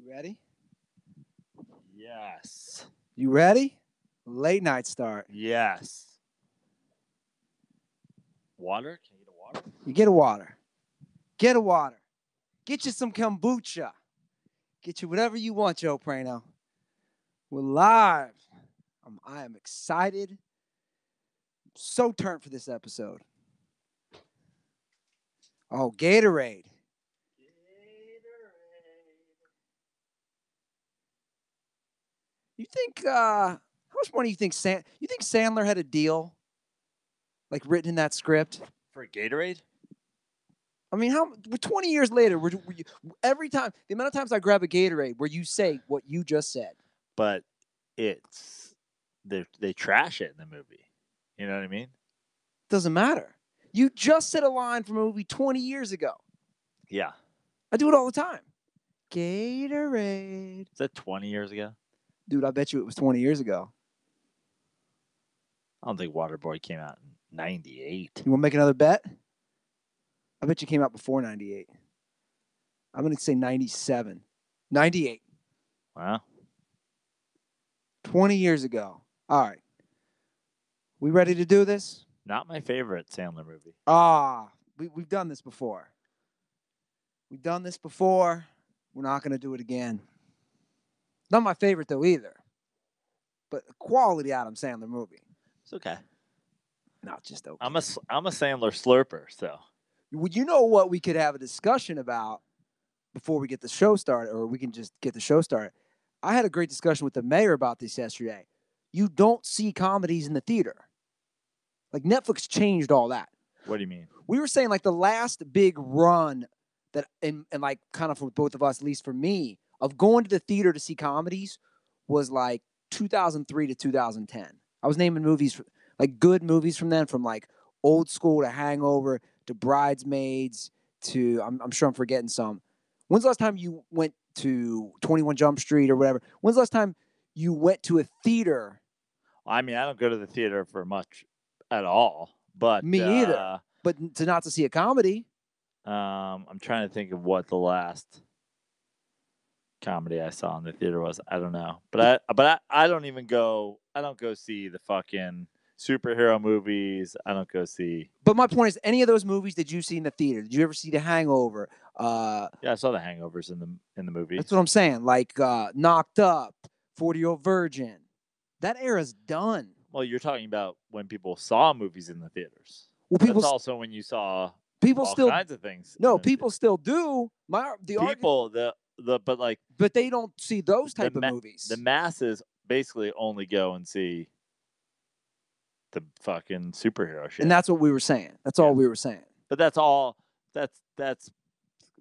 You ready? Yes. You ready? Late night start. Yes. Water? Can you get a water? You get a water. Get a water. Get you some kombucha. Get you whatever you want, Joe Prano. We're live. I am excited. So turned for this episode. Oh, Gatorade. You think how much money you think you think Sandler had a deal like written in that script? For Gatorade? I mean, we're 20 years later, every time, the amount of times I grab a Gatorade where you say what you just said. But they trash it in the movie. You know what I mean? Doesn't matter. You just said a line from a movie 20 years ago. Yeah. I do it all the time. Gatorade. Is that 20 years ago? Dude, I bet you it was 20 years ago. I don't think Waterboy came out in 98. You want to make another bet? I bet you came out before 98. I'm going to say 97. 98. Wow. 20 years ago. All right. We ready to do this? Not my favorite Sandler movie. We've done this before. We've done this before. We're not going to do it again. Not my favorite, though, either. But a quality Adam Sandler movie. It's okay. Not just okay. I'm a Sandler slurper, so. Well, you know what we could have a discussion about before we get the show started, or we can just get the show started. I had a great discussion with the mayor about this yesterday. You don't see comedies in the theater. Like, Netflix changed all that. What do you mean? We were saying, like, the last big run that, and like, kind of for both of us, at least for me, of going to the theater to see comedies was, like, 2003 to 2010. I was naming movies, like, good movies from then, from, like, Old School to Hangover to Bridesmaids to, I'm sure I'm forgetting some. When's the last time you went to 21 Jump Street or whatever? When's the last time you went to a theater? I mean, I don't go to the theater for much at all. But Me either. But not to see a comedy. I'm trying to think of what the last comedy I saw in the theater was. I don't know. But I don't even go. I don't go see the fucking superhero movies. I don't go see. But my point is, any of those movies did you see in the theater? Did you ever see The Hangover? Yeah, I saw The Hangovers in the movie. That's what I'm saying. Like Knocked Up, 40-Year-Old Virgin. That era's done. Well, you're talking about when people saw movies in the theaters. Well, that's also when you saw all kinds of things. No, people still do. But they don't see those type of movies. The masses basically only go and see the fucking superhero shit. And that's what we were saying. That's all we were saying. But that's all. That's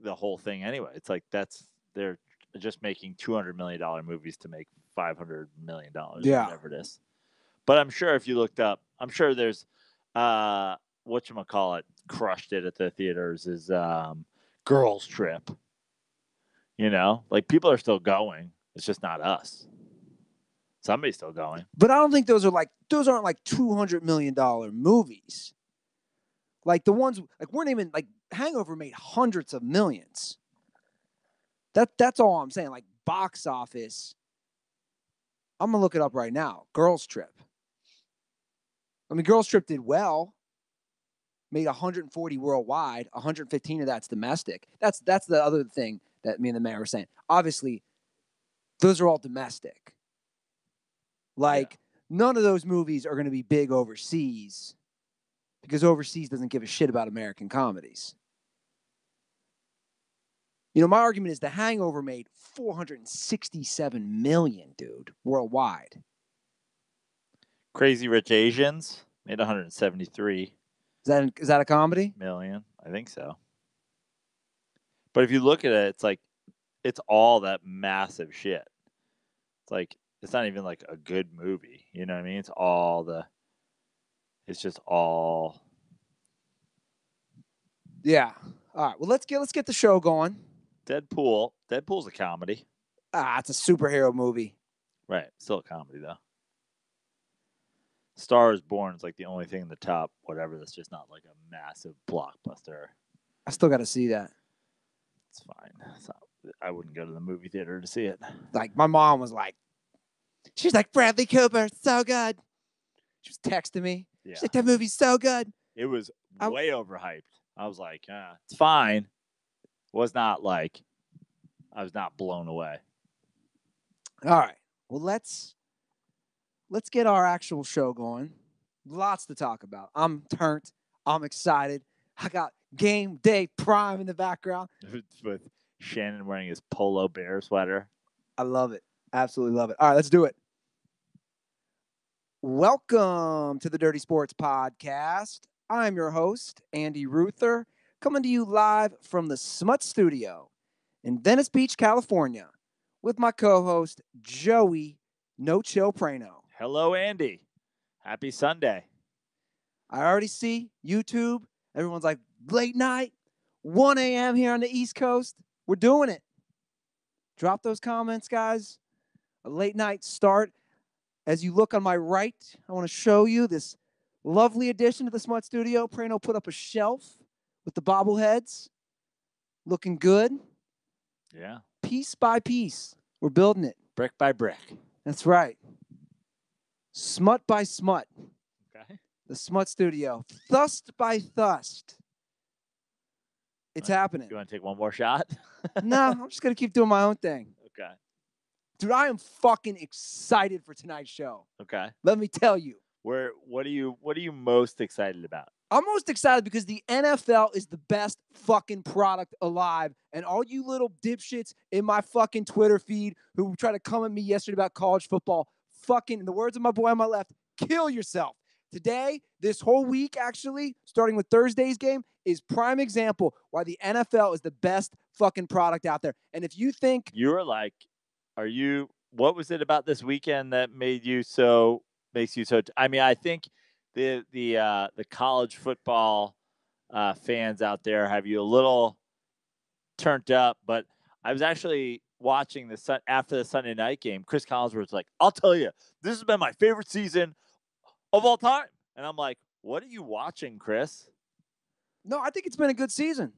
the whole thing anyway. It's like they're just making $200 million movies to make $500 million. Yeah. Whatever it is. But I'm sure if you looked up, I'm sure there's whatchamacallit crushed it at the theaters is Girls Trip. You know? Like people are still going. It's just not us. Somebody's still going. But I don't think those aren't like $200 million movies. Like the ones like we're naming like Hangover made hundreds of millions. That's all I'm saying. Like box office. I'm gonna look it up right now. Girls Trip. I mean, Girls Trip did well. Made 140 worldwide. 115 of that's domestic. That's the other thing that me and the mayor were saying. Obviously, those are all domestic. Like, none of those movies are going to be big overseas because overseas doesn't give a shit about American comedies. You know, my argument is The Hangover made $467 million, dude, worldwide. Crazy Rich Asians made 173. Is that a comedy? Million, I think so. But if you look at it, it's like it's all that massive shit. It's like it's not even like a good movie. You know what I mean? It's just all. Yeah. All right. Well, let's get the show going. Deadpool's a comedy. It's a superhero movie. Right. Still a comedy though. Star is Born is like the only thing in the top whatever that's just not like a massive blockbuster. I still got to see that. It's fine. I wouldn't go to the movie theater to see it. Like, my mom was like, she's like, Bradley Cooper, so good. She was texting me. Yeah. She's like, that movie's so good. It was way overhyped. I was like, it's fine. Was not like, I was not blown away. All right. Well, let's get our actual show going. Lots to talk about. I'm turned. I'm excited. I got Game Day Prime in the background. With Shannon wearing his Polo Bear sweater. I love it. Absolutely love it. All right, let's do it. Welcome to the Dirty Sports Podcast. I'm your host, Andy Ruther, coming to you live from the Smut Studio in Venice Beach, California, with my co-host, Joey No Chill Prano. Hello, Andy. Happy Sunday. I already see YouTube. Everyone's like, late night, 1 a.m. here on the East Coast. We're doing it. Drop those comments, guys. A late night start. As you look on my right, I want to show you this lovely addition to the Smut Studio. Prano put up a shelf with the bobbleheads. Looking good. Yeah. Piece by piece. We're building it. Brick by brick. That's right. Smut by smut. Okay. The Smut Studio. Thust by thust. It's happening. You want to take one more shot? No, I'm just going to keep doing my own thing. Okay. Dude, I am fucking excited for tonight's show. Okay. Let me tell you. What are you most excited about? I'm most excited because the NFL is the best fucking product alive. And all you little dipshits in my fucking Twitter feed who tried to come at me yesterday about college football, fucking, in the words of my boy on my left, kill yourself. Today, this whole week, actually, starting with Thursday's game, is prime example why the NFL is the best fucking product out there. And if you think you were like, what was it about this weekend that makes you so? I mean, I think the college football fans out there have you a little turned up, but I was actually watching after the Sunday night game. Chris Collinsworth was like, "I'll tell you, this has been my favorite season of all time," and I'm like, "What are you watching, Chris?" No, I think it's been a good season.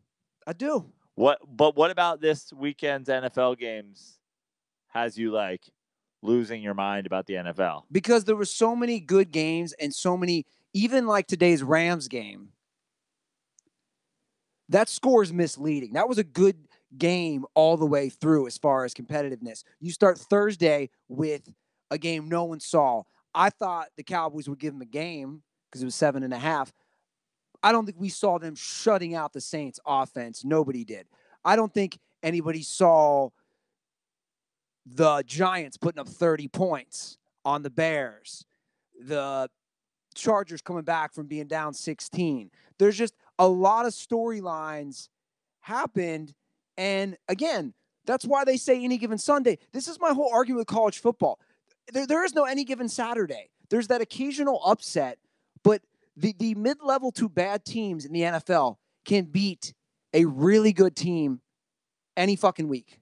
I do. But what about this weekend's NFL games has you like losing your mind about the NFL? Because there were so many good games and so many, even like today's Rams game, that score is misleading. That was a good game all the way through as far as competitiveness. You start Thursday with a game no one saw. I thought the Cowboys would give them a game because it was 7.5. I don't think we saw them shutting out the Saints offense. Nobody did. I don't think anybody saw the Giants putting up 30 points on the Bears. The Chargers coming back from being down 16. There's just a lot of storylines happened. And again, that's why they say any given Sunday. This is my whole argument with college football. There is no any given Saturday. There's that occasional upset, but the mid-level to bad teams in the NFL can beat a really good team any fucking week.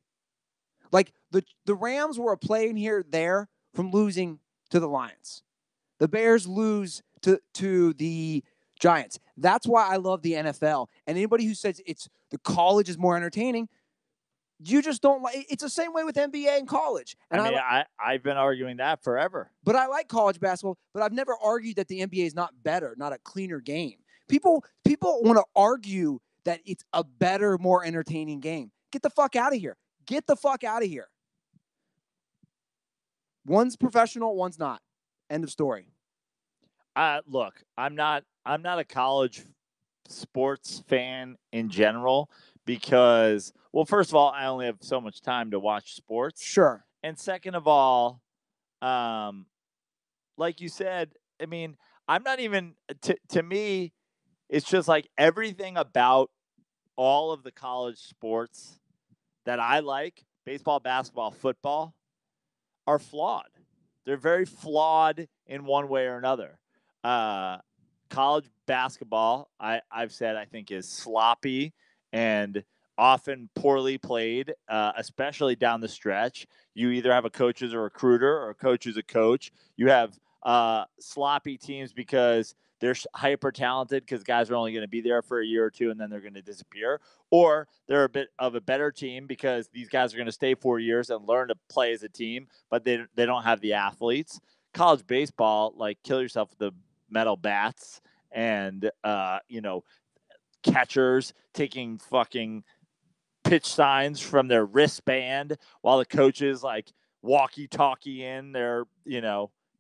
Like the Rams were a play in here there from losing to the Lions. The Bears lose to the Giants. That's why I love the NFL. And anybody who says the college is more entertaining, you just don't like. It's the same way with NBA and college. And I've been arguing that forever. But I like college basketball. But I've never argued that the NBA is not better, not a cleaner game. People want to argue that it's a better, more entertaining game. Get the fuck out of here. Get the fuck out of here. One's professional, one's not. End of story. Look, I'm not a college sports fan in general because, well, first of all, I only have so much time to watch sports. Sure. And second of all, like you said, I mean, I'm not even to me, it's just like everything about all of the college sports that I like, baseball, basketball, football, are flawed. They're very flawed in one way or another. College basketball, I've said, I think is sloppy and often poorly played, especially down the stretch. You either have a coach as a recruiter or a coach as a coach. You have sloppy teams because they're hyper talented because guys are only going to be there for a year or two and then they're going to disappear, or they're a bit of a better team because these guys are going to stay 4 years and learn to play as a team, but they don't have the athletes. College baseball, like, kill yourself with the metal bats and catchers taking fucking pitch signs from their wristband while the coaches like walkie-talkie in their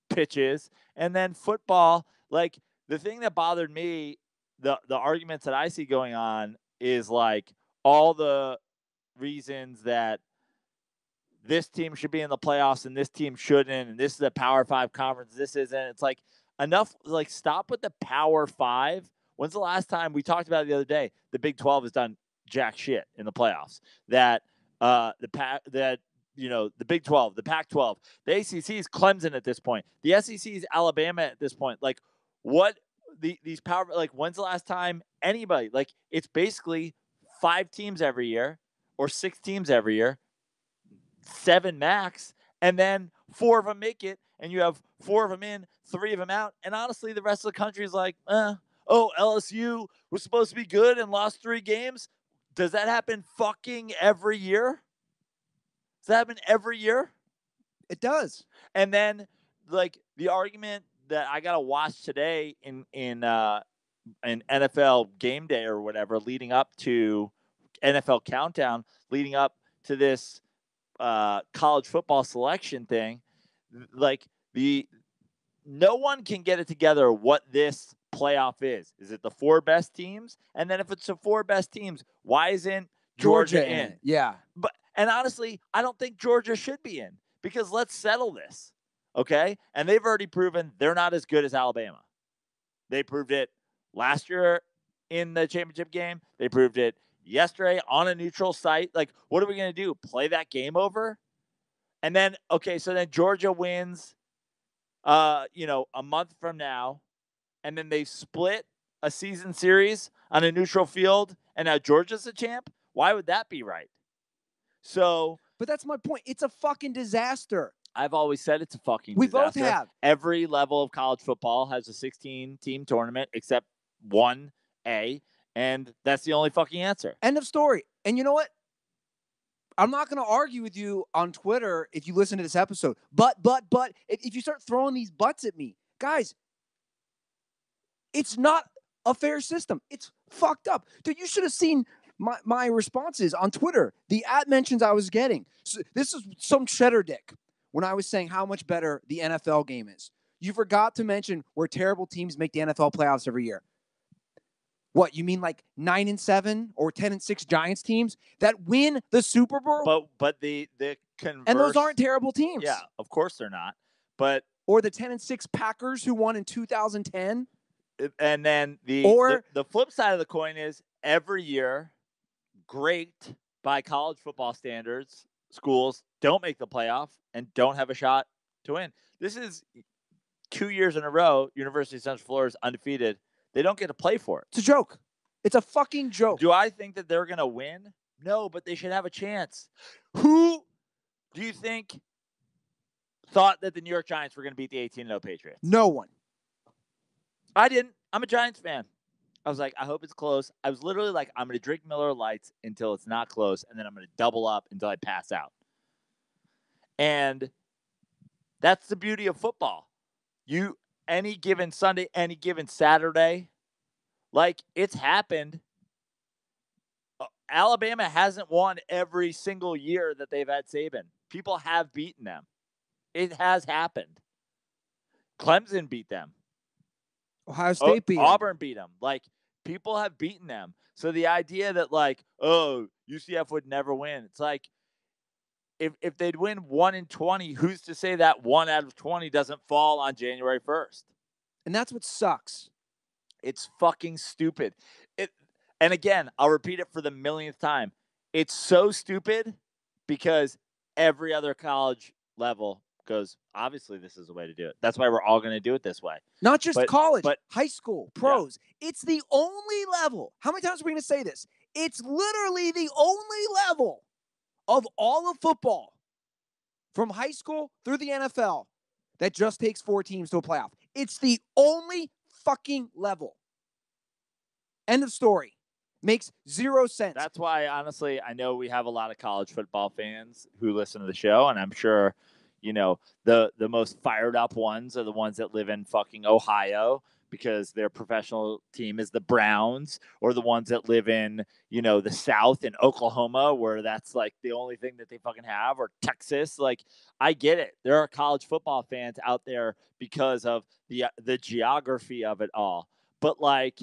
pitches. And then football, like, the thing that bothered me, the arguments that I see going on is like all the reasons that this team should be in the playoffs and this team shouldn't, and this is a Power 5 conference, this isn't. It's like, enough, like, stop with the Power 5. When's the last time, we talked about it the other day, the Big 12 has done jack shit in the playoffs? That the Big 12, the Pac-12, the ACC is Clemson at this point. The SEC is Alabama at this point. Like, what these power, like, when's the last time anybody, like, it's basically 5 teams every year or 6 teams every year, 7 max, and then 4 of them make it, and you have 4 of them in, 3 of them out, and honestly, the rest of the country is like, LSU was supposed to be good and lost 3 games. Does that happen fucking every year? Does that happen every year? It does. And then, like, the argument that I gotta watch today in NFL game day or whatever, leading up to NFL countdown, leading up to this college football selection thing, like, no one can get it together what this playoff is. Is it the 4 best teams? And then if it's the 4 best teams, why isn't Georgia in? Yeah. And honestly, I don't think Georgia should be in, because let's settle this, okay? And they've already proven they're not as good as Alabama. They proved it last year in the championship game. They proved it yesterday on a neutral site. Like, what are we going to do? Play that game over? And then, okay, so then Georgia wins, a month from now, and then they split a season series on a neutral field, and now Georgia's the champ? Why would that be right? So, but that's my point. It's a fucking disaster. I've always said it's a fucking we disaster. We both have. Every level of college football has a 16-team tournament except 1A, and that's the only fucking answer. End of story. And you know what? I'm not going to argue with you on Twitter if you listen to this episode. But if you start throwing these butts at me, guys, it's not a fair system. It's fucked up. Dude, you should have seen my responses on Twitter, the mentions I was getting. So this is some cheddar dick when I was saying how much better the NFL game is. You forgot to mention where terrible teams make the NFL playoffs every year. What, you mean like 9-7 or 10-6 Giants teams that win the Super Bowl? But the converse, and those aren't terrible teams. Yeah, of course they're not. But or the 10-6 Packers who won in 2010. And then the flip side of the coin is every year, great by college football standards, schools don't make the playoff and don't have a shot to win. This is 2 years in a row. University of Central Florida is undefeated. They don't get to play for it. It's a joke. It's a fucking joke. Do I think that they're going to win? No, but they should have a chance. Who do you think thought that the New York Giants were going to beat the 18-0 Patriots? No one. I didn't. I'm a Giants fan. I was like, I hope it's close. I was literally like, I'm going to drink Miller Lights until it's not close, and then I'm going to double up until I pass out. And that's the beauty of football. Any given Sunday, any given Saturday, like, it's happened. Alabama hasn't won every single year that they've had Saban. People have beaten them. It has happened. Clemson beat them. Ohio State beat them. Auburn beat them. Like, people have beaten them. So the idea that, like, UCF would never win. It's like, if they'd win 1 in 20, who's to say that 1 out of 20 doesn't fall on January 1st? And that's what sucks. It's fucking stupid. And again, I'll repeat it for the millionth time. It's so stupid because every other college level goes, obviously this is the way to do it. That's why we're all going to do it this way. Not just college, but high school, pros. Yeah. It's the only level. How many times are we going to say this? It's literally the only level of all of football, from high school through the NFL, that just takes 4 teams to a playoff. It's the only fucking level. End of story. Makes zero sense. That's why, honestly, I know we have a lot of college football fans who listen to the show, and I'm sure, the most fired up ones are the ones that live in fucking Ohio because their professional team is the Browns, or the ones that live in, the South in Oklahoma, where that's like the only thing that they fucking have, or Texas. Like, I get it. There are college football fans out there because of the geography of it all. But like,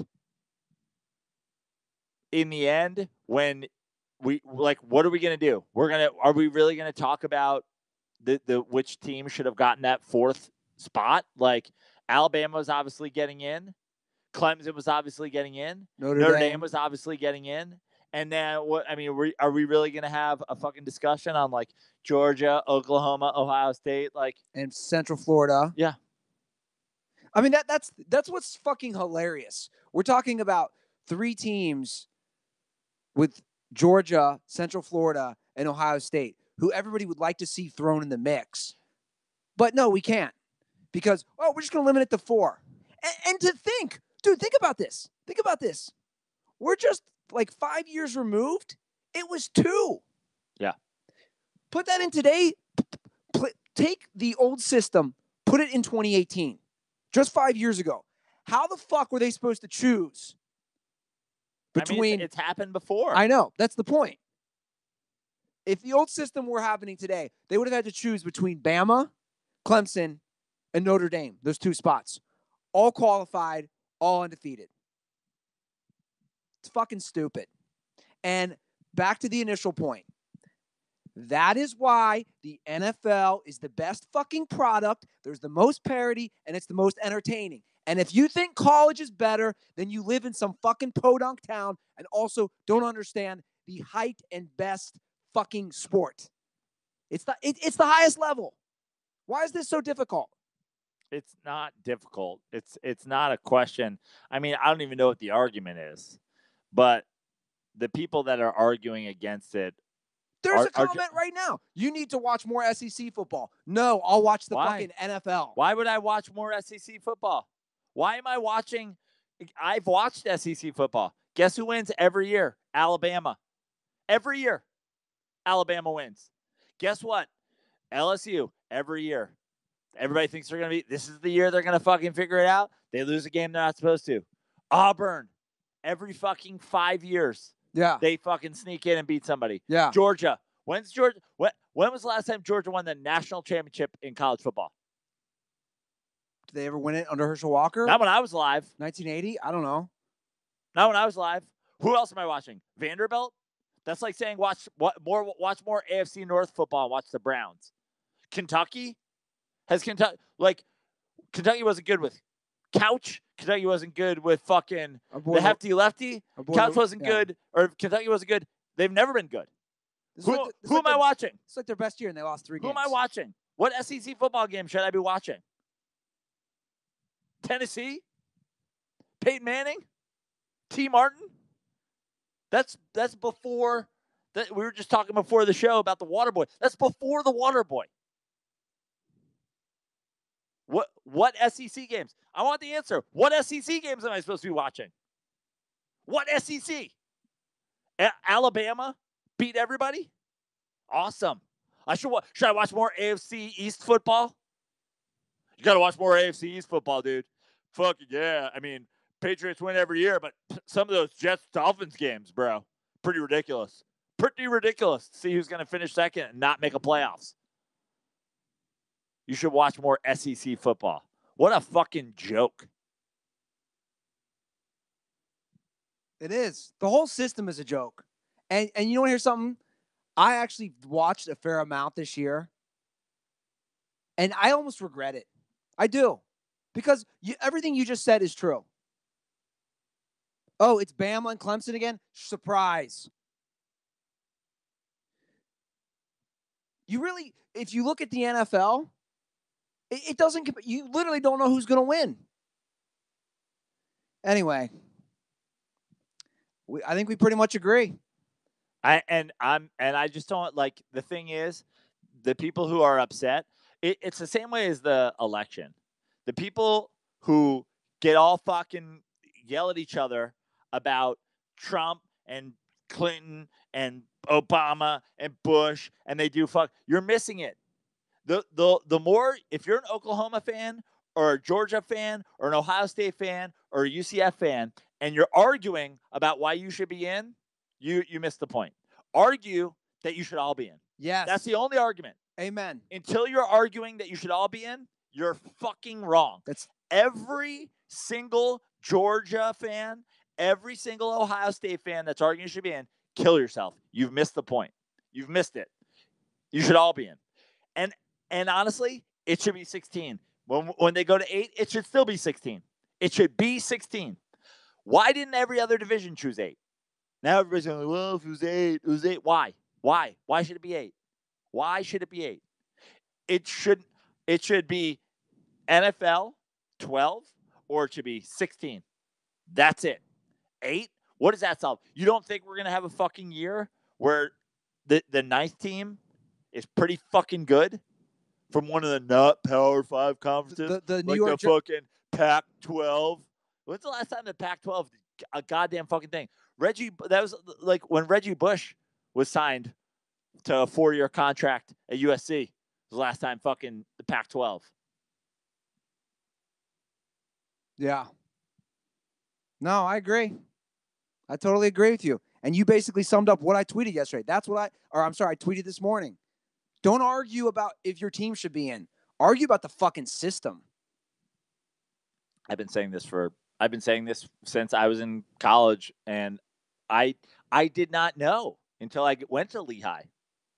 in the end, when what are we gonna do? Are we really gonna talk about the which team should have gotten that fourth spot? Like, Alabama was obviously getting in, Clemson was obviously getting in, Notre Dame was obviously getting in, and then what? I mean, are we really gonna have a fucking discussion on like Georgia, Oklahoma, Ohio State, and Central Florida? Yeah. I mean, that's what's fucking hilarious. We're talking about 3 teams with Georgia, Central Florida, and Ohio State, who everybody would like to see thrown in the mix. But no, we can't. Because, we're just going to limit it to 4. And to think, dude, think about this. Think about this. We're just like 5 years removed. It was 2. Yeah. Put that in today. Take the old system, put it in 2018. Just 5 years ago. How the fuck were they supposed to choose? It's happened before. I know. That's the point. If the old system were happening today, they would have had to choose between Bama, Clemson, and Notre Dame. Those 2 spots. All qualified, all undefeated. It's fucking stupid. And back to the initial point. That is why the NFL is the best fucking product. There's the most parity, and it's the most entertaining. And if you think college is better, then you live in some fucking podunk town and also don't understand the height and best fucking sport. It's the highest level. Why is this so difficult? It's not difficult. It's not a question. I mean, I don't even know what the argument is. But the people that are arguing against it, there's a comment right now. You need to watch more SEC football. No, I'll watch the fucking NFL. Why would I watch more SEC football? Why am I watching? I've watched SEC football. Guess who wins every year? Alabama. Every year, Alabama wins. Guess what? LSU, every year. Everybody thinks this is the year they're going to fucking figure it out. They lose a game they're not supposed to. Auburn, every fucking 5 years. Yeah. They fucking sneak in and beat somebody. Yeah. Georgia. When was the last time Georgia won the national championship in college football? Did they ever win it under Herschel Walker? Not when I was alive. 1980? I don't know. Not when I was alive. Who else am I watching? Vanderbilt? That's like saying watch more AFC North football and watch the Browns. Kentucky? Kentucky wasn't good with Couch. Kentucky wasn't good with fucking the hefty lefty. Couch wasn't good, or Kentucky wasn't good. They've never been good. Who am I watching? It's like their best year, and they lost 3 games. Who am I watching? What SEC football game should I be watching? Tennessee? Peyton Manning? T. Martin? That's before that. We were just talking before the show about the water boy. That's before the water boy. What SEC games? I want the answer. What SEC games am I supposed to be watching? What SEC? Alabama beat everybody? Awesome. Should I watch more AFC East football? You got to watch more AFC East football, dude. Fuck yeah. I mean, Patriots win every year, but some of those Jets-Dolphins games, bro, pretty ridiculous. Pretty ridiculous to see who's going to finish second and not make a playoffs. You should watch more SEC football. What a fucking joke. It is. The whole system is a joke. And you want to hear something? I actually watched a fair amount this year, and I almost regret it. I do. Because everything you just said is true. Oh, it's Bama and Clemson again? Surprise. If you look at the NFL, it doesn't, you literally don't know who's going to win. Anyway, I think we pretty much agree. I just don't, like, the thing is, the people who are upset, it's the same way as the election. The people who get all fucking yell at each other about Trump and Clinton and Obama and Bush, and they do fuck. You're missing it. The more, if you're an Oklahoma fan or a Georgia fan or an Ohio State fan or a UCF fan, and you're arguing about why you should be in, you miss the point. Argue that you should all be in. Yes. That's the only argument. Amen. Until you're arguing that you should all be in, you're fucking wrong. That's every single Georgia fan, every single Ohio State fan that's arguing you should be in, kill yourself. You've missed the point. You've missed it. You should all be in. And honestly, it should be 16. When they go to 8, it should still be 16. It should be 16. Why didn't every other division choose 8? Now everybody's going, well, if it was 8, it was 8. Why? Why should it be 8? Why should it be 8? It should be NFL 12 or it should be 16. That's it. 8? What does that solve? You don't think we're going to have a fucking year where the ninth team is pretty fucking good from one of the not Power 5 conferences? The New like York the fucking Pac-12. When's the last time the Pac-12 did a goddamn fucking thing? That was like when Reggie Bush was signed to a 4-year contract at USC. It was the last time fucking the Pac-12. Yeah. No, I agree. I totally agree with you. And you basically summed up what I tweeted yesterday. I tweeted this morning. Don't argue about if your team should be in. Argue about the fucking system. I've been saying this since I was in college, and I did not know until I went to Lehigh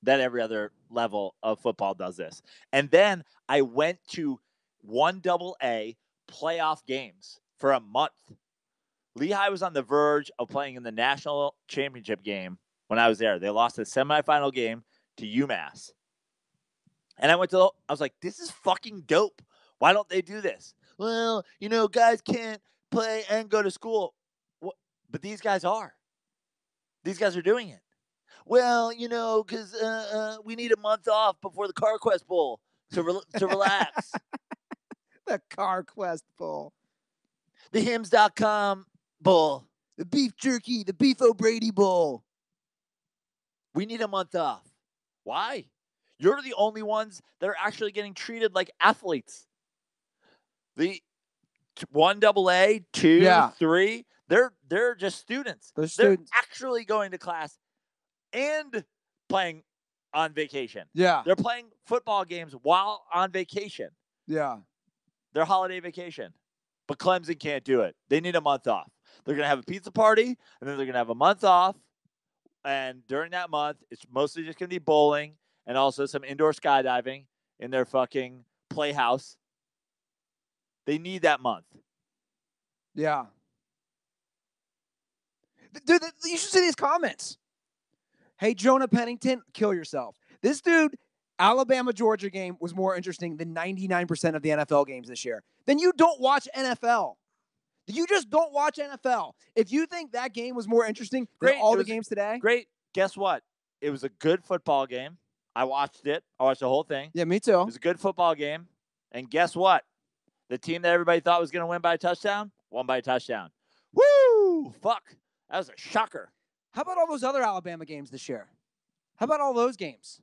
that every other level of football does this. And then I went to 1AA playoff games for a month. Lehigh was on the verge of playing in the national championship game when I was there. They lost the semifinal game to UMass. And I was like, this is fucking dope. Why don't they do this? Well, guys can't play and go to school. But these guys are. These guys are doing it. Well, because we need a month off before the CarQuest Bowl to relax. The CarQuest Bowl. The Hims.com Bowl. The beef jerky. The Beef O'Brady Bowl. We need a month off. Why? You're the only ones that are actually getting treated like athletes. The 1AA, 2, 3, they're just students. They're actually going to class and playing on vacation. Yeah. They're playing football games while on vacation. Yeah. Their holiday vacation. But Clemson can't do it. They need a month off. They're going to have a pizza party, and then they're going to have a month off. And during that month, it's mostly just going to be bowling and also some indoor skydiving in their fucking playhouse. They need that month. Yeah. Dude, you should see these comments. Hey, Jonah Pennington, kill yourself. This dude, Alabama-Georgia game was more interesting than 99% of the NFL games this year. Then you don't watch NFL. You just don't watch NFL. If you think that game was more interesting than all the games today. Great. Guess what? It was a good football game. I watched it. I watched the whole thing. Yeah, me too. It was a good football game. And guess what? The team that everybody thought was going to win by a touchdown won by a touchdown. Woo! Fuck. That was a shocker. How about all those other Alabama games this year? How about all those games?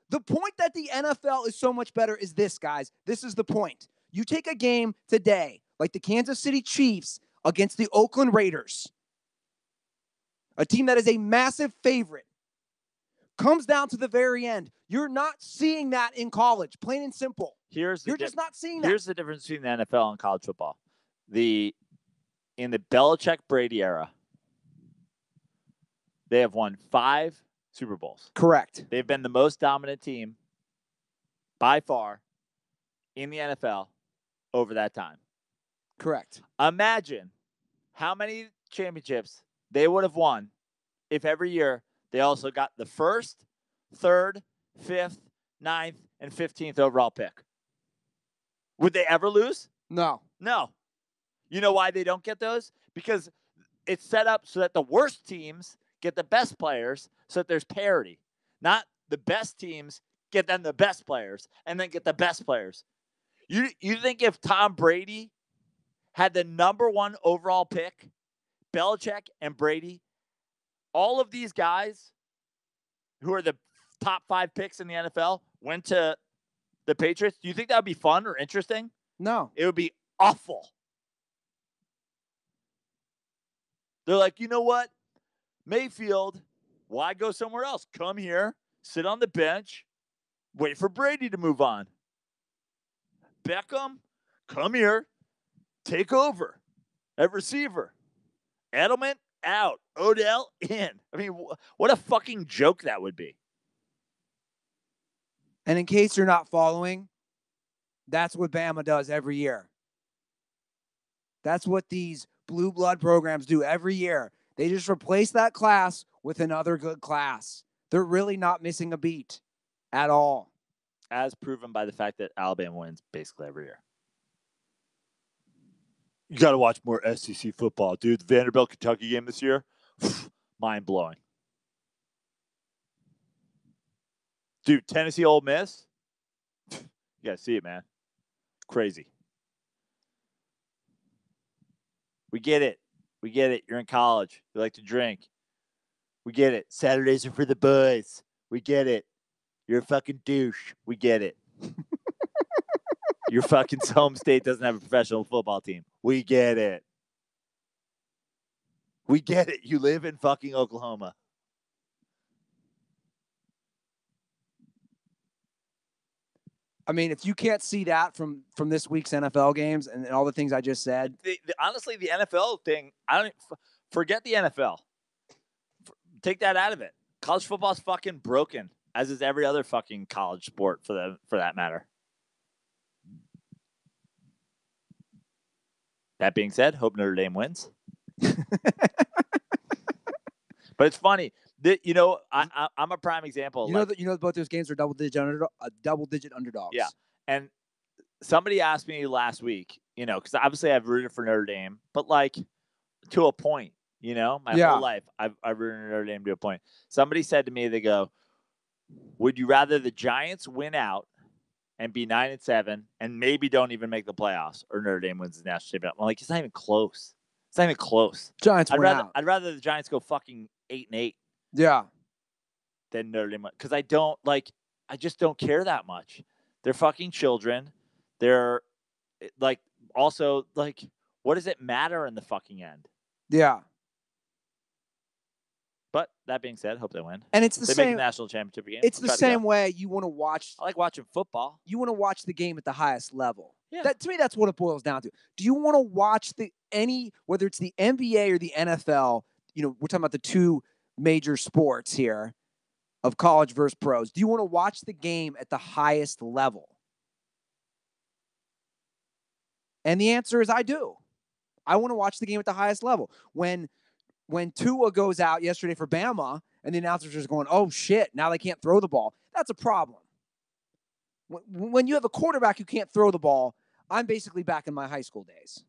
The point that the NFL is so much better is this, guys. This is the point. You take a game today, like the Kansas City Chiefs against the Oakland Raiders, a team that is a massive favorite, comes down to the very end. You're not seeing that in college, plain and simple. You're just not seeing that. Here's the difference between the NFL and college football. In the Belichick-Brady era, they have won 5 Super Bowls. Correct. They've been the most dominant team by far in the NFL over that time. Correct. Imagine how many championships they would have won if every year they also got the 1st, 3rd, 5th, 9th, and 15th overall pick. Would they ever lose? No. No. You know why they don't get those? Because it's set up so that the worst teams get the best players so that there's parity. Not the best teams get them the best players and then get the best players. You think if Tom Brady had the number 1 overall pick, Belichick and Brady, all of these guys who are the top 5 picks in the NFL went to the Patriots, do you think that would be fun or interesting? No. It would be awful. They're like, you know what? Mayfield, why go somewhere else? Come here, sit on the bench, wait for Brady to move on. Beckham, come here, take over at receiver. Edelman, out. Odell, in. I mean, what a fucking joke that would be. And in case you're not following, that's what Bama does every year. That's what these blue blood programs do every year. They just replace that class with another good class. They're really not missing a beat at all. As proven by the fact that Alabama wins basically every year. You got to watch more SEC football, dude. The Vanderbilt-Kentucky game this year, mind-blowing. Dude, Tennessee Ole Miss, you got to see it, man. Crazy. We get it. We get it. You're in college. You like to drink. We get it. Saturdays are for the boys. We get it. You're a fucking douche. We get it. Your fucking home state doesn't have a professional football team. We get it. We get it. You live in fucking Oklahoma. I mean, if you can't see that from this week's NFL games and all the things I just said. Honestly, the NFL thing, forget the NFL. Take that out of it. College football is fucking broken, as is every other fucking college sport for that matter. That being said, hope Notre Dame wins. But it's funny. I'm a prime example. You know both those games are double digit underdogs. Yeah. And somebody asked me last week, because obviously I've rooted for Notre Dame, but to a point, my whole life I've rooted for Notre Dame to a point. Somebody said to me, they go, would you rather the Giants win out and be 9-7 and maybe don't even make the playoffs, or Notre Dame wins the national championship? I'm like, it's not even close. It's not even close. Giants win out. I'd rather the Giants go fucking 8-8. Yeah. Than Notre Dame, because I just don't care that much. They're fucking children. They're also what does it matter in the fucking end? Yeah. But that being said, hope they win. And it's the same. They make the national championship game. It's the same way you want to watch. I like watching football. You want to watch the game at the highest level. Yeah. To me, that's what it boils down to. Do you want to watch whether it's the NBA or the NFL? We're talking about the two major sports here of college versus pros. Do you want to watch the game at the highest level? And the answer is I do. I want to watch the game at the highest level. When Tua goes out yesterday for Bama and the announcers are going, oh, shit, now they can't throw the ball, that's a problem. When you have a quarterback who can't throw the ball, I'm basically back in my high school days.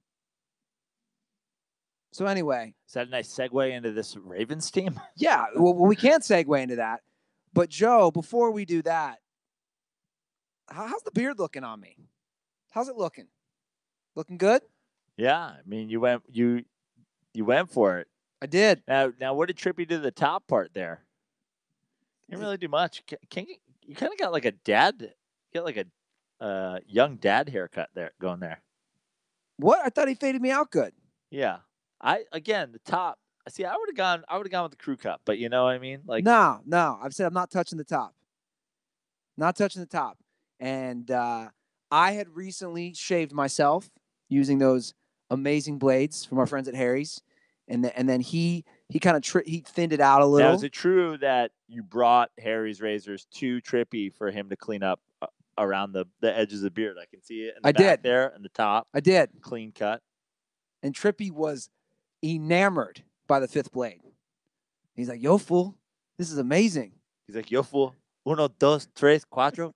So anyway. Is that a nice segue into this Ravens team? Yeah, well, we can't segue into that. But, Joe, before we do that, how's the beard looking on me? How's it looking? Looking good? Yeah, I mean, you went for it. I did. Now, what did Trippy do to the top part there? Didn't really do much. You kind of got like a dad, a young dad haircut there going there. What? I thought he faded me out good. Yeah. The top. See, I would have gone with the crew cut, but you know what I mean? No. I've said I'm not touching the top. Not touching the top. And I had recently shaved myself using those amazing blades from our friends at Harry's, and then he kind of he thinned it out a little. Now, is it true that you brought Harry's razors to Trippy for him to clean up around the edges of the beard? I can see it. I did there in the top. I did. Clean cut. And Trippy was enamored by the fifth blade. He's like, yo, fool, this is amazing. He's like, yo, fool, 1, 2, 3, 4, 5?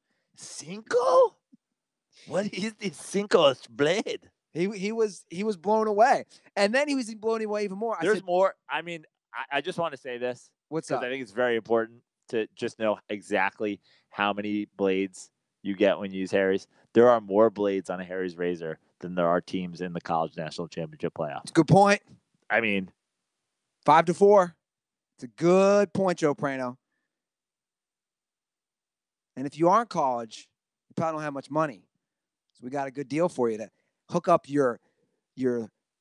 What is this cinco blade? He was blown away. And then he was blown away even more. There's more. I mean, I just want to say this. What's up? Because I think it's very important to just know exactly how many blades you get when you use Harry's. There are more blades on a Harry's razor than there are teams in the college national championship playoff. It's a good point. I mean, 5-4. It's a good point, Joe Prano. And if you aren't college, you probably don't have much money. So we got a good deal for you to hook up your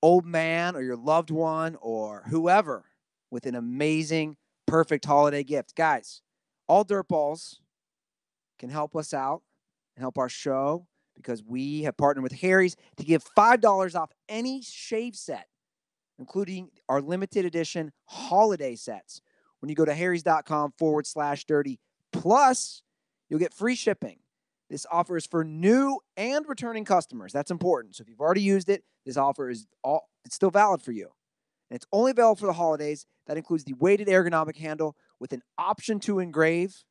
old man or your loved one or whoever with an amazing, perfect holiday gift. Guys, all DirtBalls can help us out and help our show because we have partnered with Harry's to give $5 off any shave set, including our limited edition holiday sets. When you go to harrys.com/dirty, plus you'll get free shipping. This offer is for new and returning customers. That's important. So if you've already used it, this offer is it's still valid for you. And it's only available for the holidays. That includes the weighted ergonomic handle with an option to engrave.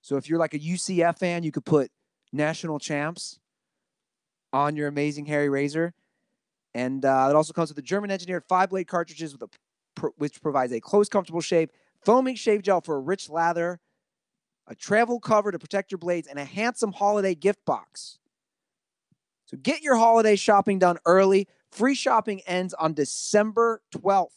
So if you're like a UCF fan, you could put national champs on your amazing Harry razor. And it also comes with the German-engineered 5-blade cartridges which provides a close, comfortable shave, foaming shave gel for a rich lather, a travel cover to protect your blades, and a handsome holiday gift box. So get your holiday shopping done early. Free shopping ends on December 12th.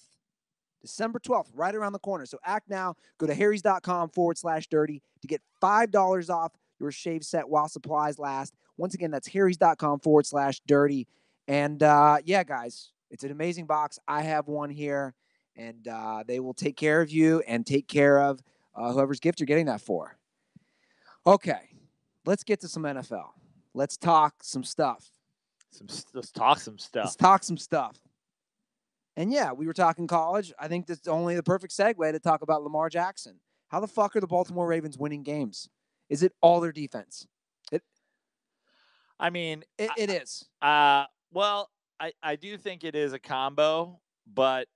December 12th, right around the corner. So act now. Go to harrys.com/dirty to get $5 off your shave set while supplies last. Once again, that's harrys.com/dirty. And yeah, guys, it's an amazing box. I have one here, and they will take care of you and take care of whoever's gift you're getting that for. Okay, let's get to some NFL. Let's talk some stuff. Let's talk some stuff. Let's talk some stuff. And yeah, we were talking college. I think that's only the perfect segue to talk about Lamar Jackson. How the fuck are the Baltimore Ravens winning games? Is it all their defense? It is. Well, I do think it is a combo, but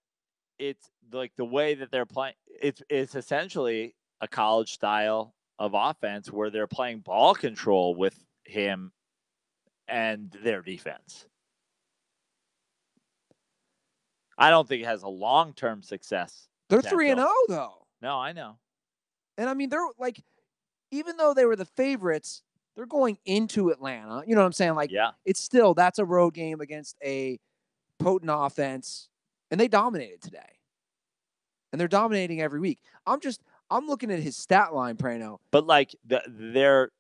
it's like the way that they're playing. It's essentially a college style of offense where they're playing ball control with him and their defense. I don't think it has a long-term success. They're 3-0 though. No, I know. And I mean, they're like, even though they were the favorites, they're going into Atlanta. You know what I'm saying? Like, yeah. It's still, that's a road game against a potent offense, and they dominated today. And they're dominating every week. I'm looking at his stat line, Prano. But like their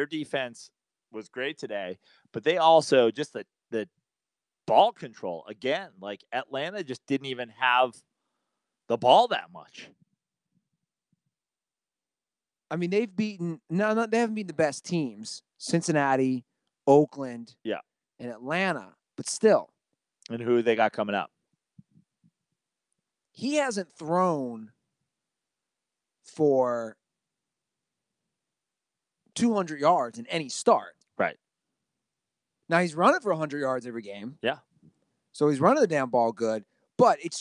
defense was great today, but they also just the ball control again. Like Atlanta just didn't even have the ball that much. I mean, they haven't beaten the best teams: Cincinnati, Oakland, and Atlanta. But still. And who they got coming up? He hasn't thrown for 200 yards in any start. Right. Now he's running for 100 yards every game. Yeah. So he's running the damn ball good, but it's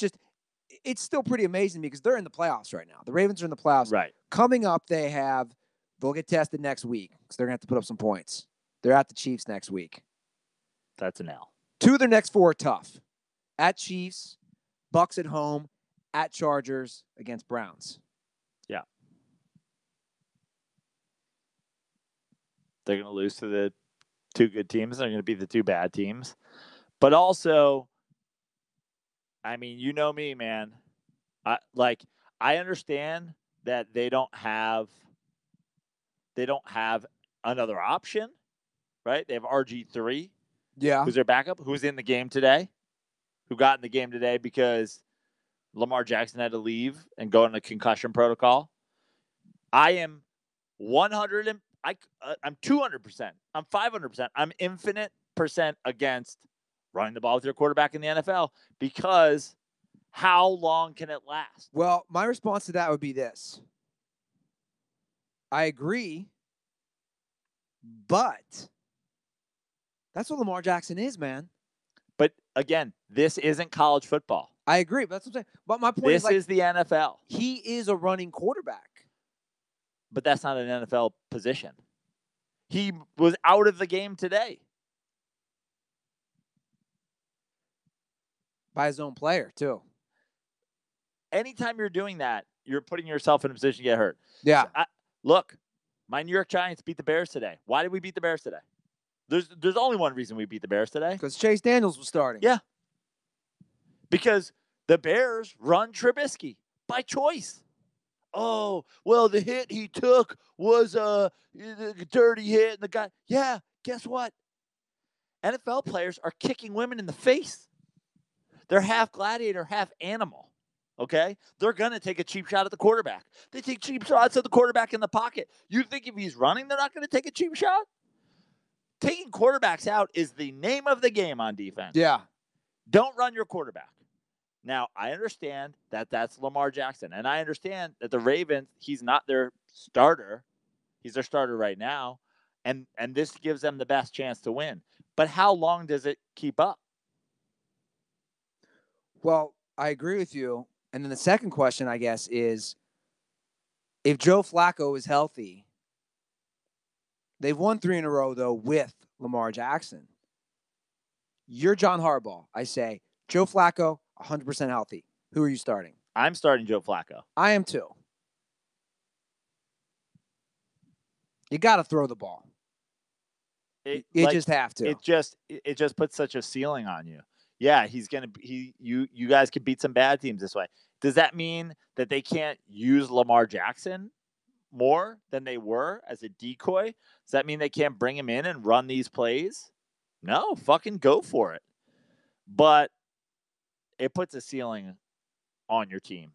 still pretty amazing because they're in the playoffs right now. The Ravens are in the playoffs. Right. Coming up, they'll get tested next week because they're going to have to put up some points. They're at the Chiefs next week. That's an L. 2 of their next 4 are tough. At Chiefs, Bucks at home, at Chargers, against Browns. Yeah. They're going to lose to the 2 good teams. They're going to beat the 2 bad teams. But also, I mean, you know me, man. I understand that they don't have another option, right? They have RG3. Yeah. Who's their backup? Who's in the game today? Who got in the game today because Lamar Jackson had to leave and go into concussion protocol? I am 100 I'm 200%. I'm 500%. I'm infinite percent against running the ball with your quarterback in the NFL because how long can it last? Well, my response to that would be this. I agree, but that's what Lamar Jackson is, man. But again, this isn't college football. I agree, but that's what I'm saying. But my point is, this is the NFL. He is a running quarterback. But that's not an NFL position. He was out of the game today. By his own player, too. Anytime you're doing that, you're putting yourself in a position to get hurt. Yeah. Look, my New York Giants beat the Bears today. Why did we beat the Bears today? There's only one reason we beat the Bears today. Because Chase Daniels was starting. Yeah. Because the Bears run Trubisky by choice. Oh, well, the hit he took was a dirty hit. And the guy, yeah, guess what? NFL players are kicking women in the face. They're half gladiator, half animal. Okay? They're going to take a cheap shot at the quarterback. They take cheap shots at the quarterback in the pocket. You think if he's running, they're not going to take a cheap shot? Taking quarterbacks out is the name of the game on defense. Yeah. Don't run your quarterback. Now, I understand that that's Lamar Jackson, and I understand that the Ravens, he's not their starter. He's their starter right now, and this gives them the best chance to win. But how long does it keep up? Well, I agree with you. And then the second question, I guess, is if Joe Flacco is healthy, they've won 3 in a row, though, with Lamar Jackson. You're John Harbaugh. I say, Joe Flacco, 100% healthy. Who are you starting? I'm starting Joe Flacco. I am too. You got to throw the ball. You just have to. It just puts such a ceiling on you. Yeah, you guys could beat some bad teams this way. Does that mean that they can't use Lamar Jackson more than they were as a decoy? Does that mean they can't bring him in and run these plays? No, fucking go for it. But it puts a ceiling on your team.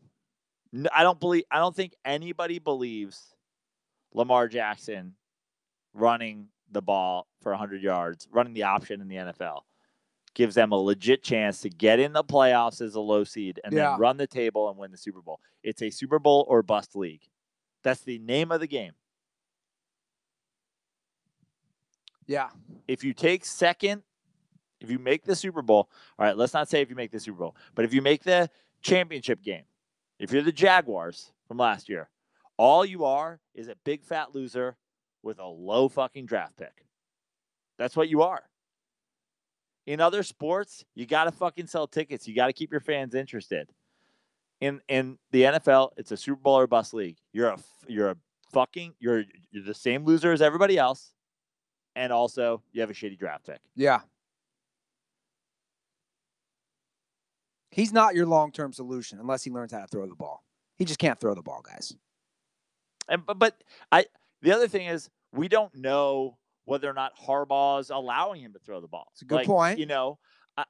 I don't think anybody believes Lamar Jackson running the ball for 100 yards, running the option in the NFL, gives them a legit chance to get in the playoffs as a low seed and then run the table and win the Super Bowl. It's a Super Bowl or bust league. That's the name of the game. Yeah. If you take second, if you make the Super Bowl, all right, let's not say if you make the Super Bowl, but if you make the championship game, if you're the Jaguars from last year, all you are is a big fat loser with a low fucking draft pick. That's what you are. In other sports, you got to fucking sell tickets. You got to keep your fans interested. In the NFL, it's a Super Bowl or bust league. You're the same loser as everybody else, and also you have a shitty draft pick. Yeah. He's not your long-term solution unless he learns how to throw the ball. He just can't throw the ball, guys. But the other thing is we don't know whether or not Harbaugh's allowing him to throw the ball. It's a good point. You know,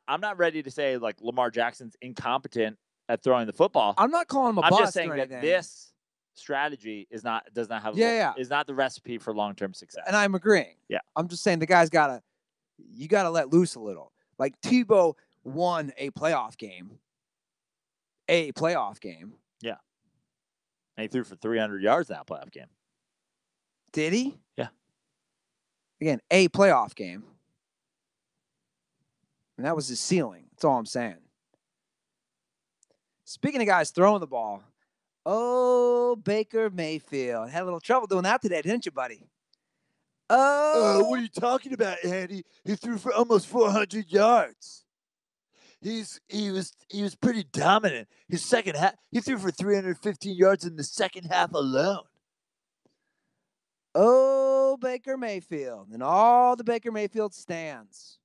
I'm not ready to say like Lamar Jackson's incompetent at throwing the football. I'm not calling him a bust. I'm just saying that this strategy is not the recipe for long-term success. And I'm agreeing. Yeah. I'm just saying the guy's you gotta let loose a little. Like Tebow won a playoff game. Yeah. And he threw for 300 yards in that playoff game. Did he? Yeah. Again, a playoff game. And that was his ceiling. That's all I'm saying. Speaking of guys throwing the ball, Baker Mayfield. Had a little trouble doing that today, didn't you, buddy? What are you talking about, Andy? He threw for almost 400 yards. He was pretty dominant. His second half, he threw for 315 yards in the second half alone. Baker Mayfield and all the Baker Mayfield stands.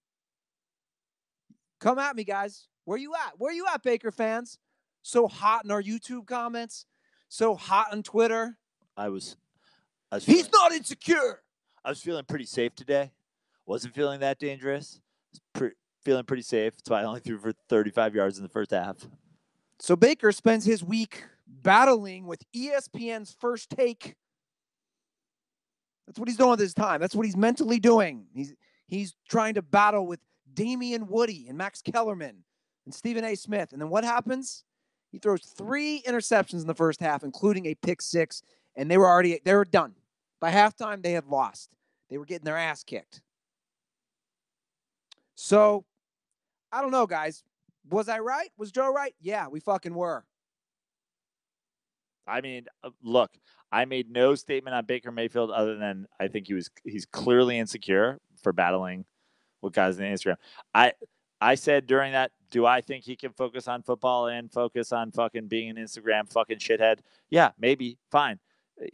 Come at me, guys. Where you at? Where you at, Baker fans? So hot in our YouTube comments. So hot on Twitter. He's not insecure. I was feeling pretty safe today. Wasn't feeling that dangerous. Feeling pretty safe. That's why I only threw for 35 yards in the first half. So Baker spends his week battling with ESPN's First Take. That's what he's doing this time. That's what he's mentally doing. He's trying to battle with Damian Woody and Max Kellerman and Stephen A. Smith. And then what happens? He throws 3 interceptions in the first half, including a pick 6, and they were done. By halftime, they had lost. They were getting their ass kicked. So, I don't know, guys. Was I right? Was Joe right? Yeah, we fucking were. I mean, look, I made no statement on Baker Mayfield other than I think he's clearly insecure for battling with guys on Instagram. I said during that, do I think he can focus on football and focus on fucking being an Instagram fucking shithead? Yeah, maybe. Fine.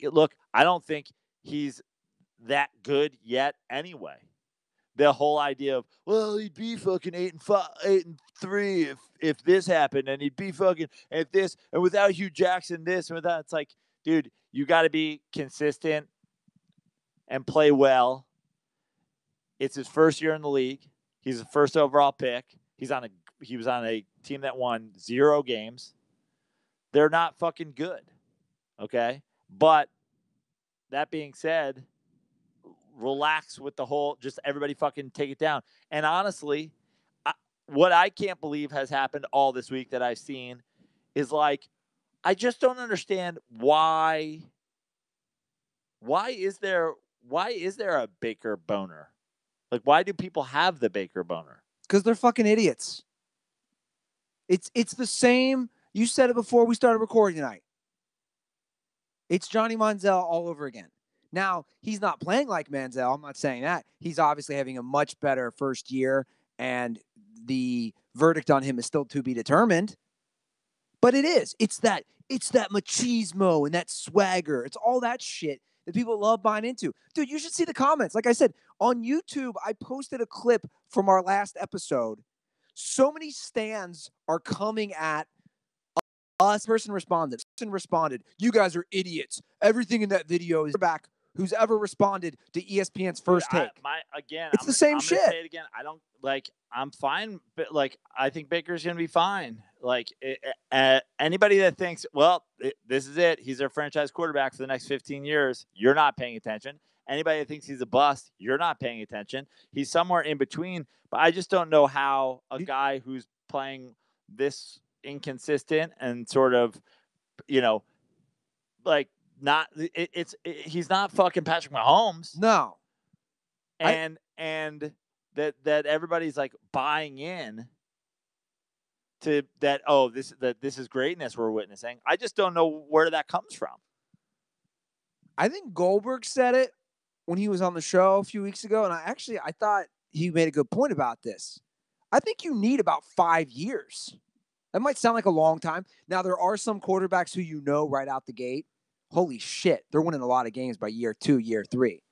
Look, I don't think he's that good yet anyway. the whole idea of, well, he'd be fucking 8-3 if this happened, and he'd be fucking if this, and without Hugh Jackson this and without, it's like, dude, you got to be consistent and play well. It's his first year in the league. He's the first overall pick. He was on a team that won 0 games. They're not fucking good. Okay? But that being said, relax with the whole, just everybody fucking take it down. And honestly, what I can't believe has happened all this week that I've seen is like, I just don't understand why is there a Baker boner? Like, why do people have the Baker boner? Because they're fucking idiots. It's the same. You said it before we started recording tonight. It's Johnny Manziel all over again. Now, he's not playing like Manziel. I'm not saying that. He's obviously having a much better first year, and the verdict on him is still to be determined. But it is. It's that machismo and that swagger. It's all that shit that people love buying into. Dude, you should see the comments. Like I said, on YouTube, I posted a clip from our last episode. So many stans are coming at us. Person responded, you guys are idiots. Everything in that video is back. Who's ever responded to ESPN's first take? It's the same shit. Say it again. I don't like. I'm fine, but like, I think Baker's gonna be fine. Like, anybody that thinks, well, this is it, he's their franchise quarterback for the next 15 years, you're not paying attention. Anybody that thinks he's a bust, you're not paying attention. He's somewhere in between. But I just don't know how a guy who's playing this inconsistent and sort of, like, not he's not fucking Patrick Mahomes. No. And that everybody's like buying in to that, this is greatness we're witnessing. I just don't know where that comes from. I think Goldberg said it when he was on the show a few weeks ago, and I thought he made a good point about this. I think you need about 5 years. That might sound like a long time. Now, there are some quarterbacks who right out the gate, holy shit, they're winning a lot of games by year 2, year 3.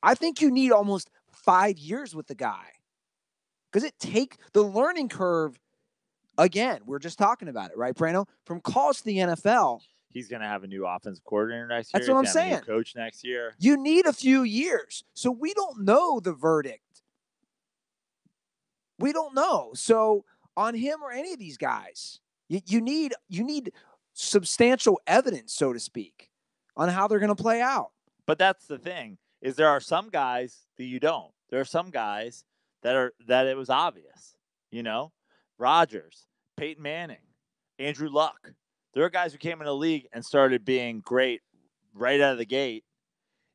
I think you need almost 5 years with the guy. Because the learning curve, again, we're just talking about it, right, Brano? From college to the NFL. He's going to have a new offensive coordinator next year. That's what I'm saying. A new coach next year. You need a few years. So we don't know the verdict. We don't know. So on him or any of these guys, you need substantial evidence, so to speak, on how they're going to play out. But that's the thing, is there are some guys that you don't. There are some guys that it was obvious. Rodgers, Peyton Manning, Andrew Luck. There are guys who came in the league and started being great right out of the gate,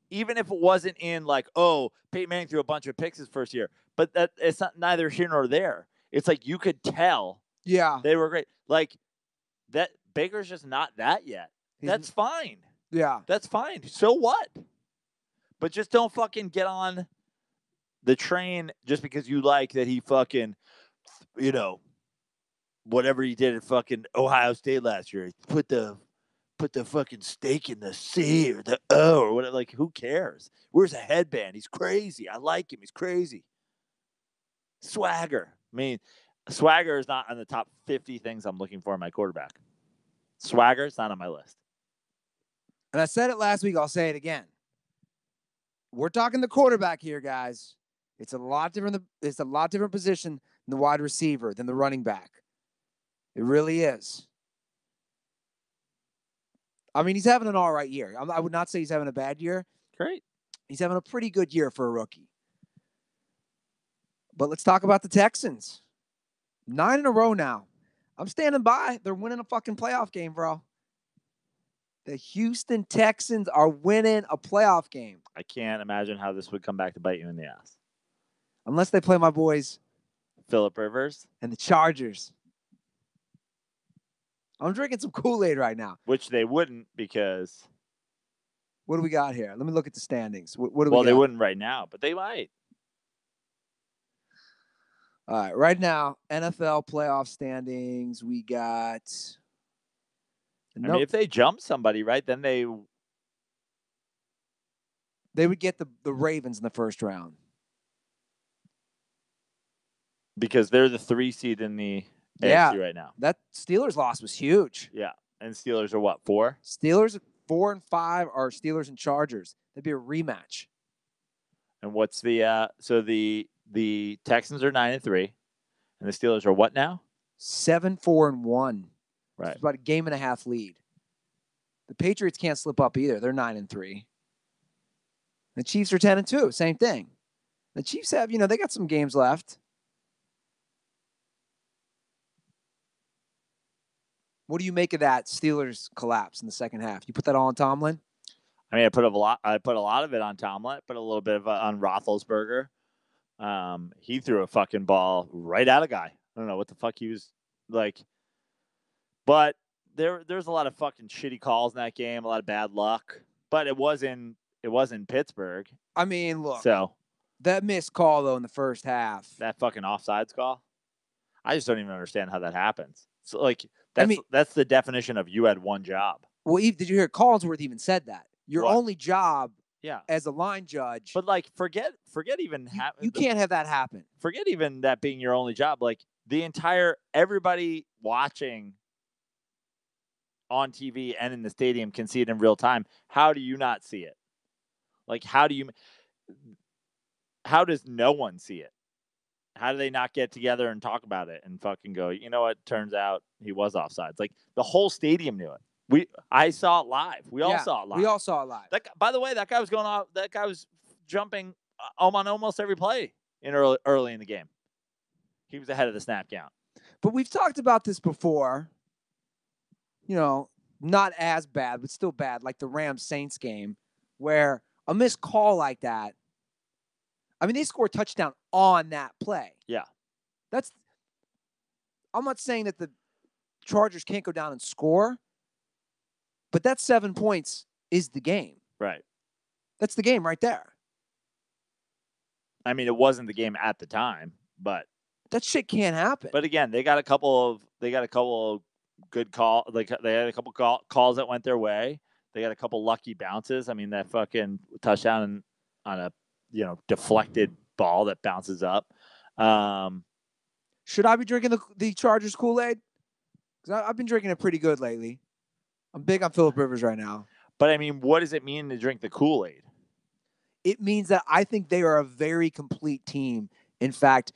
even if it wasn't in like, oh, Peyton Manning threw a bunch of picks his first year. But that it's not neither here nor there. It's like you could tell they were great. Like, that Baker's just not that yet. That's fine. Yeah. That's fine. So what? But just don't fucking get on the train just because you like that he fucking, whatever he did at fucking Ohio State last year. Put the fucking steak in the C or the O or whatever. Like, who cares? Where's a headband? He's crazy. I like him. He's crazy. Swagger. I mean, swagger is not on the top 50 things I'm looking for in my quarterback. Swagger is not on my list. And I said it last week. I'll say it again. We're talking the quarterback here, guys. It's a lot different. It's a lot different position than the wide receiver, than the running back. It really is. I mean, he's having an all right year. I would not say he's having a bad year. Great. He's having a pretty good year for a rookie. But let's talk about the Texans. 9 in a row now. I'm standing by. They're winning a fucking playoff game, bro. The Houston Texans are winning a playoff game. I can't imagine how this would come back to bite you in the ass. Unless they play my boys, Phillip Rivers and the Chargers. I'm drinking some Kool-Aid right now. Which they wouldn't, because... What do we got here? Let me look at the standings. What do we got? Well, they wouldn't right now, but they might. All right. Right now, NFL playoff standings, we got... I mean, if they jump somebody, right, then they would get the Ravens in the first round. because they're the 3 seed in the Yeah. AFC right now. That Steelers loss was huge. Yeah, and Steelers are what, 4? Steelers 4 and 5 are Steelers and Chargers. That'd be a rematch. And what's the so the Texans are 9 and 3, and the Steelers are what now? 7-4 and 1. Right. It's about a game and a half lead. The Patriots can't slip up either. They're 9 and 3. The Chiefs are 10 and 2. Same thing. The Chiefs have, they got some games left. What do you make of that Steelers collapse in the second half? You put that all on Tomlin? I mean, I put a lot of it on Tomlin, put a little bit of on Roethlisberger. He threw a fucking ball right at a guy. I don't know what the fuck he was like, but there's a lot of fucking shitty calls in that game, a lot of bad luck. But it was in Pittsburgh. I mean, look. So that missed call though in the first half. That fucking offsides call. I just don't even understand how that happens. So like that's the definition of you had one job. Well, Eve, did you hear Collinsworth even said that? Your only job as a line judge. But like forget even you can't have that happen. Forget even that being your only job. Like the entire everybody watching on TV and in the stadium can see it in real time. How do you not see it? Like how does no one see it? How do they not get together and talk about it and fucking go, you know what? Turns out he was offsides. Like the whole stadium knew it. I saw it live. We all saw it live. We all saw it live. By the way, that guy was going off. That guy was jumping on almost every play in early in the game. He was ahead of the snap count. But we've talked about this before. Not as bad, but still bad, like the Rams-Saints game, where a missed call like that. I mean, they scored a touchdown on that play. Yeah. I'm not saying that the Chargers can't go down and score, but that 7 points is the game. Right. That's the game right there. I mean, it wasn't the game at the time, but that shit can't happen. But again, they got a couple of good calls. Like they had a couple calls that went their way. They got a couple lucky bounces. I mean, that fucking touchdown on a deflected ball that bounces up. Should I be drinking the Chargers Kool-Aid? Because I've been drinking it pretty good lately. I'm big on Phillip Rivers right now. But I mean, what does it mean to drink the Kool-Aid? It means that I think they are a very complete team. In fact,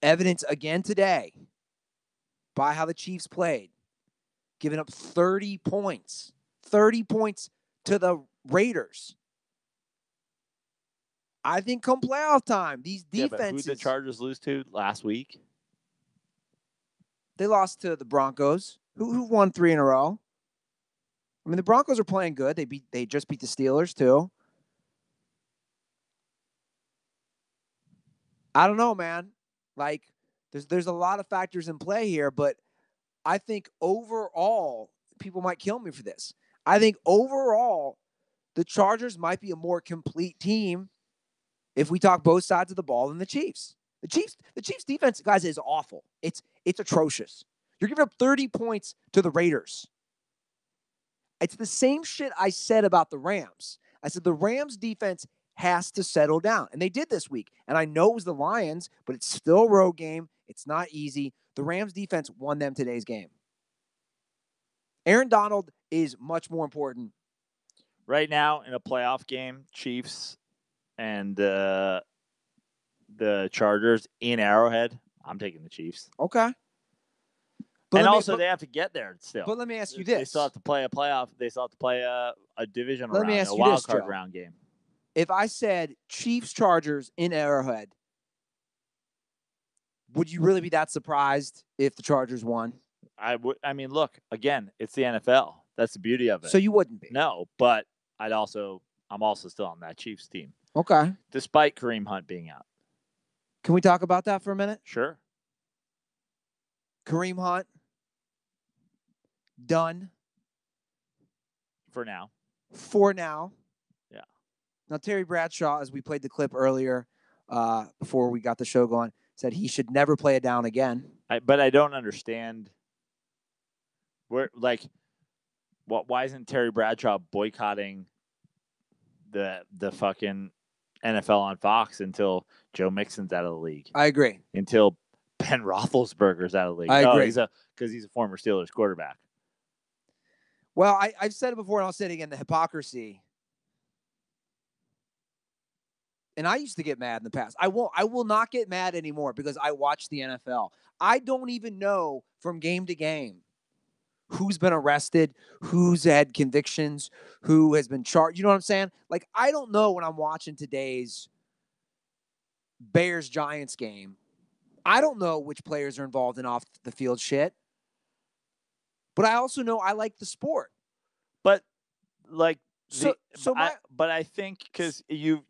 evidence again today by how the Chiefs played, giving up 30 points. 30 points to the Raiders. I think come playoff time, these defenses. But who did the Chargers lose to last week? They lost to the Broncos, who won 3 in a row. I mean, the Broncos are playing good. They just beat the Steelers too. I don't know, man. Like, there's a lot of factors in play here, but I think overall, people might kill me for this. I think overall, the Chargers might be a more complete team if we talk both sides of the ball than the Chiefs. The Chiefs defense, guys, is awful. It's atrocious. You're giving up 30 points to the Raiders. It's the same shit I said about the Rams. I said the Rams defense has to settle down. And they did this week. And I know it was the Lions, but it's still a road game. It's not easy. The Rams defense won them today's game. Aaron Donald is much more important. Right now in a playoff game, Chiefs and the Chargers in Arrowhead, I'm taking the Chiefs. Okay. But they have to get there still. But let me ask you this. They still have to play a playoff. They still have to play a division round, a wild card round game. If I said Chiefs-Chargers in Arrowhead, would you really be that surprised if the Chargers won? I would. I mean, look, again, it's the NFL. That's the beauty of it. So you wouldn't be? No, but I'm also still on that Chiefs team. Okay. Despite Kareem Hunt being out. Can we talk about that for a minute? Sure. Kareem Hunt, done. For now. Yeah. Now, Terry Bradshaw, as we played the clip earlier before we got the show going, said he should never play it down again. But I don't understand. Why isn't Terry Bradshaw boycotting the fucking NFL on Fox until Joe Mixon's out of the league? I agree. Until Ben Roethlisberger's out of the league. I agree. Because he's a former Steelers quarterback. Well, I've said it before, and I'll say it again, the hypocrisy. And I used to get mad in the past. I will not get mad anymore because I watch the NFL. I don't even know from game to game who's been arrested, who's had convictions, who has been charged. You know what I'm saying? Like, I don't know when I'm watching today's Bears-Giants game. I don't know which players are involved in off-the-field shit. But I also know I like the sport. But, like, but I think because you've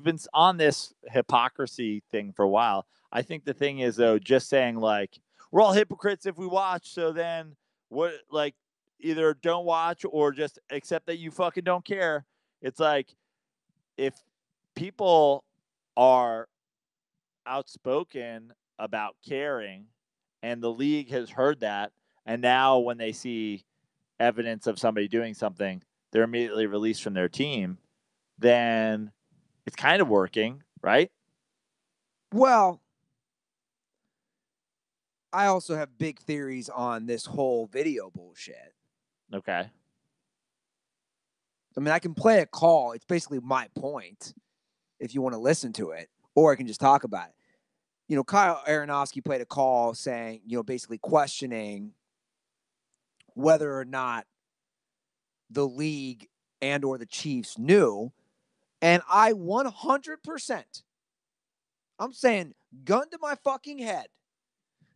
been on this hypocrisy thing for a while. I think the thing is, though, just saying, like, we're all hypocrites if we watch, so then what, like, either don't watch or just accept that you fucking don't care. It's like, if people are outspoken about caring and the league has heard that, and now when they see evidence of somebody doing something, they're immediately released from their team, then it's kind of working, right? Well, I also have big theories on this whole video bullshit. Okay. I mean, I can play a call. It's basically my point if you want to listen to it, or I can just talk about it. You know, Kyle Aronofsky played a call saying, you know, basically questioning whether or not the league and or the Chiefs knew. And I 100%, I'm saying gun to my fucking head,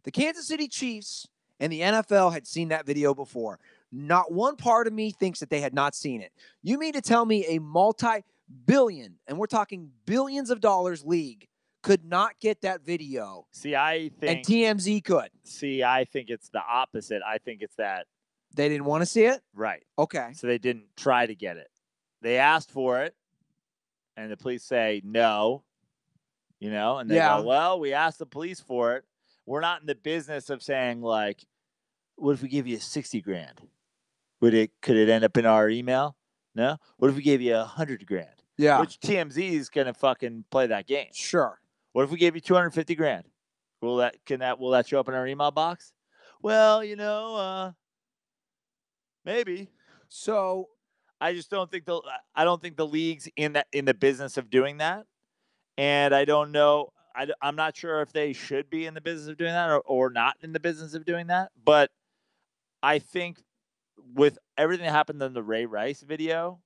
the Kansas City Chiefs and the NFL had seen that video before. Not one part of me thinks that they had not seen it. You mean to tell me a multi-billion, and we're talking billions of dollars league, could not get that video? See, I think... And TMZ could. See, I think it's the opposite. I think it's that... They didn't want to see it? Right. Okay. So they didn't try to get it. They asked for it, and the police say no, you know, and they go, well, we asked the police for it. We're not in the business of saying, like, what if we give you 60 grand? Could it end up in our email? No. What if we gave you 100 grand? Yeah. Which TMZ is going to fucking play that game. Sure. What if we gave you 250 grand? Will that show up in our email box? Well, you know, maybe. So I just don't think the league's in the business of doing that. And I don't know. I'm not sure if they should be in the business of doing that or not in the business of doing that. But I think with everything that happened in the Ray Rice video,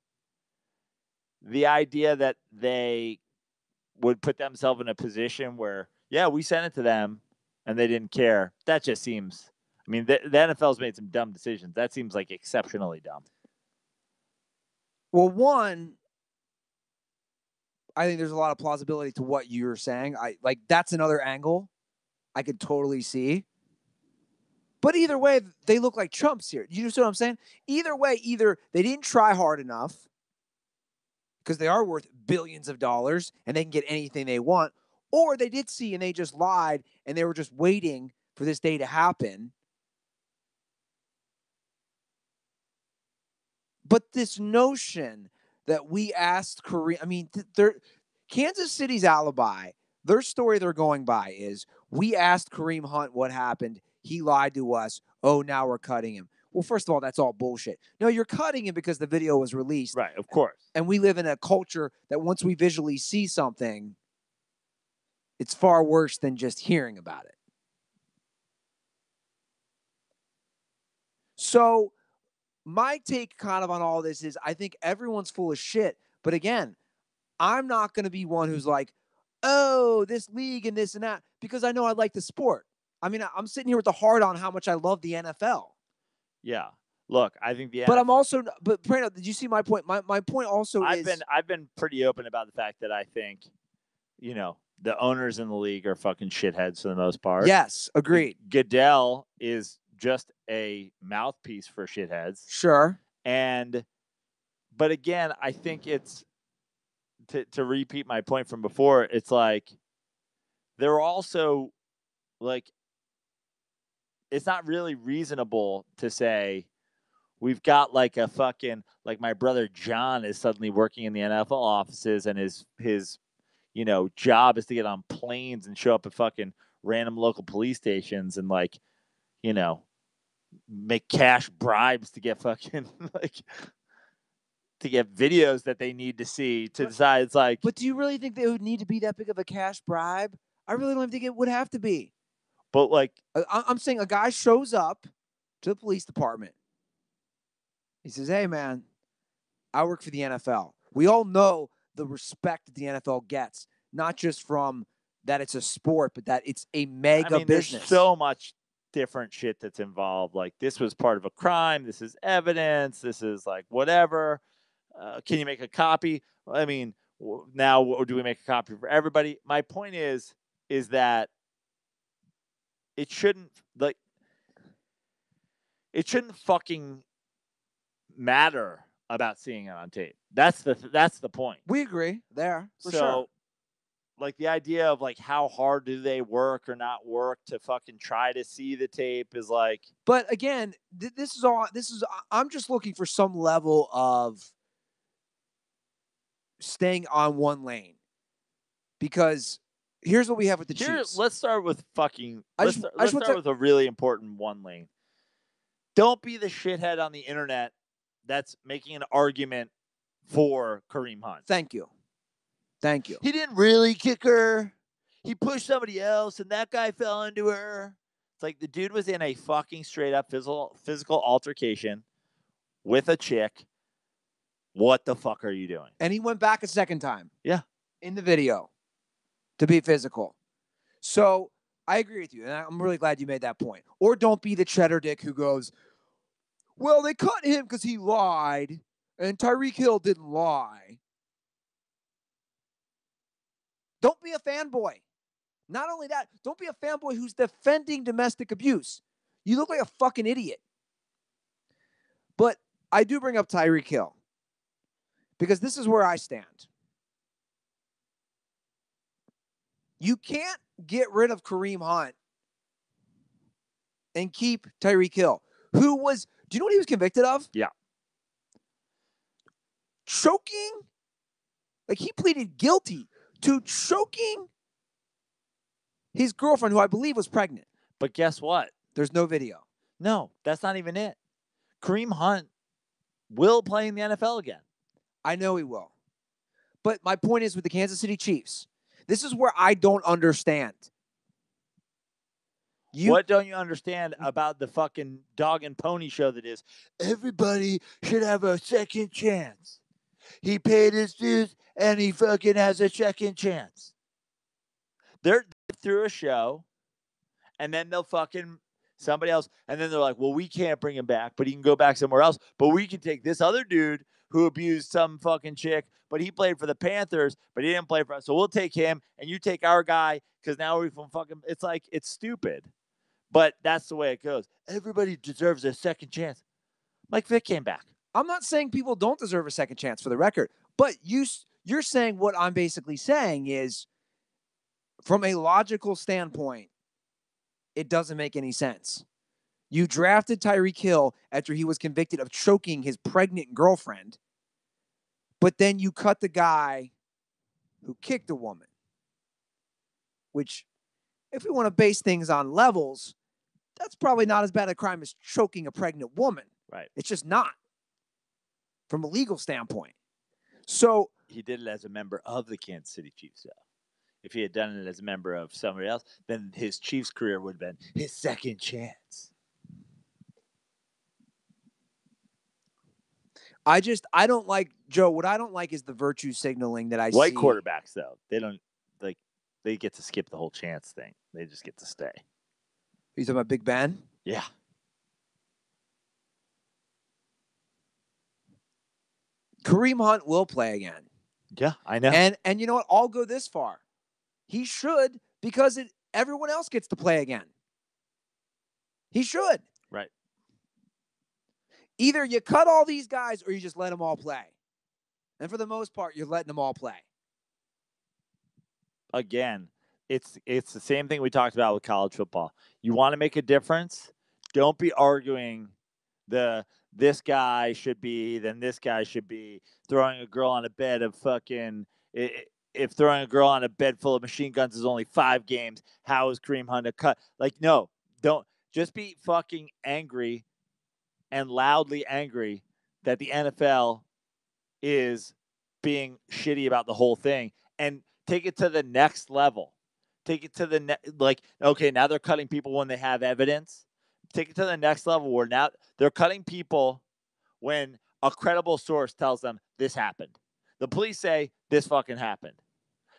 the idea that they would put themselves in a position where, yeah, we sent it to them and they didn't care, that just seems... I mean, the NFL's made some dumb decisions. That seems like exceptionally dumb. Well, one, I think there's a lot of plausibility to what you're saying. That's another angle I could totally see. But either way, they look like chumps here. You see what I'm saying? Either way, either they didn't try hard enough because they are worth billions of dollars and they can get anything they want, or they did see and they just lied and they were just waiting for this day to happen. But this notion that we asked Kareem, I mean, Kansas City's alibi, their story they're going by is, we asked Kareem Hunt what happened. He lied to us. Oh, now we're cutting him. Well, first of all, that's all bullshit. No, you're cutting him because the video was released. Right, of course. And we live in a culture that once we visually see something, it's far worse than just hearing about it. So my take kind of on all this is, I think everyone's full of shit. But again, I'm not going to be one who's like, oh, this league and this and that, because I know I like the sport. I mean, I'm sitting here with the heart on how much I love the NFL. Yeah. Look, I think the NFL... But I'm also... But, Prano, did you see my point? My point also is... I've been pretty open about the fact that I think, you know, the owners in the league are fucking shitheads for the most part. Yes, agreed. Goodell is just a mouthpiece for shitheads. Sure. But again, I think it's... To repeat my point from before, it's like, they're also, like, it's not really reasonable to say we've got like a fucking, like, my brother John is suddenly working in the NFL offices and his you know, job is to get on planes and show up at fucking random local police stations and like, you know, make cash bribes to get fucking like to get videos that they need to see to decide. It's like, But do you really think they would need to be that big of a cash bribe? I really don't think it would have to be. but like, I'm saying a guy shows up to the police department. He says, "Hey, man, I work for the NFL." We all know the respect that the NFL gets, not just from that it's a sport, but that it's a mega business. There's so much different shit that's involved. Like, this was part of a crime. This is evidence. This is like whatever. Can you make a copy? I mean, now do we make a copy for everybody? My point is that it shouldn't fucking matter about seeing it on tape. That's the point. We agree there for so, sure. Like the idea of like how hard do they work or not work to fucking try to see the tape is like. But again, I'm just looking for some level of staying on one lane, because here's what we have with the Chiefs. Let's start with let's start with a really important one lane. Don't be the shithead on the internet that's making an argument for Kareem Hunt. Thank you. He didn't really kick her. He pushed somebody else, and that guy fell into her. It's like the dude was in a fucking straight up physical altercation with a chick. What the fuck are you doing? And he went back a second time. Yeah. In the video to be physical. So I agree with you, and I'm really glad you made that point. Or don't be the cheddar dick who goes, well, they cut him because he lied, and Tyreek Hill didn't lie. Don't be a fanboy. Not only that, don't be a fanboy who's defending domestic abuse. You look like a fucking idiot. But I do bring up Tyreek Hill, because this is where I stand. You can't get rid of Kareem Hunt and keep Tyreek Hill, who was, do you know what he was convicted of? Yeah. Choking. Like, he pleaded guilty to choking his girlfriend, who I believe was pregnant. But guess what? There's no video. No, that's not even it. Kareem Hunt will play in the NFL again. I know he will. But my point is, with the Kansas City Chiefs, this is where I don't understand. What don't you understand about the fucking dog and pony show that is, everybody should have a second chance? He paid his dues and he fucking has a second chance. They're through a show, and then they'll fucking somebody else, and then they're like, well, we can't bring him back, but he can go back somewhere else. But we can take this other dude who abused some fucking chick, but he played for the Panthers, but he didn't play for us. So we'll take him, and you take our guy, because now we're from fucking. It's like, it's stupid. But that's the way it goes. Everybody deserves a second chance. Mike Vick came back. I'm not saying people don't deserve a second chance, for the record, but you're saying what I'm basically saying is, from a logical standpoint, it doesn't make any sense. You drafted Tyreek Hill after he was convicted of choking his pregnant girlfriend, but then you cut the guy who kicked a woman, which, if we want to base things on levels, that's probably not as bad a crime as choking a pregnant woman. Right. It's just not, from a legal standpoint. So he did it as a member of the Kansas City Chiefs, though. If he had done it as a member of somebody else, then his Chiefs career would have been his second chance. I don't like, Joe, what I don't like is the virtue signaling that I see. White quarterbacks, though, they don't, like, they get to skip the whole chance thing. They just get to stay. You talking about Big Ben? Yeah. Kareem Hunt will play again. Yeah, I know. And you know what? I'll go this far. He should, because everyone else gets to play again. He should. Right. Either you cut all these guys or you just let them all play. And for the most part, you're letting them all play. Again, it's the same thing we talked about with college football. You want to make a difference? Don't be arguing this guy should be, then this guy should be, throwing a girl on a bed of fucking if throwing a girl on a bed full of machine guns is only 5 games, how is Kareem Hunt a cut? Like, no, don't just be fucking angry and loudly angry that the NFL is being shitty about the whole thing, and take it to the next level. Take it to the like, okay, now they're cutting people when they have evidence. Take it to the next level where now they're cutting people when a credible source tells them this happened. The police say this fucking happened.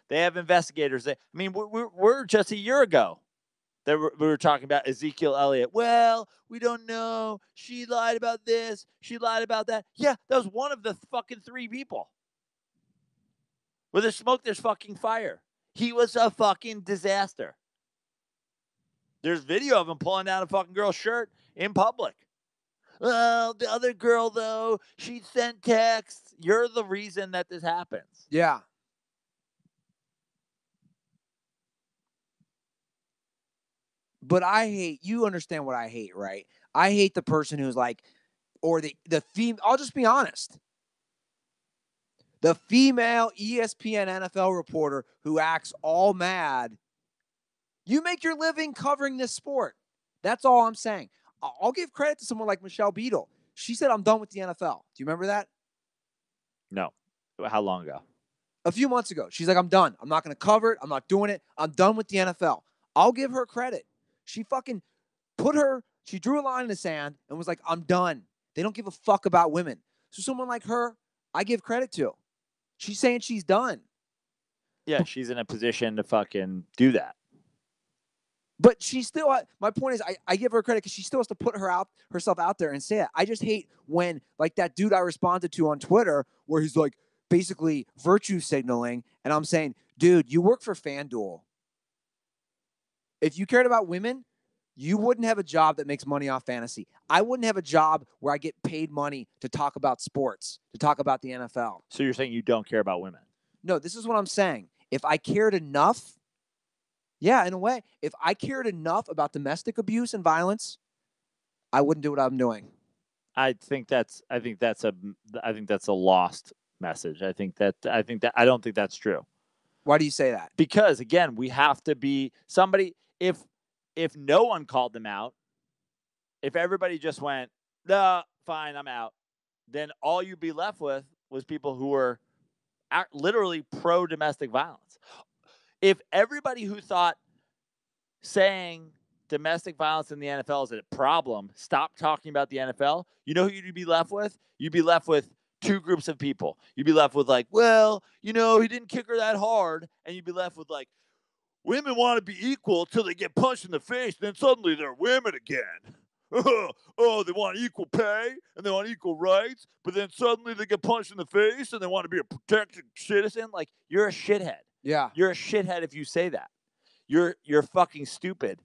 They have investigators. We're just a year ago that we were talking about Ezekiel Elliott. Well, we don't know. She lied about this. She lied about that. Yeah, that was one of the fucking 3 people. Where there's smoke, there's fucking fire. He was a fucking disaster. There's video of him pulling down a fucking girl's shirt in public. Well, the other girl, though, she sent texts. You're the reason that this happens. Yeah. But I hate, you understand what I hate, right? I hate the person who's like, or the female, I'll just be honest. The female ESPN NFL reporter who acts all mad. You make your living covering this sport. That's all I'm saying. I'll give credit to someone like Michelle Beadle. She said, I'm done with the NFL. Do you remember that? No. How long ago? A few months ago. She's like, I'm done. I'm not going to cover it. I'm not doing it. I'm done with the NFL. I'll give her credit. She fucking she drew a line in the sand and was like, I'm done. They don't give a fuck about women. So someone like her, I give credit to. She's saying she's done. Yeah, she's in a position to fucking do that. But she still, my point is, I give her credit because she still has to put herself out there and say it. I just hate when, like that dude I responded to on Twitter, where he's like basically virtue signaling, and I'm saying, dude, you work for FanDuel. If you cared about women, you wouldn't have a job that makes money off fantasy. I wouldn't have a job where I get paid money to talk about sports, to talk about the NFL. So you're saying you don't care about women? No, this is what I'm saying. If I cared enough, yeah, in a way, if I cared enough about domestic abuse and violence, I wouldn't do what I'm doing. I think that's a lost message. I don't think that's true. Why do you say that? Because again, we have to be somebody. If no one called them out, if everybody just went, nah, fine, I'm out, then all you'd be left with was people who were literally pro domestic violence. If everybody who thought saying domestic violence in the NFL is a problem stopped talking about the NFL, you know who you'd be left with? You'd be left with 2 groups of people. You'd be left with like, well, he didn't kick her that hard. And you'd be left with like, women want to be equal until they get punched in the face. Then suddenly they're women again. Oh, they want equal pay and they want equal rights. But then suddenly they get punched in the face and they want to be a protected citizen. Like, you're a shithead. Yeah. You're a shithead if you say that. You're fucking stupid.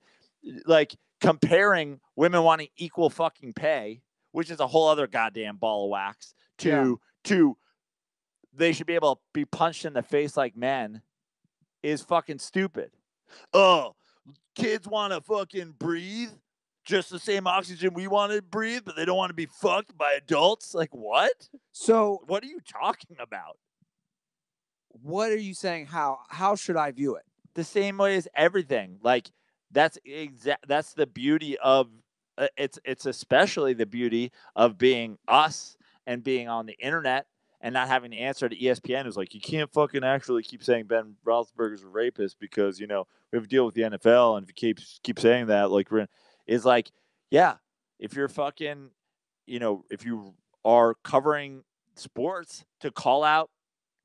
Like, comparing women wanting equal fucking pay, which is a whole other goddamn ball of wax, to they should be able to be punched in the face like men is fucking stupid. Oh, kids want to fucking breathe just the same oxygen we want to breathe, but they don't want to be fucked by adults? Like, what? So what are you talking about? What are you saying? How should I view it? The same way as everything. Like, that's the beauty of it's especially the beauty of being us and being on the internet and not having to answer to ESPN who's like, you can't fucking actually keep saying Ben Roethlisberger's a rapist because, we have to deal with the NFL, and if you keep saying that, like, is like, yeah, if you're fucking, if you are covering sports, to call out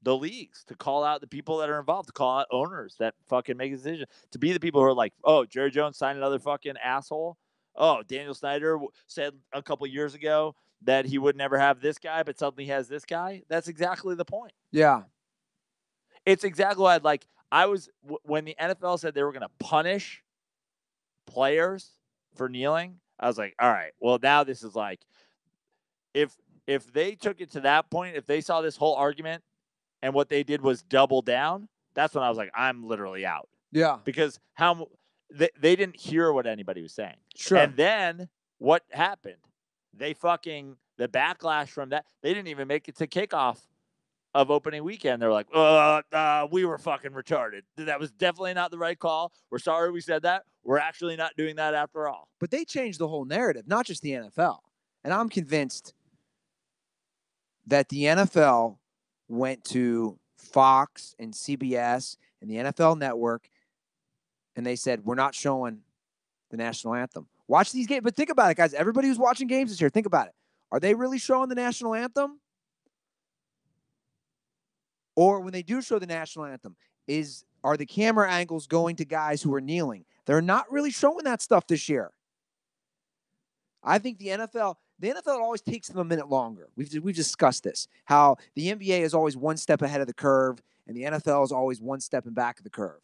the leagues, to call out the people that are involved, to call out owners that fucking make a decision, to be the people who are like, oh, Jerry Jones signed another fucking asshole. Oh, Daniel Snyder said a couple years ago that he would never have this guy, but suddenly he has this guy. That's exactly the point. Yeah. It's exactly what when the NFL said they were going to punish players for kneeling, I was like, all right, well, now this is like, if they took it to that point, if they saw this whole argument and what they did was double down, that's when I was like, I'm literally out. Yeah. Because they didn't hear what anybody was saying. Sure. And then what happened? The backlash from that, they didn't even make it to kickoff of opening weekend, they're like, we were fucking retarded. That was definitely not the right call. We're sorry we said that. We're actually not doing that after all. But they changed the whole narrative, not just the NFL. And I'm convinced that the NFL went to Fox and CBS and the NFL Network, and they said, we're not showing the national anthem. Watch these games. But think about it, guys. Everybody who's watching games this year, think about it. Are they really showing the national anthem? Or when they do show the national anthem, are the camera angles going to guys who are kneeling? They're not really showing that stuff this year. I think the NFL always takes them a minute longer. We've discussed this, how the NBA is always one step ahead of the curve, and the NFL is always one step in back of the curve.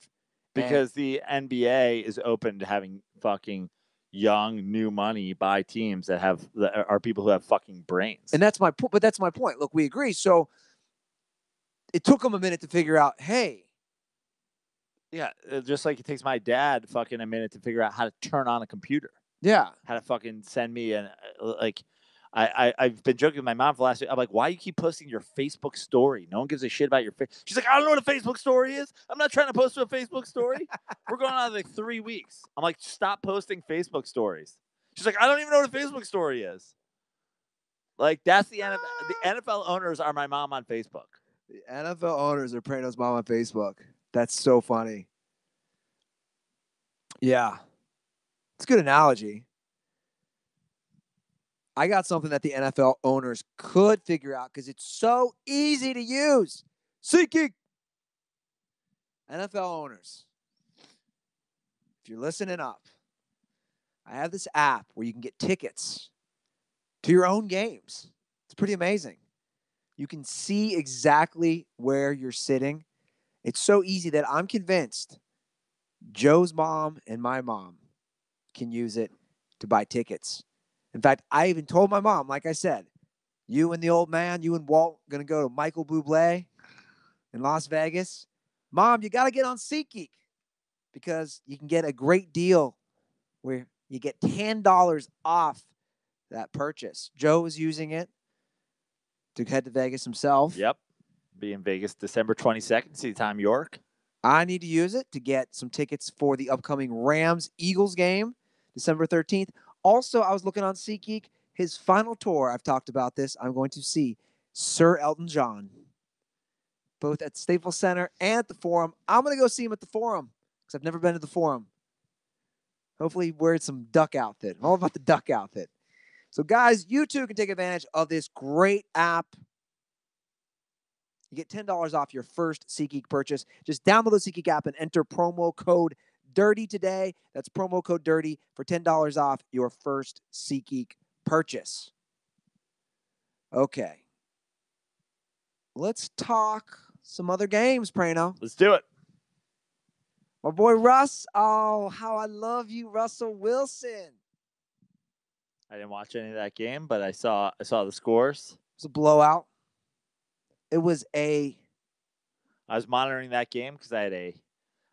Because the NBA is open to having fucking young, new money by teams that are people who have fucking brains. And that's my point. But that's my point. Look, we agree. So it took them a minute to figure out, hey. Yeah, just like it takes my dad fucking a minute to figure out how to turn on a computer. Yeah. How to fucking send me I've been joking with my mom for the last week. I'm like, why do you keep posting your Facebook story? No one gives a shit about your face. She's like, I don't know what a Facebook story is. I'm not trying to post a Facebook story. We're going on like 3 weeks. I'm like, stop posting Facebook stories. She's like, I don't even know what a Facebook story is. Like, that's the NFL. The NFL owners are my mom on Facebook. The NFL owners are Prano's mom on Facebook. That's so funny. Yeah. It's a good analogy. I got something that the NFL owners could figure out because it's so easy to use. SeatGeek. NFL owners, if you're listening up, I have this app where you can get tickets to your own games. It's pretty amazing. You can see exactly where you're sitting. It's so easy that I'm convinced Joe's mom and my mom can use it to buy tickets. In fact, I even told my mom, like I said, you and the old man, you and Walt, going to go to Michael Bublé in Las Vegas. Mom, you got to get on SeatGeek because you can get a great deal where you get $10 off that purchase. Joe is using it to head to Vegas himself. Yep. Be in Vegas December 22nd, see Tom York. I need to use it to get some tickets for the upcoming Rams-Eagles game, December 13th. Also, I was looking on SeatGeek. His final tour, I've talked about this, I'm going to see Sir Elton John, both at Staples Center and at the Forum. I'm going to go see him at the Forum because I've never been to the Forum. Hopefully he wears some duck outfit. I'm all about the duck outfit. So, guys, you too can take advantage of this great app. You get $10 off your first SeatGeek purchase. Just download the SeatGeek app and enter promo code DIRTY today. That's promo code DIRTY for $10 off your first SeatGeek purchase. Okay. Let's talk some other games, Prano. Let's do it. My boy Russ. Oh, how I love you, Russell Wilson. I didn't watch any of that game, but I saw the scores. It was a blowout. I was monitoring that game because I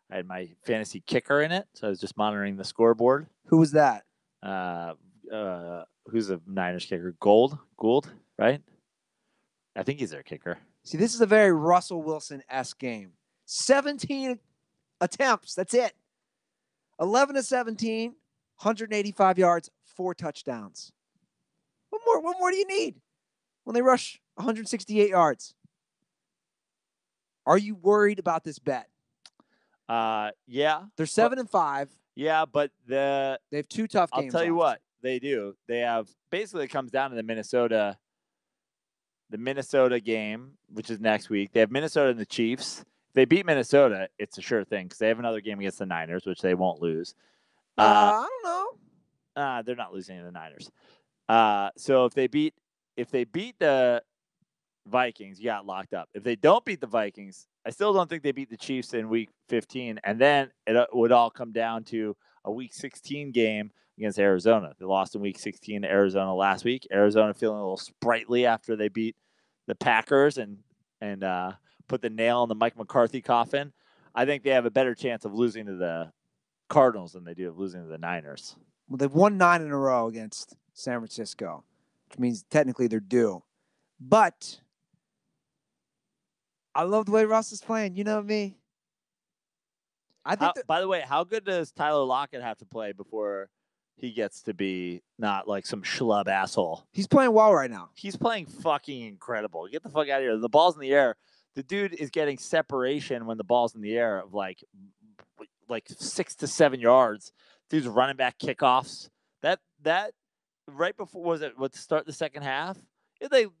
had my fantasy kicker in it, so I was just monitoring the scoreboard. Who was that? Who's the Niners kicker? Gould, right? I think he's their kicker. See, this is a very Russell Wilson-esque game. 17 attempts. That's it. 11-17, 185 yards, 4 touchdowns. What more do you need when they rush 168 yards? Are you worried about this bet? Yeah. They're 7-5. Yeah, but they have 2 tough games. I'll tell you what they do. They have basically it comes down to the Minnesota game, which is next week. They have Minnesota and the Chiefs. If they beat Minnesota, it's a sure thing because they have another game against the Niners, which they won't lose. I don't know. They're not losing to the Niners. So if they beat the Vikings, you got locked up. If they don't beat the Vikings, I still don't think they beat the Chiefs in week 15. And then it would all come down to a week 16 game against Arizona. They lost in week 16 to Arizona last week. Arizona feeling a little sprightly after they beat the Packers and put the nail in the Mike McCarthy coffin. I think they have a better chance of losing to the Cardinals than they do of losing to the Niners. Well, they've won 9 in a row against San Francisco, which means technically they're due. But I love the way Russ is playing. You know me. I think By the way, how good does Tyler Lockett have to play before he gets to be not like some schlub asshole? he's playing well right now. He's playing fucking incredible. Get the fuck out of here. The ball's in the air. The dude is getting separation when the ball's in the air of like 6 to 7 yards. Dude's running back kickoffs. That right before was it to start the second half? It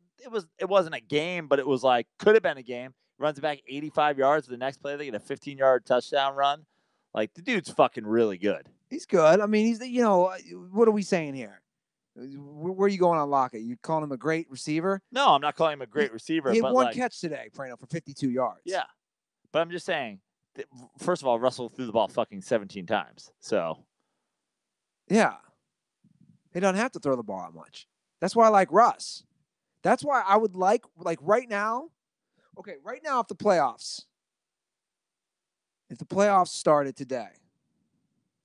wasn't a game, but it was like could have been a game. Runs it back 85 yards. The next play they get a 15-yard touchdown run. Like the dude's fucking really good. He's good. I mean, what are we saying here? Where are you going on Lockett? You calling him a great receiver? No, I'm not calling him a great receiver. He had but one like, catch today, Prano, for 52 yards. Yeah, but I'm just saying. First of all, Russell threw the ball fucking 17 times. So yeah, he doesn't have to throw the ball that much. That's why I like Russ. That's why I would like right now. Okay, right now, if the playoffs started today,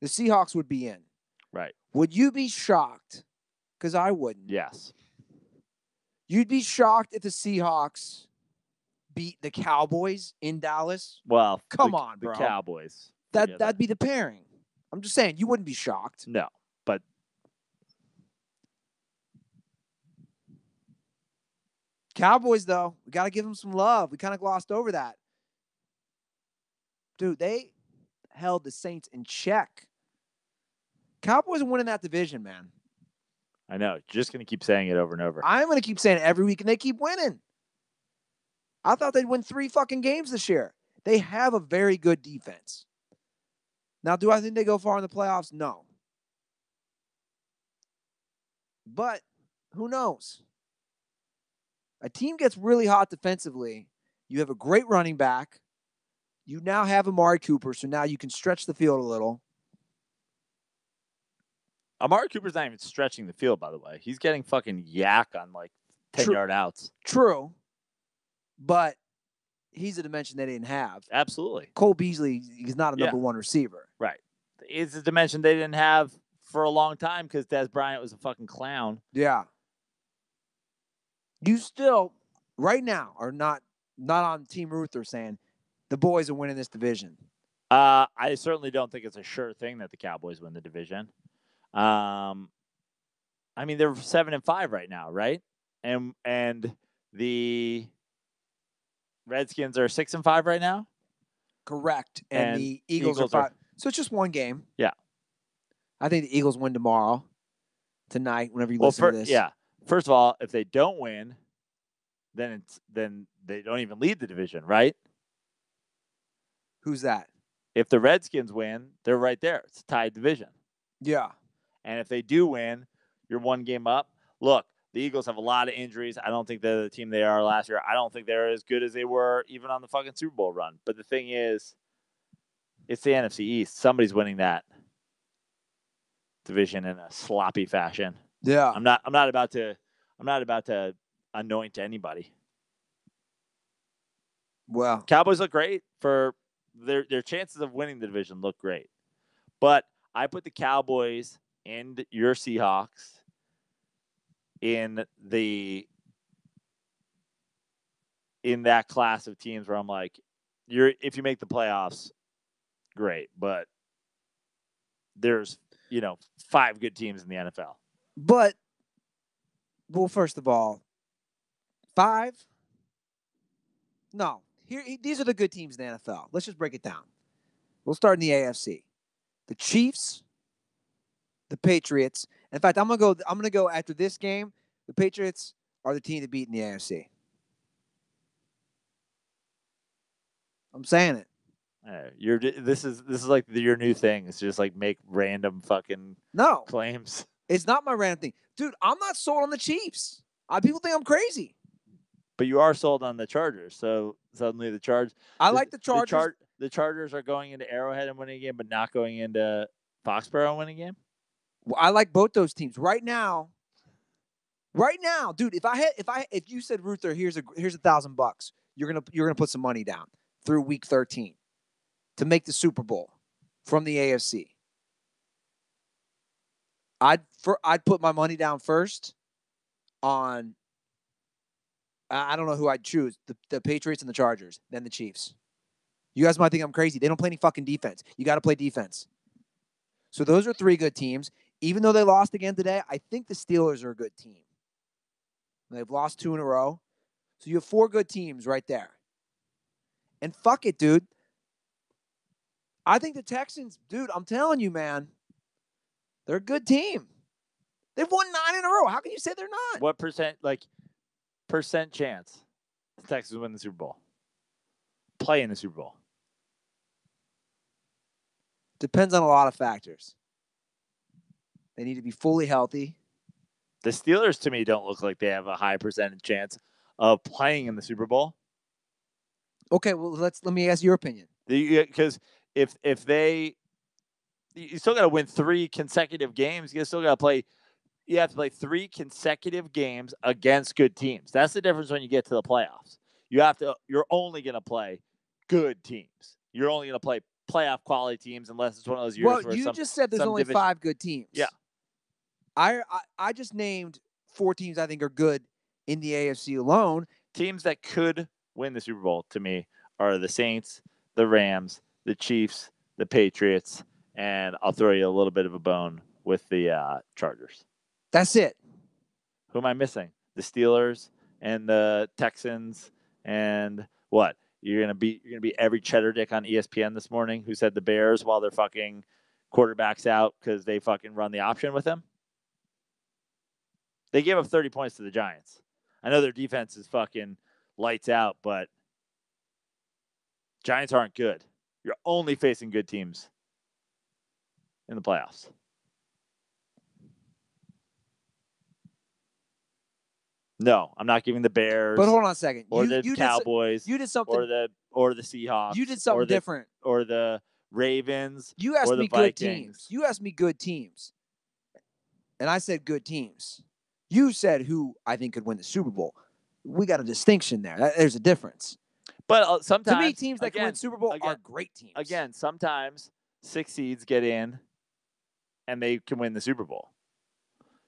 the Seahawks would be in. Right. Would you be shocked? Because I wouldn't. Yes. You'd be shocked if the Seahawks beat the Cowboys in Dallas? Well, come on, bro. The Cowboys. That'd be the pairing. I'm just saying, you wouldn't be shocked. No, but Cowboys, though, we got to give them some love. We kind of glossed over that. Dude, they held the Saints in check. Cowboys are winning that division, man. I know. Just going to keep saying it over and over. I'm going to keep saying it every week, and they keep winning. I thought they'd win 3 fucking games this year. They have a very good defense. Now, do I think they go far in the playoffs? No. But who knows? A team gets really hot defensively. You have a great running back. You now have Amari Cooper, so now you can stretch the field a little. Amari Cooper's not even stretching the field, by the way. He's getting fucking yak on like 10-yard outs. True. But he's a dimension they didn't have. Absolutely. Cole Beasley is not a number one receiver. Right. It's a dimension they didn't have for a long time because Dez Bryant was a fucking clown. Yeah. You still, right now, are not on Team Ruther saying the boys are winning this division. I certainly don't think it's a sure thing that the Cowboys win the division. I mean, they're 7-5 right now, right? And the Redskins are 6-5 right now. Correct. And the Eagles are 5. So it's just one game. Yeah. I think the Eagles win tomorrow, tonight, whenever you listen to this. Yeah. First of all, if they don't win, then they don't even lead the division, right? Who's that? If the Redskins win, they're right there. It's a tied division. Yeah. And if they do win, you're one game up. Look, the Eagles have a lot of injuries. I don't think they're the team they are last year. I don't think they're as good as they were even on the fucking Super Bowl run. But the thing is, it's the NFC East. Somebody's winning that division in a sloppy fashion. Yeah. I'm not about to anoint anybody. Well, Cowboys look great for their chances of winning the division look great. But I put the Cowboys and your Seahawks in that class of teams where I'm like, if you make the playoffs, great, but there's 5 good teams in the NFL. But, well, first of all, 5? No. These are the good teams in the NFL. Let's just break it down. We'll start in the AFC. The Chiefs, the Patriots. In fact, I'm gonna go after this game. The Patriots are the team to beat in the AFC. I'm saying it. This is like your new thing. It's just like make random fucking claims. It's not my random thing. Dude, I'm not sold on the Chiefs. People think I'm crazy. But you are sold on the Chargers. So suddenly the Chargers. I like the Chargers. The Chargers are going into Arrowhead and winning a game, but not going into Foxborough and winning a game? Well, I like both those teams. Right now, dude, if you said, Ruther, here's $1,000, you're gonna put some money down through week 13 to make the Super Bowl from the AFC. I'd put my money down first on I don't know who I'd choose. The Patriots and the Chargers, then the Chiefs. You guys might think I'm crazy. They don't play any fucking defense. You got to play defense. So those are 3 good teams. Even though they lost again today, I think the Steelers are a good team. They've lost 2 in a row. So you have 4 good teams right there. And fuck it, dude. I think the Texans, dude, I'm telling you, man, they're a good team. They've won 9 in a row. How can you say they're not? What percent chance the Texans win the Super Bowl? Play in the Super Bowl? Depends on a lot of factors. They need to be fully healthy. The Steelers, to me, don't look like they have a high percentage chance of playing in the Super Bowl. Okay, well, let me ask your opinion. Because if they, you still got to win 3 consecutive games. You still got to play. You have to play 3 consecutive games against good teams. That's the difference when you get to the playoffs. You're only going to play good teams. You're only going to play playoff quality teams unless it's one of those years Well, where you just said there's only division. 5 good teams. Yeah. I just named 4 teams I think are good in the AFC alone. Teams that could win the Super Bowl, to me, are the Saints, the Rams, the Chiefs, the Patriots, and I'll throw you a little bit of a bone with the Chargers. That's it. Who am I missing? The Steelers and the Texans and what? You're gonna be every cheddar dick on ESPN this morning who said the Bears while their fucking quarterback's out because they fucking run the option with him. They gave up 30 points to the Giants. I know their defense is fucking lights out, but Giants aren't good. You're only facing good teams in the playoffs. No, I'm not giving the Bears. But hold on a second. Or the Cowboys. You did something. Or the Seahawks. You did something different. Or the Ravens. You asked me good teams. You asked me good teams. And I said good teams. You said who I think could win the Super Bowl. We got a distinction there. There's a difference. But sometimes, to me, teams that can win Super Bowl are great teams. Again, sometimes 6 seeds get in and they can win the Super Bowl.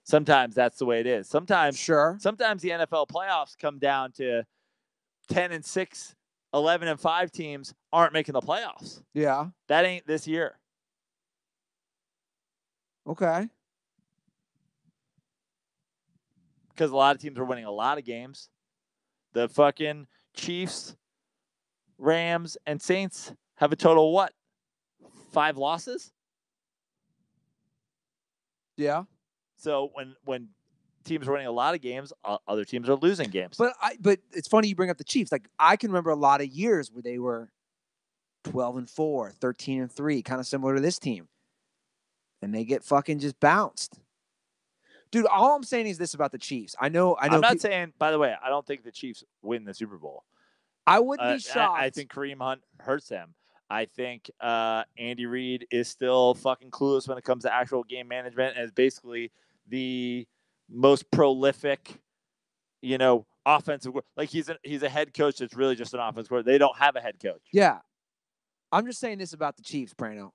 Sometimes that's the way it is. Sometimes the NFL playoffs come down to 10-6, 11-5 teams aren't making the playoffs. Yeah. That ain't this year. Okay. Because a lot of teams are winning a lot of games. The fucking Chiefs, Rams, and Saints have a total of what? 5 losses? Yeah. So when teams are winning a lot of games, other teams are losing games. But it's funny you bring up the Chiefs. Like I can remember a lot of years where they were 12-4, 13-3, kind of similar to this team. And they get fucking just bounced. Dude, all I'm saying is this about the Chiefs. I know. I'm not saying, by the way, I don't think the Chiefs win the Super Bowl. I wouldn't be shocked. I think Kareem Hunt hurts them. I think Andy Reid is still fucking clueless when it comes to actual game management and is basically the most prolific, offensive. Like he's a head coach that's really just an offensive coach. They don't have a head coach. Yeah. I'm just saying this about the Chiefs, Prano.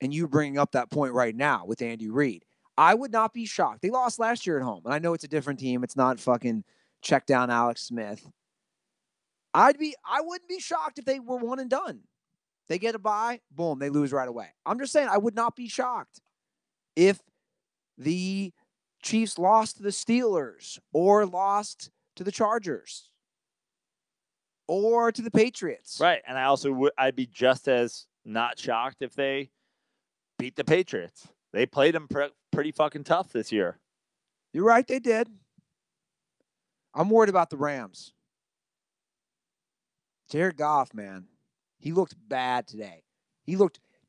And you bringing up that point right now with Andy Reid. I would not be shocked. They lost last year at home. And I know it's a different team. It's not fucking check down Alex Smith. I wouldn't be shocked if they were one and done. They get a bye, boom, they lose right away. I'm just saying I would not be shocked if the Chiefs lost to the Steelers or lost to the Chargers or to the Patriots. Right. And I'd be just as not shocked if they beat the Patriots. They played them pretty fucking tough this year. You're right, they did. I'm worried about the Rams. Jared Goff, man, he looked bad today.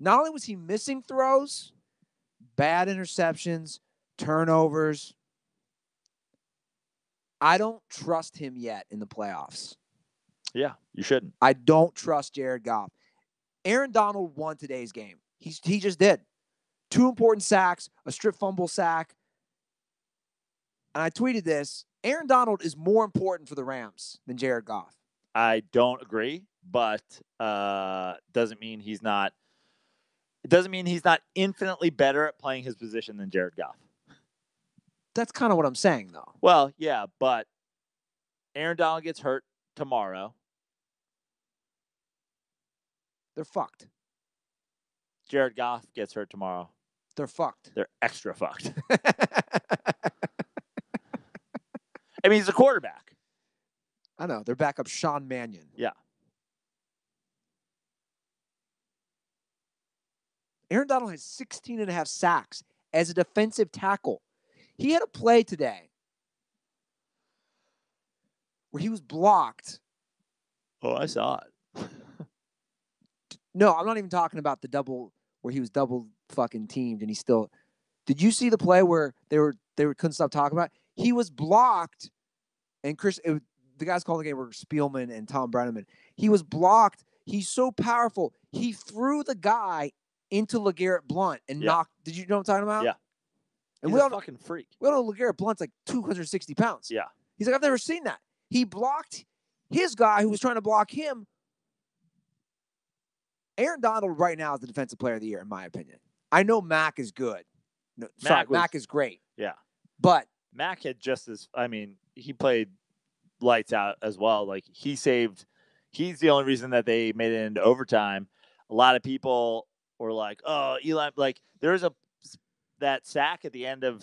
Not only was he missing throws, bad interceptions, turnovers. I don't trust him yet in the playoffs. Yeah, you shouldn't. I don't trust Jared Goff. Aaron Donald won today's game. He just did. 2 important sacks, a strip fumble sack. And I tweeted this. Aaron Donald is more important for the Rams than Jared Goff. I don't agree, but doesn't mean he's not. It doesn't mean he's not infinitely better at playing his position than Jared Goff. That's kind of what I'm saying, though. Well, yeah, but Aaron Donald gets hurt tomorrow. They're fucked. Jared Goff gets hurt tomorrow. They're fucked. They're extra fucked. I mean, he's a quarterback. I know. They're backup Sean Mannion. Yeah. Aaron Donald has 16 and a half sacks as a defensive tackle. He had a play today where he was blocked. Oh, I saw it. No, I'm not even talking about the double where he was double fucking teamed and he still. Did you see the play where they couldn't stop talking about it? He was blocked, and the guys calling the game were Spielman and Tom Brenneman. He was blocked. He's so powerful. He threw the guy into LeGarrette Blount and knocked. Did you know what I'm talking about? Yeah. And He's a fucking freak. We all know LeGarrette Blount's like 260 pounds. Yeah. He's like, I've never seen that. He blocked his guy who was trying to block him. Aaron Donald right now is the defensive player of the year, in my opinion. I know Mac is good. No, Mac is great. Yeah. But Mac had he played lights out as well. Like, he's the only reason that they made it into overtime. A lot of people were like, oh, Eli, like, there's that sack at the end of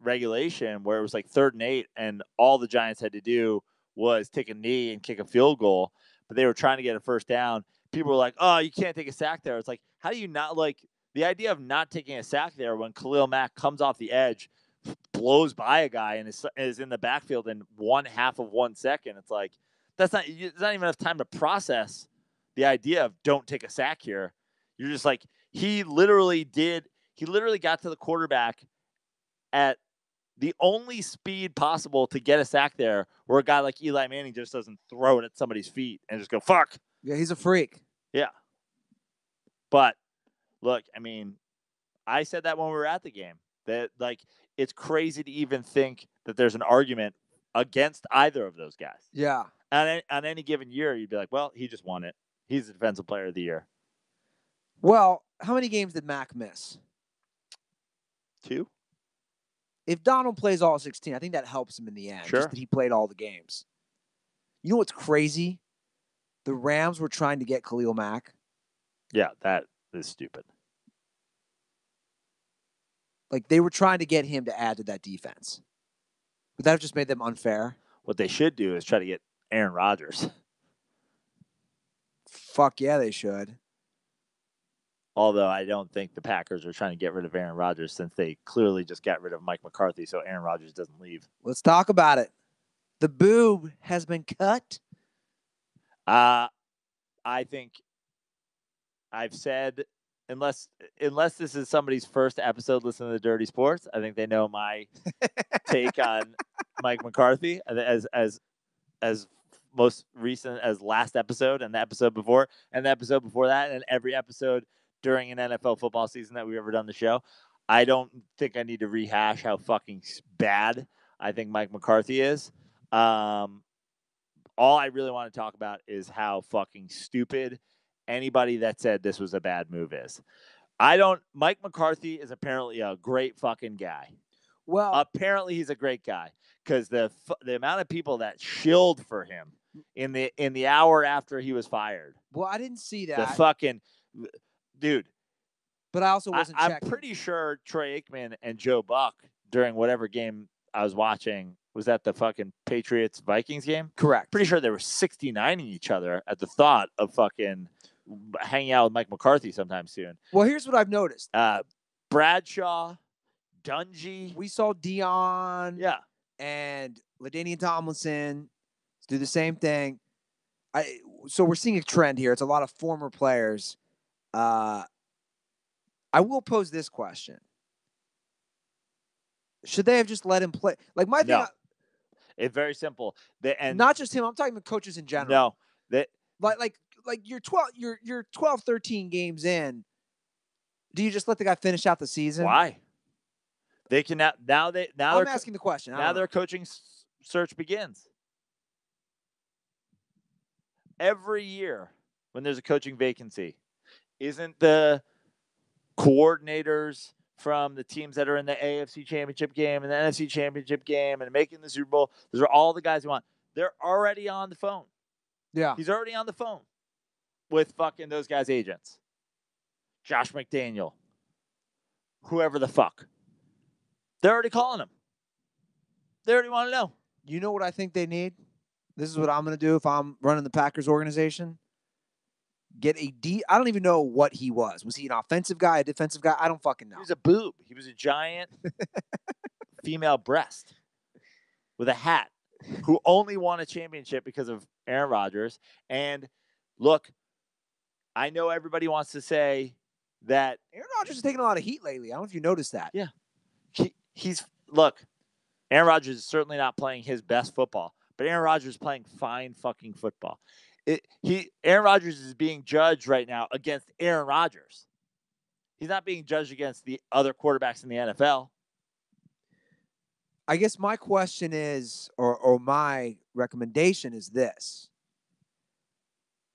regulation where it was like 3rd and 8, and all the Giants had to do was take a knee and kick a field goal, but they were trying to get a first down. People were like, oh, you can't take a sack there. It's like, how do you not, like, the idea of not taking a sack there when Khalil Mack comes off the edge, blows by a guy, and is in the backfield in 1/2 of 1 second. It's like, there's not even enough time to process the idea of don't take a sack here. You're just like, he literally got to the quarterback at the only speed possible to get a sack there, where a guy like Eli Manning just doesn't throw it at somebody's feet and just go, fuck. Yeah, he's a freak. Yeah. But look, I mean, I said that when we were at the game, that, like, it's crazy to even think that there's an argument against either of those guys. Yeah. On any given year, you'd be like, well, he just won it. He's the defensive player of the year. Well, how many games did Mac miss? 2. If Donald plays all 16, I think that helps him in the end. Sure. Just that he played all the games. You know what's crazy? The Rams were trying to get Khalil Mack. Yeah, that is stupid. Like, they were trying to get him to add to that defense. Would that have just made them unfair? What they should do is try to get Aaron Rodgers. Fuck yeah, they should. Although I don't think the Packers are trying to get rid of Aaron Rodgers, since they clearly just got rid of Mike McCarthy, so Aaron Rodgers doesn't leave. Let's talk about it. The boob has been cut. I think I've said, unless this is somebody's first episode listening to Dirty Sports, I think they know my take on Mike McCarthy as most recent as last episode and the episode before and the episode before that and every episode during an NFL football season that we've ever done the show. I don't think I need to rehash how fucking bad I think Mike McCarthy is. All I really want to talk about is how fucking stupid anybody that said this was a bad move is. Mike McCarthy is apparently a great fucking guy. Well, apparently he's a great guy, because the amount of people that shilled for him in the hour after he was fired. Well, I didn't see that. The fucking dude. But I also wasn't checking. I'm pretty sure Troy Aikman and Joe Buck, during whatever game I was watching, was that the fucking Patriots-Vikings game? Correct. Pretty sure they were 69ing each other at the thought of fucking hanging out with Mike McCarthy sometime soon. Well, here's what I've noticed. Bradshaw, Dungy. We saw Dion. Yeah. And LaDainian Tomlinson do the same thing. So we're seeing a trend here. It's a lot of former players. I will pose this question. Should they have just let him play? Like, my thing. No. It's very simple. And not just him. I'm talking about coaches in general. No. Like you're 12, 13 games in. Do you just let the guy finish out the season? Why? They can now. I'm asking the question. Now their coaching search begins. Every year when there's a coaching vacancy, isn't the coordinators from the teams that are in the AFC Championship game and the NFC Championship game and making the Super Bowl, those are all the guys who want. They're already on the phone. Yeah. He's already on the phone with fucking those guys' agents. Josh McDaniel. Whoever the fuck. They're already calling him. They already want to know. You know what I think they need? This is what I'm going to do if I'm running the Packers organization. Get a D. I don't even know what he was. Was he an offensive guy, a defensive guy? I don't fucking know. He was a boob. He was a giant female breast with a hat who only won a championship because of Aaron Rodgers. And look, I know everybody wants to say that Aaron Rodgers is taking a lot of heat lately. I don't know if you noticed that. Yeah. Look, Aaron Rodgers is certainly not playing his best football, but Aaron Rodgers is playing fine fucking football. Aaron Rodgers is being judged right now against Aaron Rodgers. He's not being judged against the other quarterbacks in the NFL. I guess my question is, or my recommendation is this.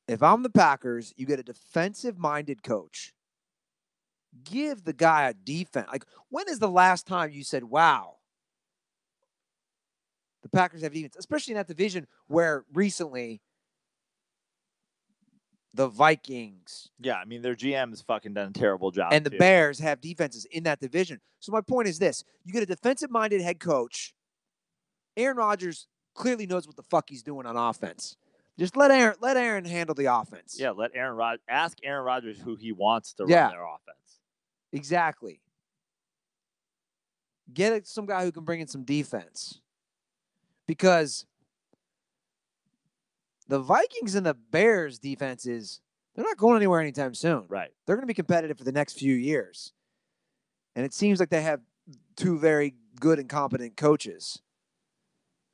If I'm the Packers, you get a defensive-minded coach. Give the guy a defense. Like, when is the last time you said, wow, the Packers have defense, especially in that division where recently the Vikings. Yeah, I mean, their GM has fucking done a terrible job. And the Bears have defenses in that division. So my point is this. You get a defensive-minded head coach. Aaron Rodgers clearly knows what the fuck he's doing on offense. Just let Aaron handle the offense. Yeah, ask Aaron Rodgers who he wants to run their offense. Exactly. Get some guy who can bring in some defense. Because the Vikings and the Bears defenses, they're not going anywhere anytime soon. Right. They're going to be competitive for the next few years. And it seems like they have two very good and competent coaches.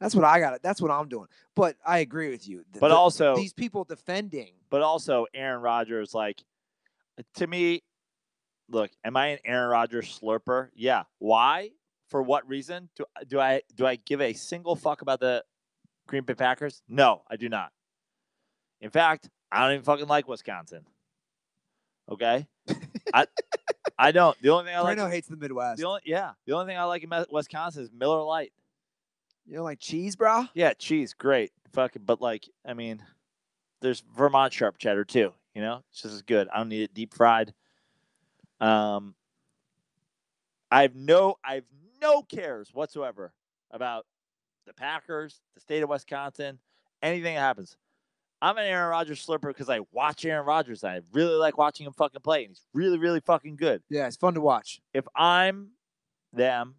That's what I got. That's what I'm doing. But I agree with you. But also these people defending. But also Aaron Rodgers, like, to me, look, am I an Aaron Rodgers slurper? Yeah. Why? For what reason? Do I give a single fuck about the Green Bay Packers? No, I do not. In fact, I don't even fucking like Wisconsin. Okay? I don't. The only thing I like. Breno hates the Midwest. The only thing I like in Wisconsin is Miller Lite. You don't like cheese, bro? Yeah, cheese, great. Fucking, but like, I mean, there's Vermont sharp cheddar too. You know, it's just as good. I don't need it deep fried. I've no cares whatsoever about the Packers, the state of Wisconsin, anything that happens. I'm an Aaron Rodgers slurper because I watch Aaron Rodgers. I really like watching him fucking play, and he's really, really fucking good. Yeah, it's fun to watch. If I'm them,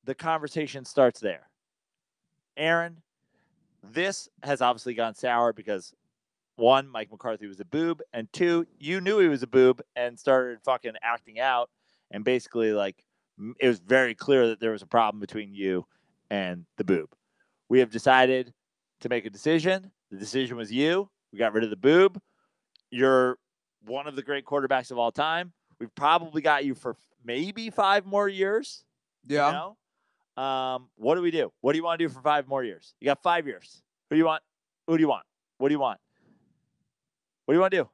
the conversation starts there. Aaron, this has obviously gone sour because, one, Mike McCarthy was a boob, and two, you knew he was a boob and started fucking acting out, and basically, like, it was very clear that there was a problem between you and the boob. We have decided to make a decision. The decision was you. We got rid of the boob. You're one of the great quarterbacks of all time. We've probably got you for maybe 5 more years. Yeah. You know? What do we do? What do you want to do for 5 more years? You got 5 years. Who do you want? Who do you want? What do you want? What do you want to do?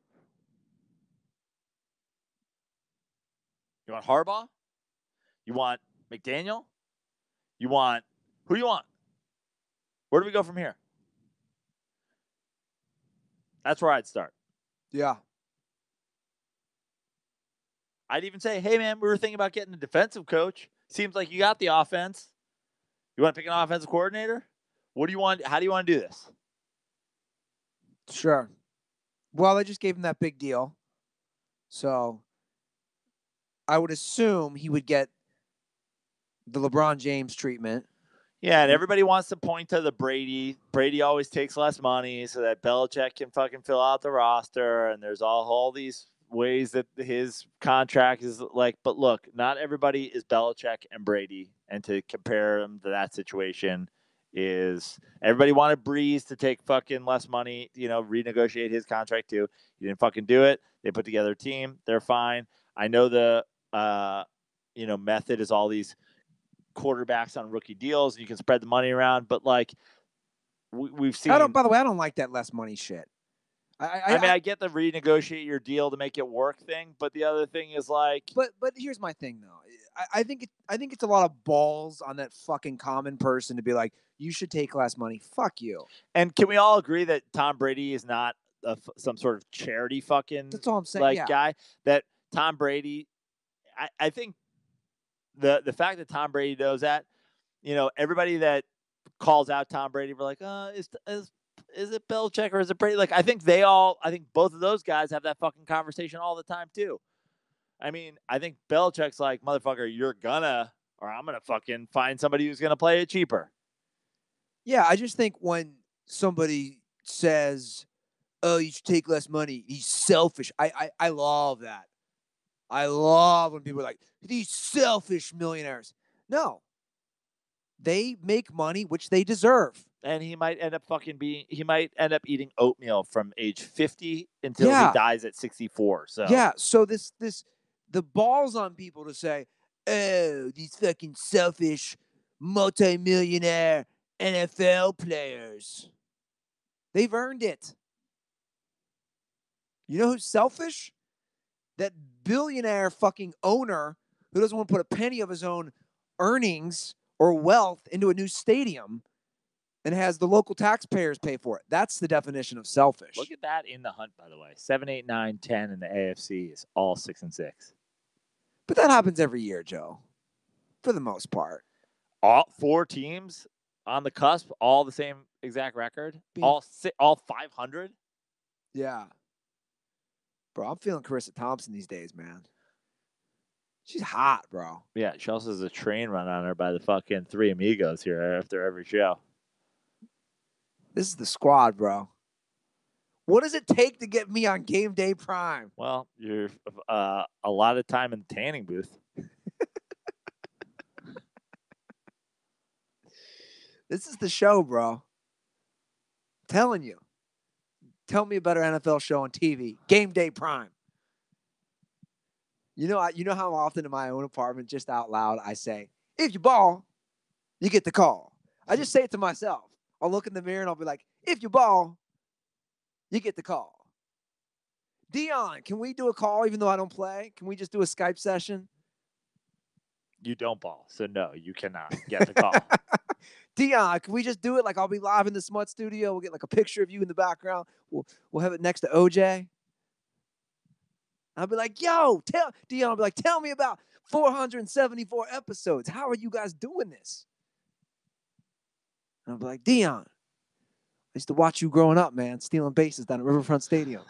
You want Harbaugh? You want McDaniel? You want who do you want? Where do we go from here? That's where I'd start. Yeah. I'd even say, hey, man, we were thinking about getting a defensive coach. Seems like you got the offense. You want to pick an offensive coordinator? What do you want? How do you want to do this? Sure. Well, they just gave him that big deal. So I would assume he would get the LeBron James treatment. Yeah, and everybody wants to point to the Brady. Brady always takes less money so that Belichick can fucking fill out the roster. And there's all these ways that his contract is like. But look, not everybody is Belichick and Brady. And to compare them to that situation is everybody wanted Breeze to take fucking less money, you know, renegotiate his contract too. He didn't fucking do it. They put together a team. They're fine. I know the, method is all these quarterbacks on rookie deals and you can spread the money around, but like we've seen. By the way, I don't like that less money shit. I get the renegotiate your deal to make it work thing, but the other thing is like. But here's my thing though. I think it's a lot of balls on that fucking common person to be like, you should take less money. Fuck you. And can we all agree that Tom Brady is not some sort of charity fucking That's all I'm saying. guy? That Tom Brady, I think the fact that Tom Brady knows that, everybody that calls out Tom Brady, we're like, is it Belichick or is it Brady? Like, I think both of those guys have that fucking conversation all the time too. I mean, I think Belichick's like, motherfucker, I'm gonna fucking find somebody who's gonna play it cheaper. Yeah, I just think when somebody says, "Oh, you should take less money," he's selfish. I love that. I love when people are like, "These selfish millionaires." No, they make money which they deserve. And he might end up eating oatmeal from age 50 until he dies at 64. So yeah, so the balls on people to say, "Oh, these fucking selfish multimillionaire NFL players. They've earned it." You know who's selfish? That billionaire fucking owner who doesn't want to put a penny of his own earnings or wealth into a new stadium and has the local taxpayers pay for it. That's the definition of selfish. Look at that in the hunt, by the way. 7, 8, 9, 10 in the AFC is all 6-6. But that happens every year, Joe, for the most part. All 4 teams on the cusp, all the same exact record, all 500. Yeah. Bro, I'm feeling Carissa Thompson these days, man. She's hot, bro. Yeah, she also has a train run on her by the fucking 3 Amigos here after every show. This is the squad, bro. What does it take to get me on Game Day Prime? Well, you're a lot of time in the tanning booth. This is the show, bro. I'm telling you. Tell me a better NFL show on TV. Game Day Prime. You know how often in my own apartment, just out loud, I say, "If you ball, you get the call." I just say it to myself. I'll look in the mirror and I'll be like, "If you ball, you get the call." Dion, can we do a call even though I don't play? Can we just do a Skype session? You don't ball, so no, you cannot get the call. Dion, can we just do it? Like, I'll be live in the Smut studio. We'll get like a picture of you in the background. We'll have it next to OJ. I'll be like, "Yo, Dion will be like, tell me about 474 episodes. How are you guys doing this?" And I'll be like, "Dion, I used to watch you growing up, man, stealing bases down at Riverfront Stadium."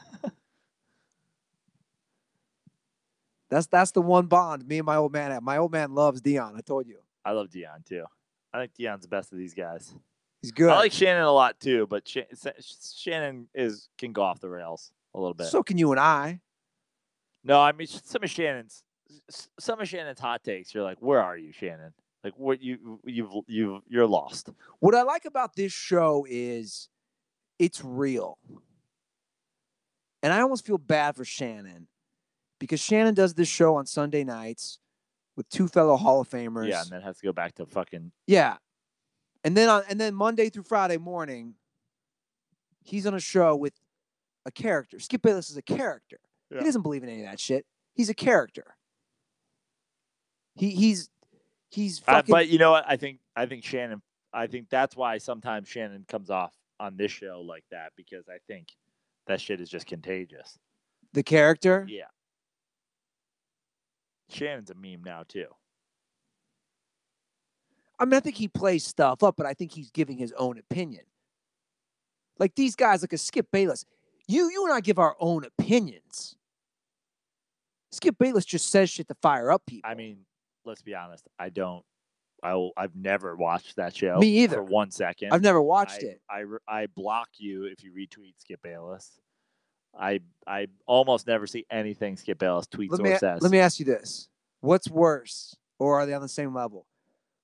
That's the one bond me and my old man have. My old man loves Dion. I told you. I love Dion too. I think Dion's the best of these guys. He's good. I like Shannon a lot too, but Shannon can go off the rails a little bit. So can you and I. No, I mean some of Shannon's hot takes. You're like, where are you, Shannon? Like, what you're lost. What I like about this show is it's real, and I almost feel bad for Shannon because Shannon does this show on Sunday nights with 2 fellow Hall of Famers. Yeah, and then has to go back to fucking and then Monday through Friday morning, he's on a show with a character. Skip Bayless is a character. Yeah. He doesn't believe in any of that shit. He's a character. He's fucking. But you know what? I think Shannon. I think that's why sometimes Shannon comes off on this show like that, because I think that shit is just contagious. The character? Yeah. Shannon's a meme now too. I mean, I think he plays stuff up, but I think he's giving his own opinion. Like these guys, like a Skip Bayless. You and I give our own opinions. Skip Bayless just says shit to fire up people. I mean, let's be honest. I've never watched that show. Me either. For 1 second. I've never watched it. I block you if you retweet Skip Bayless. I almost never see anything Skip Bayless tweets or says. Let me ask you this. What's worse, or are they on the same level?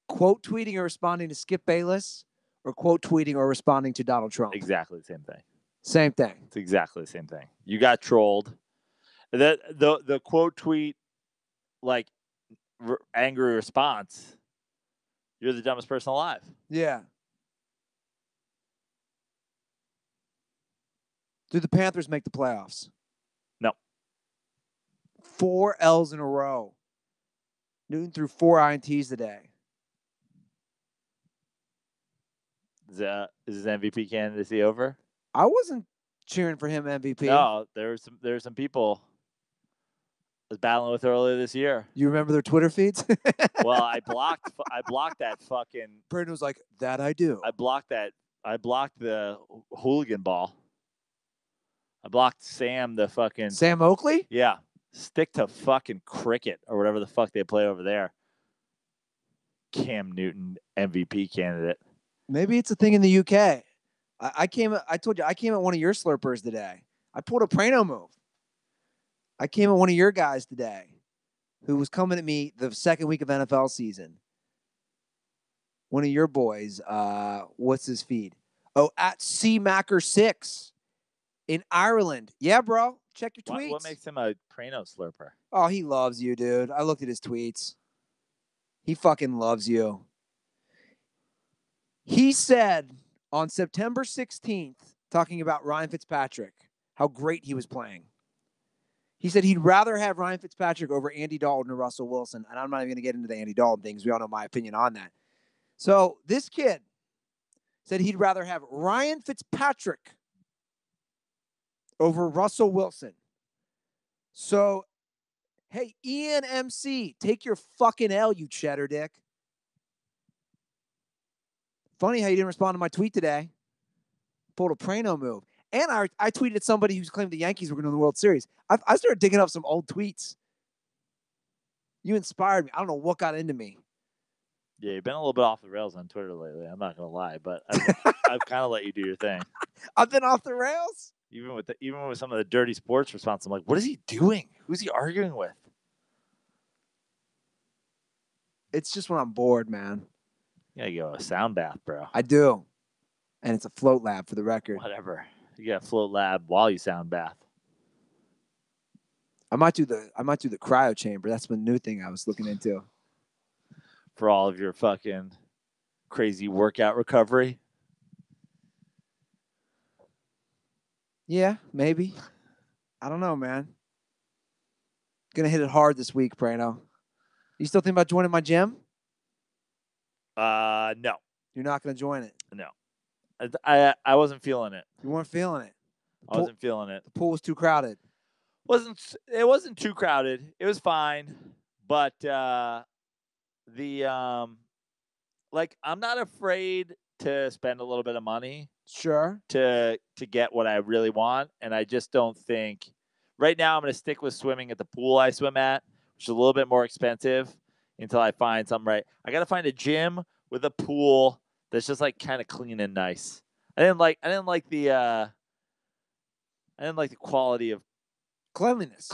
Quote tweeting or responding to Skip Bayless, or quote tweeting or responding to Donald Trump? Exactly the same thing. Same thing. It's exactly the same thing. You got trolled. The quote tweet, like angry response, you're the dumbest person alive. Yeah. Do the Panthers make the playoffs? No. 4 L's in a row. Newton threw 4 INTs today. Is his MVP candidacy over? I wasn't cheering for him MVP. No, there's some people I was battling with earlier this year. You remember their Twitter feeds? Well, I blocked that fucking. Brandon was like, "That I do." I blocked the hooligan ball. I blocked Sam the fucking. Sam Oakley? Yeah. Stick to fucking cricket or whatever the fuck they play over there. Cam Newton MVP candidate. Maybe it's a thing in the UK. I told you I came at one of your slurpers today. I pulled a Prano move. I came at one of your guys today who was coming at me the second week of NFL season. One of your boys, what's his feed? Oh, at CMacker6 in Ireland. Yeah, bro. Check your tweets. What makes him a Prano slurper? Oh, he loves you, dude. I looked at his tweets. He fucking loves you. He said on September 16th, talking about Ryan Fitzpatrick, how great he was playing. He said he'd rather have Ryan Fitzpatrick over Andy Dalton or Russell Wilson. And I'm not even going to get into the Andy Dalton things. We all know my opinion on that. So this kid said he'd rather have Ryan Fitzpatrick over Russell Wilson. So, hey, Ian MC, take your fucking L, you cheddar dick. Funny how you didn't respond to my tweet today. Pulled a Prano move. And I tweeted at somebody who's claimed the Yankees were going to win the World Series. I started digging up some old tweets. You inspired me. I don't know what got into me. Yeah, you've been a little bit off the rails on Twitter lately. I'm not going to lie, but I've kind of let you do your thing. I've been off the rails? Even with some of the dirty sports response, I'm like, what is he doing? Who's he arguing with? It's just when I'm bored, man. You gotta go a sound bath, bro. I do. And it's a float lab for the record. Whatever. You got a float lab while you sound bath. I might do the cryo chamber. That's the new thing I was looking into. For all of your fucking crazy workout recovery. Yeah, maybe. I don't know, man. Gonna hit it hard this week, Prano. You still think about joining my gym? No. You're not gonna join it? No. I wasn't feeling it. You weren't feeling it? I wasn't feeling it. The pool was too crowded. It wasn't too crowded. It was fine. But I'm not afraid to spend a little bit of money. Sure. To get what I really want. And I just don't think right now I'm going to stick with swimming at the pool I swim at, which is a little bit more expensive until I find something right. I got to find a gym with a pool that's just like kind of clean and nice. I didn't like the quality of cleanliness.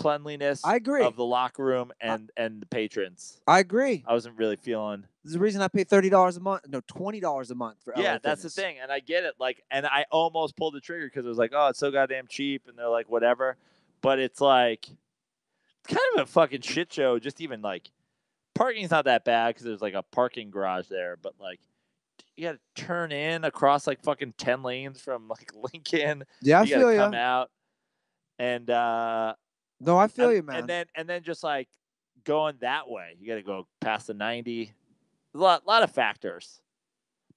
I agree. Of the locker room and the patrons. I agree. I wasn't really feeling. There's a reason I pay $30 a month. No, $20 a month for LA Fitness. That's the thing, and I get it. And I almost pulled the trigger because it was like, oh, it's so goddamn cheap, and they're like, whatever. But it's like, it's kind of a fucking shit show. Just even like, parking's not that bad because there's like a parking garage there, but like, you got to turn in across like fucking 10 lanes from like Lincoln. Yeah, I you feel you. Come out, and no, I feel you, man. And then just like going that way, you got to go past the 90. A lot of factors,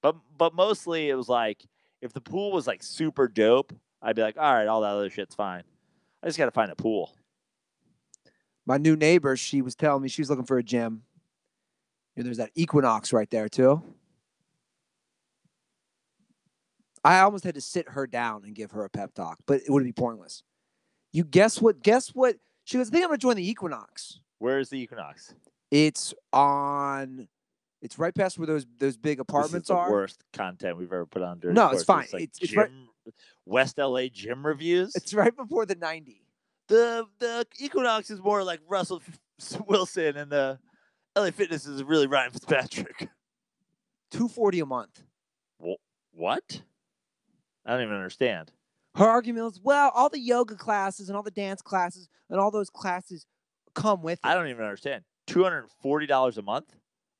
but mostly it was like if the pool was like super dope, I'd be like, all right, all that other shit's fine. I just got to find a pool. My new neighbor, she was telling me she was looking for a gym. There's that Equinox right there too. I almost had to sit her down and give her a pep talk, but it would be pointless. You guess what? She goes, I think I'm going to join the Equinox. Where is the Equinox? It's right past where those big apartments are. The worst content we've ever put on Dirty No, Sports. it's fine. Like it's right, West LA gym reviews. It's right before the 90. The Equinox is more like Russell Wilson, and the LA Fitness is really Ryan Fitzpatrick. $240 a month. What? I don't even understand. Her argument was, well, all the yoga classes and all the dance classes and all those classes come with it. I don't even understand. $240 a month?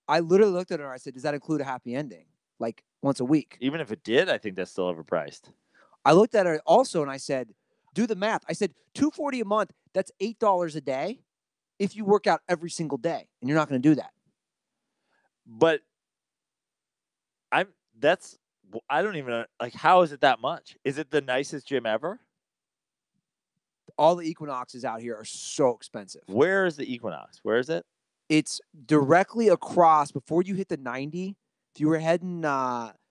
I literally looked at her. I said, does that include a happy ending? Like once a week? Even if it did, I think that's still overpriced. I looked at her also and I said, do the math. I said, $240 a month, that's $8 a day if you work out every single day. And you're not going to do that. But I don't even like. How is it that much? Is it the nicest gym ever? All the Equinoxes out here are so expensive. Where is the Equinox? Where is it? It's directly across before you hit the 90. If you were heading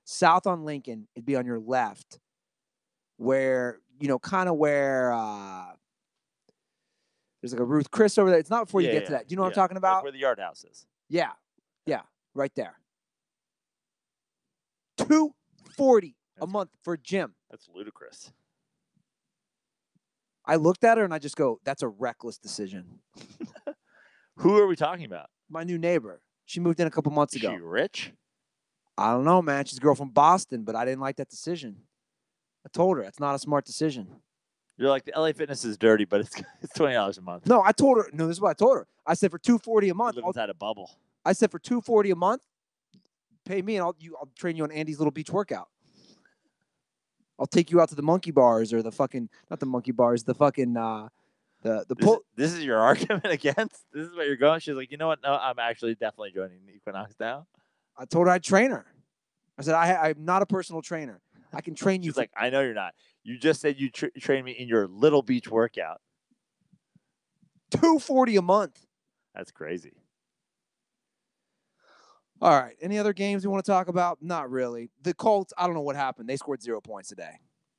south on Lincoln, it'd be on your left, where kind of where there's like a Ruth Chris over there. It's not before you get to that. Do you know what I'm talking about? Like where the Yard House is. Yeah, right there. $240 a month for a gym. That's ludicrous. I looked at her and I just go, "That's a reckless decision." Who are we talking about? My new neighbor. She moved in a couple months ago. Is she rich? I don't know, man. She's a girl from Boston, but I didn't like that decision. I told her it's not a smart decision. You're like, the LA Fitness is dirty, but it's $20 a month. No, I told her. No, this is what I told her. I said for $240 a month. You live inside a bubble. I said for $240 a month, pay me and I'll train you on Andy's little beach workout. I'll take you out to the monkey bars or the fucking not the monkey bars, the fucking This is your argument against? This is what you're going? She's like, you know what? No, I'm actually definitely joining the Equinox now. I told her I'd train her. I said I'm not a personal trainer. I can train you. She's like, I know you're not. You just said you train me in your little beach workout. $240 a month. That's crazy. All right. Any other games you want to talk about? Not really. The Colts, I don't know what happened. They scored 0 points today.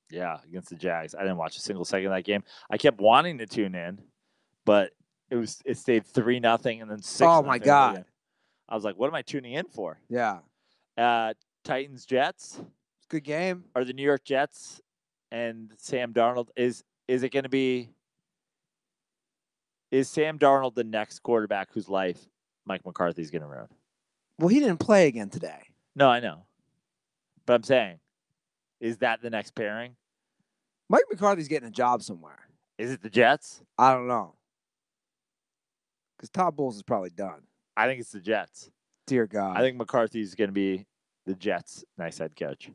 Yeah, against the Jags. I didn't watch a single second of that game. I kept wanting to tune in, but it stayed 3-0 and then 6. Oh my God. Again. I was like, what am I tuning in for? Yeah. Titans Jets. Good game. Are the New York Jets and Sam Darnold is Sam Darnold the next quarterback whose life Mike McCarthy's going to ruin? Well, he didn't play again today. No, I know. But I'm saying, is that the next pairing? Mike McCarthy's getting a job somewhere. Is it the Jets? I don't know. Because Todd Bowles is probably done. I think it's the Jets. Dear God. I think McCarthy's going to be the Jets' nice head coach.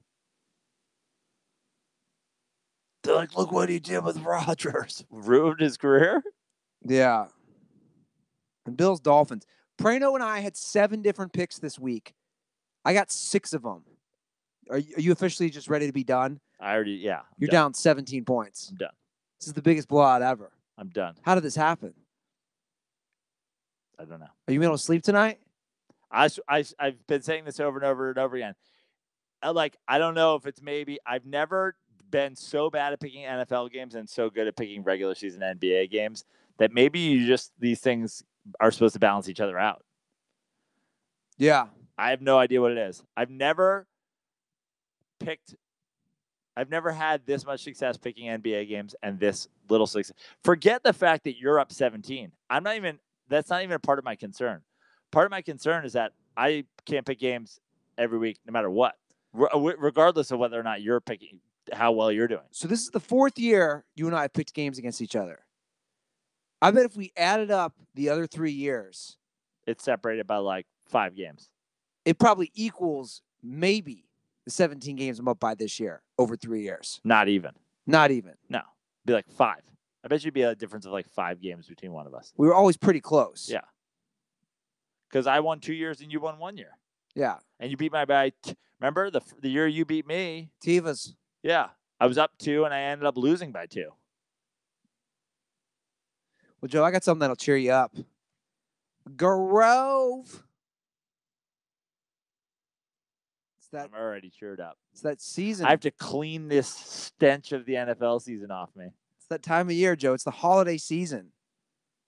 They're like, look what he did with Rodgers. Ruined his career? Yeah. And Bills Dolphins. Prano and I had 7 different picks this week. I got 6 of them. Are you officially just ready to be done? You're down 17 points. I'm done. This is the biggest blowout ever. I'm done. How did this happen? I don't know. Are you able to sleep tonight? I've been saying this over and over and over again. I don't know if it's maybe I've never been so bad at picking NFL games and so good at picking regular season NBA games that maybe these things are supposed to balance each other out. Yeah. I have no idea what it is. I've never had this much success picking NBA games and this little success. Forget the fact that you're up 17. That's not even a part of my concern. Part of my concern is that I can't pick games every week, no matter what, regardless of whether or not you're picking how well you're doing. So this is the 4th year you and I have picked games against each other. I bet if we added up the other 3 years, it's separated by like 5 games. It probably equals maybe the 17 games I'm up by this year over 3 years. Not even. No. Be like 5. I bet you'd be a difference of like 5 games between one of us. We were always pretty close. Yeah. Because I won 2 years and you won 1 year. Yeah. And you beat my guy. Remember the year you beat me? Tivas. Yeah. I was up 2 and I ended up losing by 2. Well, Joe, I got something that'll cheer you up. Grove. I'm already cheered up. It's that season. I have to clean this stench of the NFL season off me. It's that time of year, Joe. It's the holiday season,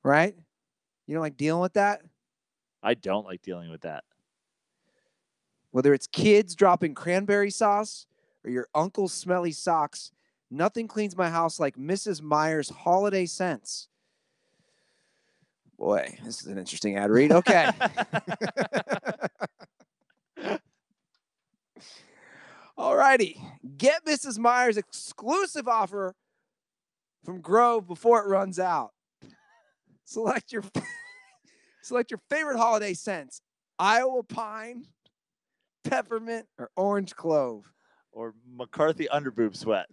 right? You don't like dealing with that? I don't like dealing with that. Whether it's kids dropping cranberry sauce or your uncle's smelly socks, nothing cleans my house like Mrs. Meyer's holiday scents. Boy, this is an interesting ad read. Okay. All righty. Get Mrs. Meyer's exclusive offer from Grove before it runs out. Select your favorite holiday scents. Iowa pine, peppermint, or orange clove. Or McCarthy underboob sweat.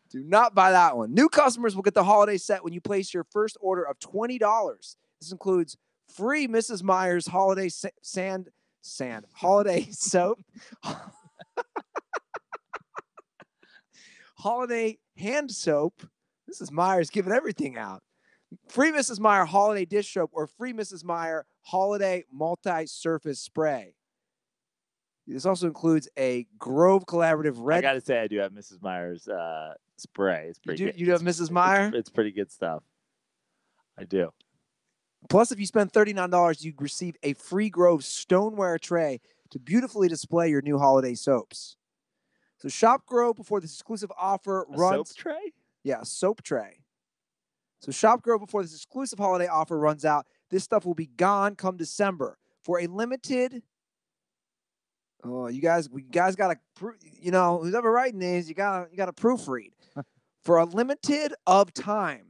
Do not buy that one. New customers will get the holiday set when you place your first order of $20. This includes free Mrs. Meyer's holiday sand. Holiday soap. Holiday hand soap. Mrs. Meyer's giving everything out. Free Mrs. Meyer holiday dish soap or free Mrs. Meyer holiday multi-surface spray. This also includes a Grove Collaborative red. I got to say, I do have Mrs. Meyer's spray. It's pretty good. You do have Mrs. Meyer? It's pretty good stuff. I do. Plus, if you spend $39, you receive a free Grove stoneware tray to beautifully display your new holiday soaps. So shop Grove before this exclusive offer runs. Soap tray? Yeah, soap tray. So shop Grove before this exclusive holiday offer runs out. This stuff will be gone come December for a limited. Oh, you guys gotta, who's ever writing these, you gotta proofread for a limited of time,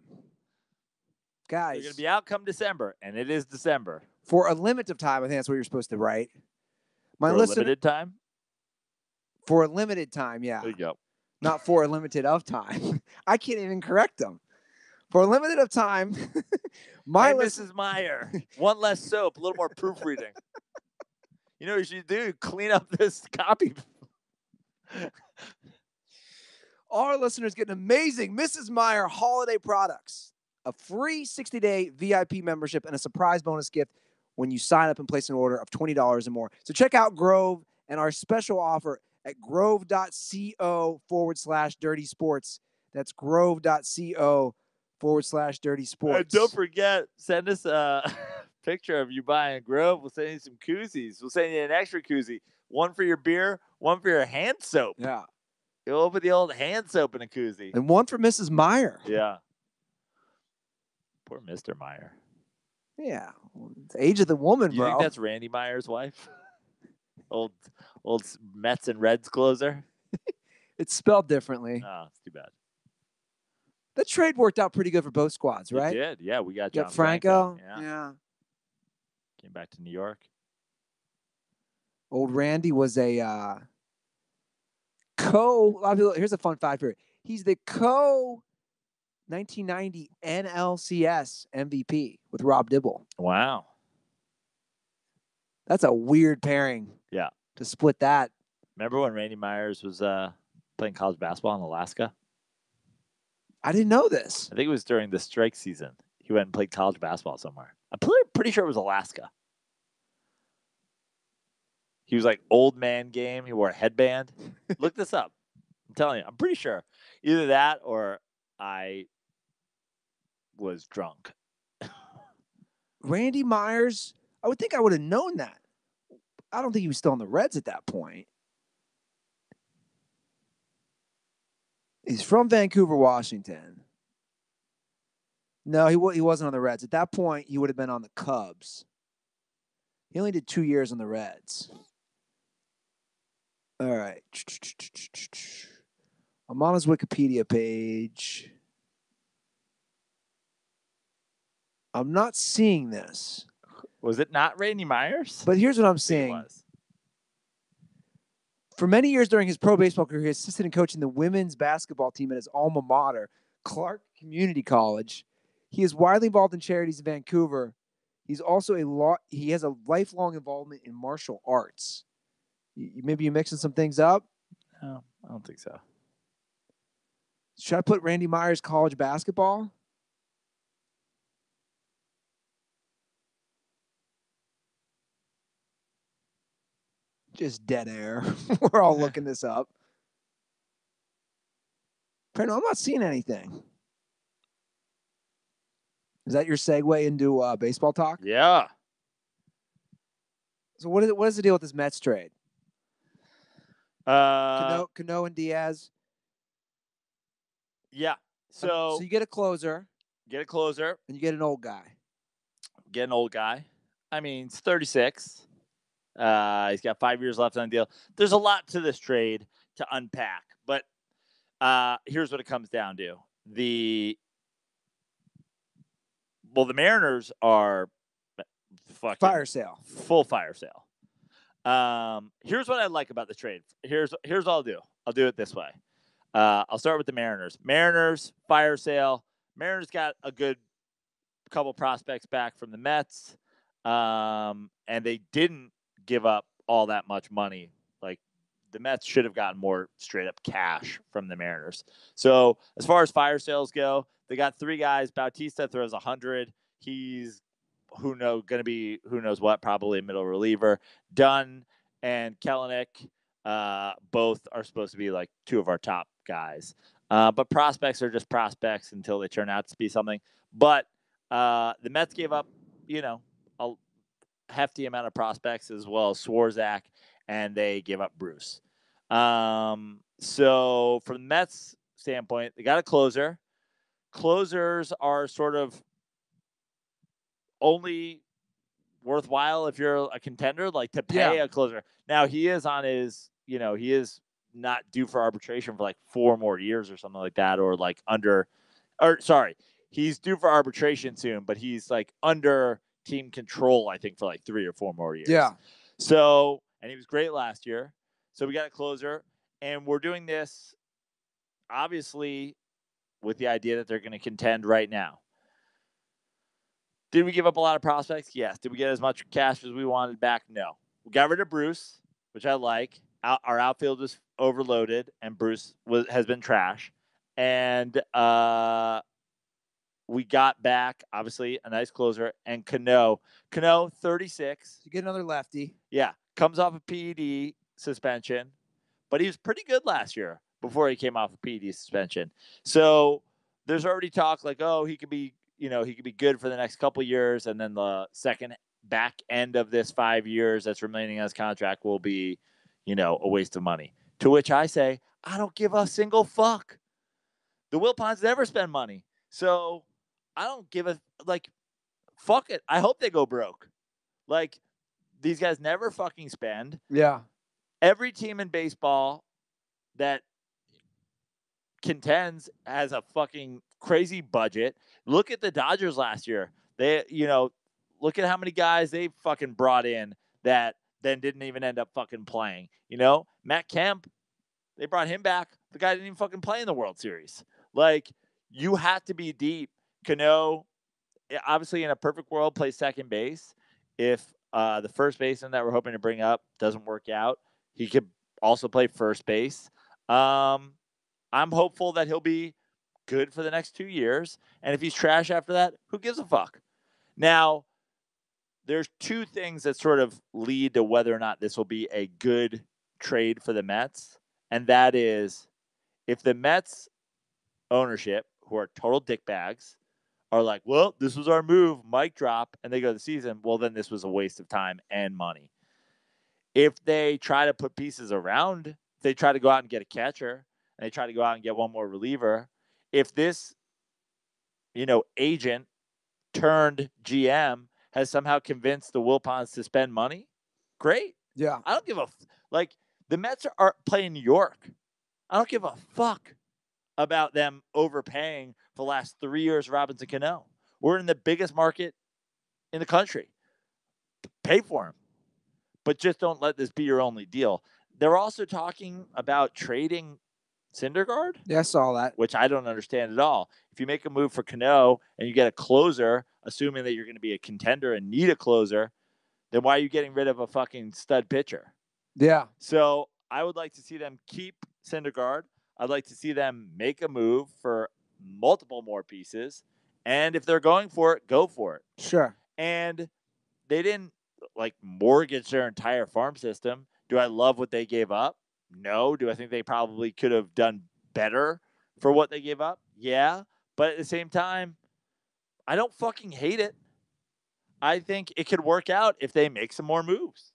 guys. You're gonna be out come December, and it is December. For a limit of time, I think that's what you're supposed to write. For a limited time. For a limited time, yeah. There you go. Not for a limited of time. I can't even correct them. For a limited of time, Mrs. Meyer, one less soap, a little more proofreading. You know what you should do? Clean up this copy. All our listeners get an amazing Mrs. Meyer holiday products, a free 60-day VIP membership, and a surprise bonus gift when you sign up and place an order of $20 or more. So check out Grove and our special offer at grove.co/dirty sports. That's grove.co/dirty sports. And don't forget, send us a picture of you buying Grove. We'll send you some koozies. We'll send you an extra koozie. One for your beer, one for your hand soap. Yeah. You'll open the old hand soap in a koozie. And one for Mrs. Meyer. Yeah. Poor Mr. Meyer. Yeah. It's the age of the woman, You bro. think that's Randy Meyer's wife? old Mets and Reds closer? It's spelled differently. Oh, it's too bad. The trade worked out pretty good for both squads, right? It did. Yeah, we got John Franco. Yeah. Came back to New York. Old Randy was a here's a fun fact for you. He's the 1990 NLCS MVP with Rob Dibble. Wow. That's a weird pairing. Yeah. To split that. Remember when Randy Myers was playing college basketball in Alaska? I didn't know this. I think it was during the strike season. He went and played college basketball somewhere. I'm pretty sure it was Alaska. He was like old man game. He wore a headband. Look this up. I'm telling you. I'm pretty sure. Either that or I was drunk. Randy Myers, I would think I would have known that. I don't think he was still on the Reds at that point. He's from Vancouver, Washington. No, he wasn't on the Reds. At that point, he would have been on the Cubs. He only did 2 years on the Reds. All right. I'm on his Wikipedia page. I'm not seeing this. Was it not Randy Myers? But here's what I'm seeing. For many years during his pro baseball career, he assisted in coaching the women's basketball team at his alma mater, Clark Community College. He is widely involved in charities in Vancouver. He's also he has a lifelong involvement in martial arts. Maybe you're mixing some things up? No, I don't think so. Should I put Randy Myers college basketball? Just dead air. We're all looking this up. I'm not seeing anything. Is that your segue into baseball talk? Yeah. So what is the deal with this Mets trade? Cano and Diaz. Yeah. So you get a closer. Get a closer. And you get an old guy. Get an old guy. I mean, he's 36. He's got 5 years left on the deal. There's a lot to this trade to unpack, but here's what it comes down to. The Mariners are fucking fire sale. Full fire sale. Here's what I like about the trade. Here's what I'll do. I'll do it this way. I'll start with the Mariners. Mariners, fire sale. Mariners got a good couple prospects back from the Mets, and they didn't give up all that much money. Like, the Mets should have gotten more straight up cash from the Mariners. So as far as fire sales go, they got 3 guys. Bautista throws 100. He's going to be who knows what, probably a middle reliever. Dunn and Kelenic, both are supposed to be like 2 of our top guys. But prospects are just prospects until they turn out to be something. But the Mets gave up, a hefty amount of prospects as well as Swarzak, and they gave up Bruce. So from the Mets standpoint, they got a closer. Closers are sort of only worthwhile if you're a contender, like to pay a closer. Now he is on his, he is not due for arbitration for like 4 more years or something like that, or like he's due for arbitration soon, but he's like under team control, I think, for like 3 or 4 more years. Yeah. So, and he was great last year. So we got a closer, and we're doing this obviously with the idea that they're going to contend right now. Did we give up a lot of prospects? Yes. Did we get as much cash as we wanted back? No. We got rid of Bruce, which I like. Our outfield was overloaded, and Bruce has been trash. And we got back, obviously, a nice closer, and Cano. Cano, 36. You get another lefty. Yeah. Comes off a PED suspension, but he was pretty good last year before he came off a PED suspension. So there's already talk like, oh, he could be good for the next couple of years, and then the second back end of this 5 years that's remaining on his contract will be, a waste of money. To which I say, I don't give a single fuck. The Wilpons never spend money. So I don't give a, fuck it. I hope they go broke. Like, these guys never fucking spend. Yeah. Every team in baseball that contends has a fucking crazy budget. Look at the Dodgers last year. They, look at how many guys they fucking brought in that then didn't even end up fucking playing. Matt Kemp, they brought him back. The guy didn't even fucking play in the World Series. Like, you have to be deep. Cano, obviously in a perfect world, plays second base. If the first baseman that we're hoping to bring up doesn't work out, he could also play first base. I'm hopeful that he'll be good for the next 2 years. And if he's trash after that, who gives a fuck? Now, there's 2 things that sort of lead to whether or not this will be a good trade for the Mets. And that is, if the Mets ownership, who are total dickbags, are like, well, this was our move, mic drop, and they go to the season, well, then this was a waste of time and money. If they try to put pieces around, if they try to go out and get a catcher, and they try to go out and get one more reliever, if this, agent turned GM has somehow convinced the Wilpons to spend money, great. Yeah. I don't give a the Mets are playing New York. I don't give a fuck about them overpaying for the last 3 years of Robinson Cano. We're in the biggest market in the country. Pay for him. But just don't let this be your only deal. They're also talking about trading Syndergaard. Yeah, I saw that. Which I don't understand at all. If you make a move for Cano and you get a closer, assuming that you're going to be a contender and need a closer, then why are you getting rid of a fucking stud pitcher? Yeah. So I would like to see them keep Syndergaard. I'd like to see them make a move for multiple more pieces. And if they're going for it, go for it. Sure. And they didn't mortgage their entire farm system. Do I love what they gave up? No. Do I think they probably could have done better for what they gave up? Yeah. But at the same time, I don't fucking hate it. I think it could work out if they make some more moves.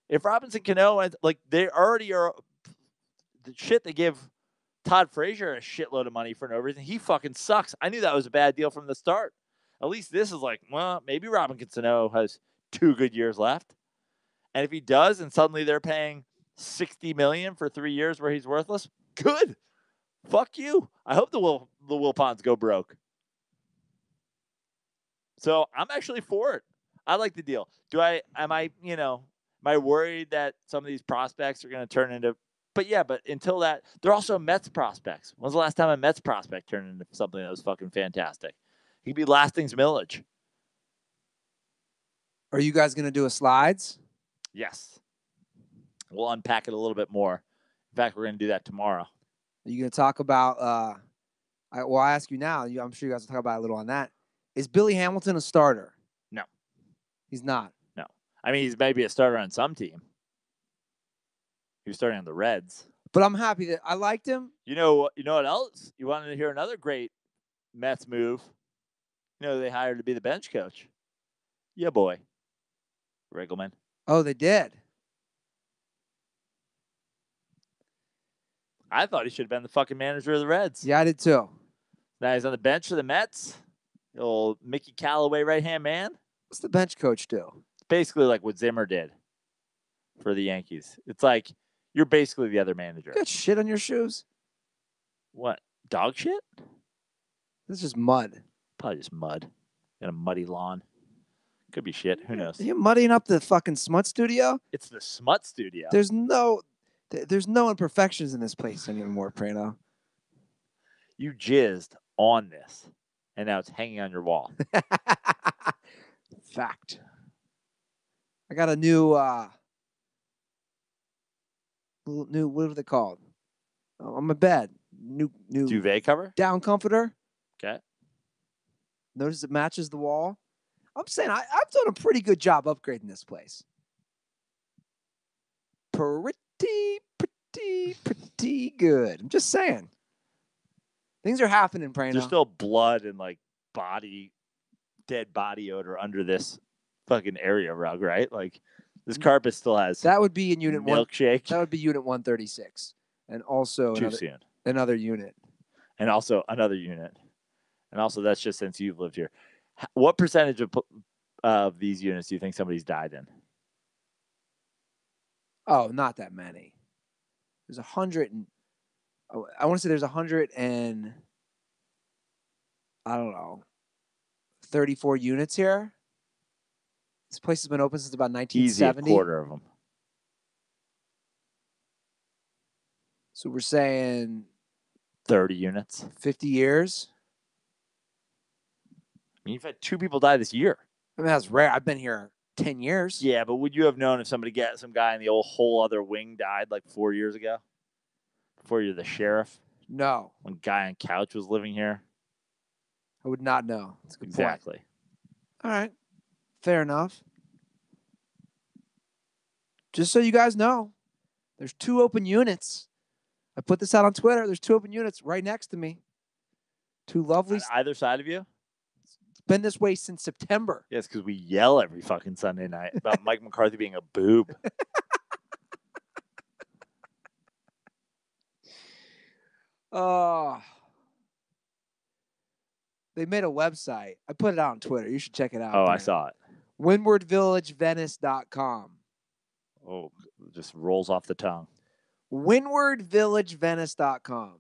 If Robinson Cano, they already are, the shit they give Todd Frazier a shitload of money for no reason. He fucking sucks. I knew that was a bad deal from the start. At least this is maybe Robinson Cano has 2 good years left. And if he does, and suddenly they're paying $60 million for 3 years where he's worthless, good. Fuck you. I hope the Wilpons go broke. So I'm actually for it. I like the deal. Am I worried that some of these prospects are going to turn into, but until that, they're also Mets prospects. When's the last time a Mets prospect turned into something that was fucking fantastic? He'd be Lastings Millage. Are you guys gonna do a slides? Yes. We'll unpack it a little bit more. In fact, we're going to do that tomorrow. Are you gonna talk about? I'll ask you now. I'm sure you guys will talk about it a little on that. Is Billy Hamilton a starter? No. He's not. No. I mean, he's maybe a starter on some team. He was starting on the Reds. But I'm happy that I liked him. You know what else? You wanted to hear another great Mets move? You know, they hired to be the bench coach. Yeah, boy. Riggleman. Oh, they did. I thought he should have been the fucking manager of the Reds. Yeah, I did too. Now he's on the bench for the Mets. Old Mickey Callaway right-hand man. What's the bench coach do? It's basically like what Zimmer did for the Yankees. It's like you're basically the other manager. You got shit on your shoes? What? Dog shit? This is just mud. Probably just mud. Got a muddy lawn. Could be shit. Who knows? Are you muddying up the fucking smut studio? It's the Smut Studio. There's no imperfections in this place anymore, Prano. You jizzed on this, and now it's hanging on your wall. Fact. I got a new what are they called? On my bed. New Duvet cover? down comforter. Okay. Notice it matches the wall. I'm saying I've done a pretty good job upgrading this place. Pretty good. I'm just saying. Things are happening, Prano. There's still blood and like dead body odor under this fucking area rug, right? Like this carpet still has that would be in unit milkshake. That would be unit 136, and also another unit, and also another unit, and also that's just since you've lived here. What percentage of these units do you think somebody's died in? Oh, not that many. There's 100 and I want to say there's 100 and I don't know 34 units here. This place has been open since about 1970. Easy a quarter of them. So we're saying 30 units. 50 years. I mean, you've had 2 people die this year. I mean, that's rare. I've been here 10 years. Yeah, but would you have known if some guy in the whole other wing died like 4 years ago? Before you're the sheriff? No. When guy on couch was living here? I would not know. That's a good Exactly. point. All right. Fair enough. Just so you guys know, there's 2 open units. I put this out on Twitter. There's 2 open units right next to me. 2 lovely. On either side of you? It's been this way since September. Yes, because we yell every fucking Sunday night about Mike McCarthy being a boob. They made a website. I put it out on Twitter. You should check it out. Oh, I saw it. WindwardVillageVenice.com. Oh, it just rolls off the tongue. WindwardVillageVenice.com.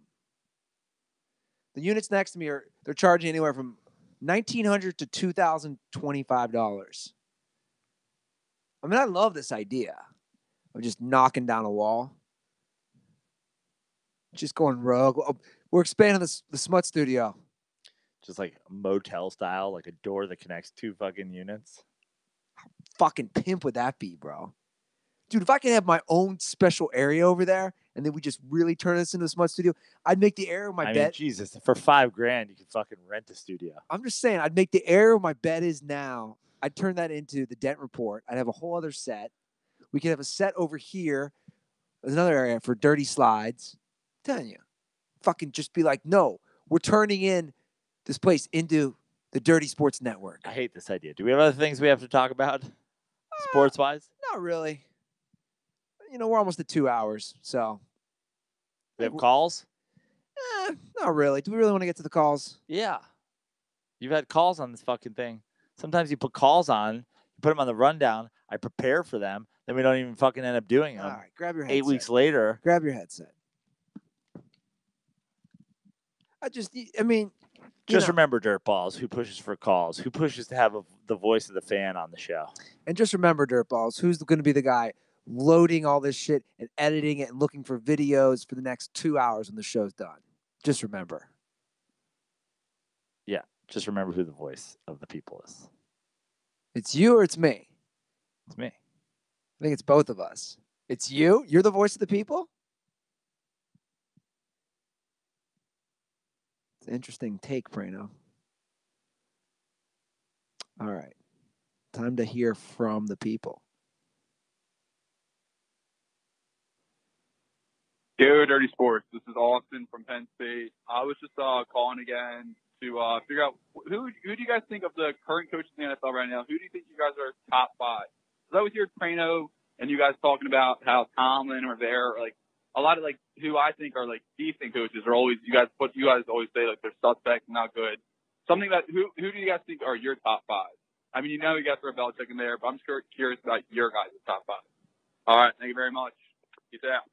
The units next to me they're charging anywhere from $1,900 to $2,025. I mean, I love this idea of just knocking down a wall. Just going rogue. We're expanding the Smut Studio. Just like motel style, like a door that connects 2 fucking units. How fucking pimp would that be, bro? Dude, if I could have my own special area over there and then we just really turn this into a Smut Studio, I'd make the area of my bed. Jesus, for $5,000, you could fucking rent a studio. I'm just saying, I'd make the area where my bed is now. I'd turn that into the Dent Report. I'd have a whole other set. We could have a set over here. There's another area for dirty slides. I'm telling you, fucking just be like, no, we're turning in this place into the Dirty Sports Network. I hate this idea. Do we have other things we have to talk about, sports-wise? Not really. You know, we're almost at 2 hours, so. We have calls? Not really. Do we really want to get to the calls? Yeah. You've had calls on this fucking thing. Sometimes you put calls on, you put them on the rundown, I prepare for them, then we don't even fucking end up doing them. All right, grab your headset. 8 weeks later. Grab your headset. Just remember, Dirtballs, who pushes for calls, who pushes to have the voice of the fan on the show. And just remember, Dirtballs, who's going to be the guy loading all this shit and editing it and looking for videos for the next 2 hours when the show's done. Just remember. Yeah, just remember who the voice of the people is. It's you or it's me. It's me. I think it's both of us. It's you? You're the voice of the people? It's an interesting take, Prano. All right. Time to hear from the people. Yo, Dirty Sports. This is Austin from Penn State. I was just calling again to figure out who do you guys think of the current coaches in the NFL right now? Who do you think you guys are top five? Because I was here Prano and you guys talking about how Tomlin or there, like a lot of like who I think are like decent coaches are always you guys always say like they're suspect, not good. Something that who do you guys think are your top five? I mean, you know you got to throw Belichick in there, but I'm just curious about your guys' top five. All right, thank you very much. Peace out.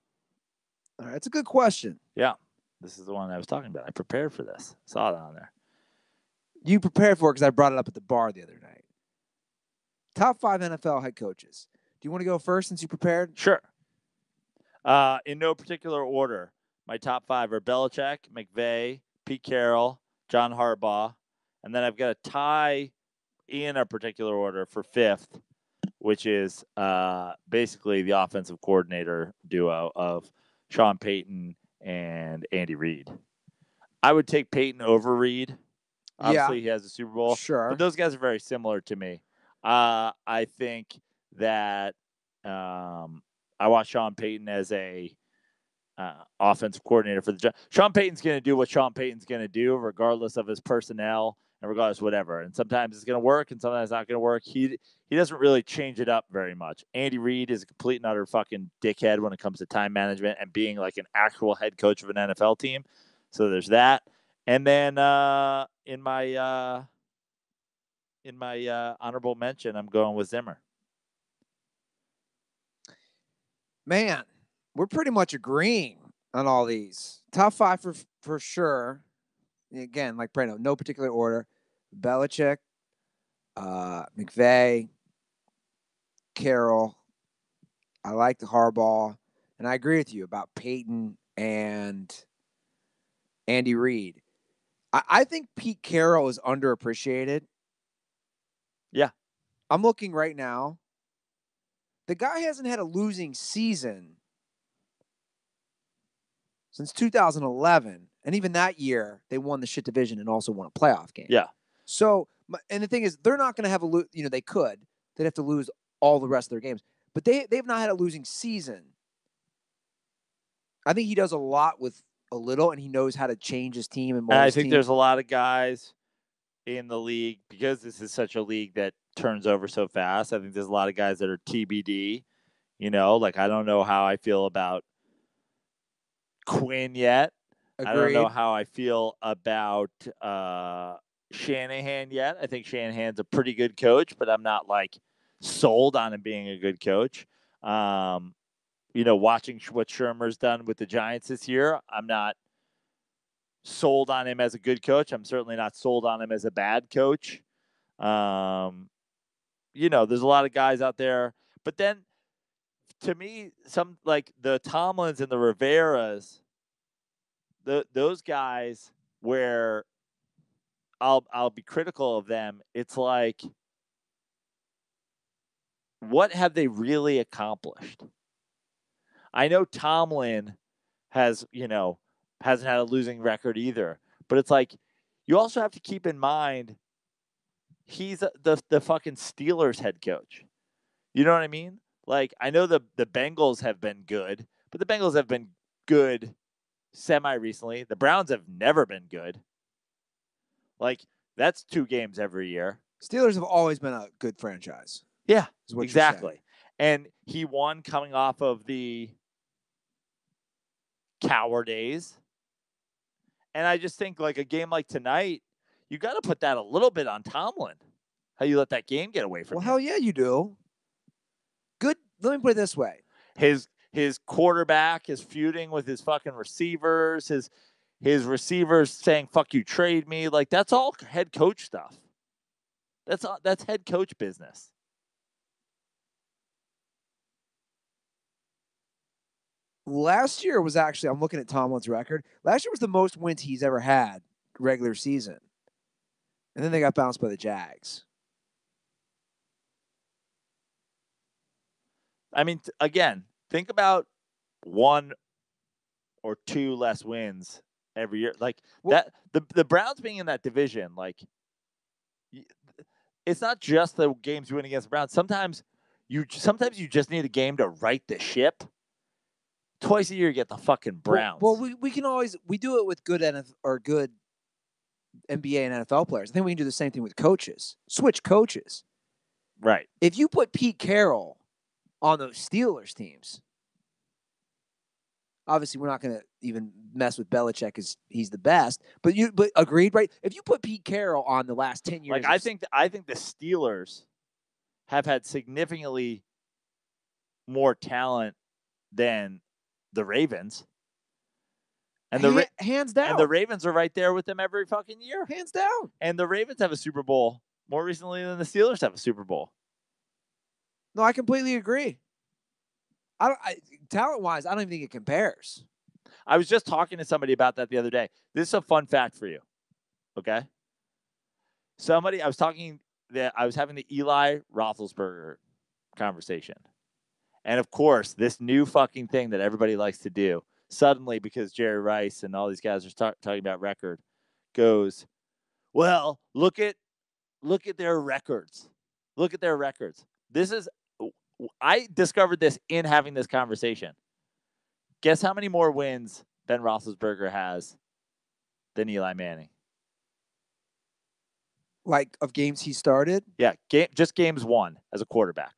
All right, that's a good question. Yeah, this is the one I was talking about. I prepared for this. Saw it on there. You prepared for it because I brought it up at the bar the other night. Top 5 NFL head coaches. Do you want to go first since you prepared? Sure. In no particular order, my top 5 are Belichick, McVay, Pete Carroll, John Harbaugh, and then I've got a tie in a particular order for 5th, which is basically the offensive coordinator duo of Sean Payton and Andy Reid. I would take Payton over Reid. Obviously, he has a Super Bowl. Sure. But those guys are very similar to me. I think that I want Sean Payton as a offensive coordinator for the job. Sean Payton's going to do what Sean Payton's going to do, regardless of his personnel and regardless of whatever. And sometimes it's going to work and sometimes it's not going to work. He doesn't really change it up very much. Andy Reid is a complete and utter fucking dickhead when it comes to time management and being like an actual head coach of an NFL team. So there's that. And then in my honorable mention, I'm going with Zimmer. Man, we're pretty much agreeing on all these. Top 5 for sure. Again, like Prano, no particular order. Belichick, McVay, Carroll. I like the Harbaugh. And I agree with you about Peyton and Andy Reid. I think Pete Carroll is underappreciated. Yeah. I'm looking right now. The guy hasn't had a losing season since 2011. And even that year, they won the shit division and also won a playoff game. Yeah. So, and the thing is, they're not going to have they could. They'd have to lose all the rest of their games. But they've not had a losing season. I think he does a lot with a little, and he knows how to change his team and mold his team. There's a lot of guys in the league, because this is such a league that turns over so fast. I think there's a lot of guys that are TBD. Like I don't know how I feel about Quinn yet. Agreed. I don't know how I feel about Shanahan yet. I think Shanahan's a pretty good coach, but I'm not like sold on him being a good coach. Watching what Shermer's done with the Giants this year, I'm not sold on him as a good coach. I'm certainly not sold on him as a bad coach. There's a lot of guys out there, but then to me, some like the Tomlins and the Riveras, those guys where I'll be critical of them. It's like, what have they really accomplished? I know Tomlin hasn't had a losing record either, but it's like, you also have to keep in mind, he's the fucking Steelers head coach. You know what I mean? Like, I know the Bengals have been good, but the Bengals have been good semi-recently. The Browns have never been good. Like, that's 2 games every year. Steelers have always been a good franchise. Yeah, exactly. And he won coming off of the Coward days. And I just think, like, a game like tonight, you got to put that a little bit on Tomlin. How you let that game get away from you. Well, hell yeah, you do. Good. Let me put it this way. His quarterback is feuding with his fucking receivers. His receivers saying, fuck you, trade me. Like, that's all head coach stuff. That's head coach business. Last year was actually, I'm looking at Tomlin's record. Last year was the most wins he's ever had regular season. And then they got bounced by the Jags. I mean, again, think about 1 or 2 less wins every year. Like that, the Browns being in that division, like it's not just the games you win against the Browns. Sometimes you just need a game to right the ship. Twice a year, you get the fucking Browns. Well, we can always do it with good good NBA and NFL players. I think we can do the same thing with coaches. Switch coaches. Right. If you put Pete Carroll on those Steelers teams, obviously we're not going to even mess with Belichick because he's the best. But agreed, right? If you put Pete Carroll on the last 10 years, like I think the Steelers have had significantly more talent than the Ravens. And hands down. And the Ravens are right there with them every fucking year. Hands down. And the Ravens have a Super Bowl more recently than the Steelers have a Super Bowl. No, I completely agree. Talent-wise, I don't even think it compares. I was just talking to somebody about that the other day. This is a fun fact for you. Okay? I was having the Eli Roethlisberger conversation. And of course, this new fucking thing that everybody likes to do, suddenly because Jerry Rice and all these guys are talking about record, goes, well, look at their records. Look at their records. I discovered this in having this conversation. Guess how many more wins Ben Roethlisberger has than Eli Manning? Like of games he started? Yeah, just games won as a quarterback.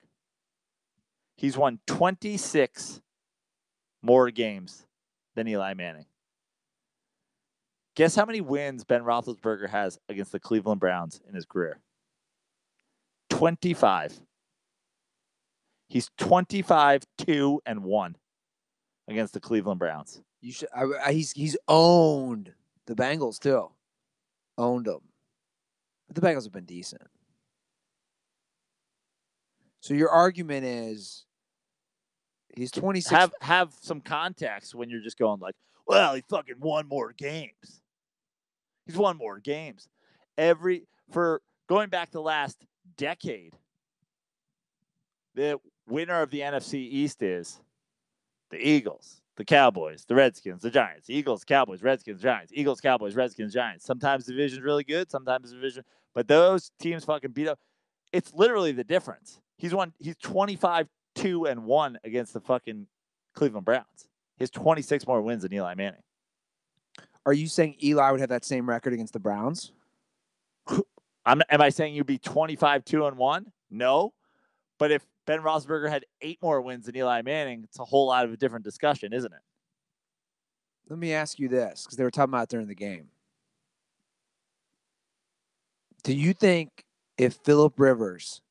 He's won 26 more games than Eli Manning. Guess how many wins Ben Roethlisberger has against the Cleveland Browns in his career? 25. He's 25-2-1 against the Cleveland Browns. He's owned the Bengals too. Owned them. But the Bengals have been decent. So your argument is he's 26. Have some context when you're just going like, well, he fucking won more games. He's won more games. For going back to last decade, the winner of the NFC East is the Eagles, the Cowboys, the Redskins, the Giants. Eagles, Cowboys, Redskins, Giants. Eagles, Cowboys, Redskins, Giants. Sometimes the division's really good, sometimes the division, but those teams fucking beat up. It's literally the difference. He's 25-2-1 against the fucking Cleveland Browns. He has 26 more wins than Eli Manning. Are you saying Eli would have that same record against the Browns? Am I saying you'd be 25-2-1? No. But if Ben Roethlisberger had 8 more wins than Eli Manning, it's a whole lot of a different discussion, isn't it? Let me ask you this, because they were talking about it during the game. Do you think if Phillip Rivers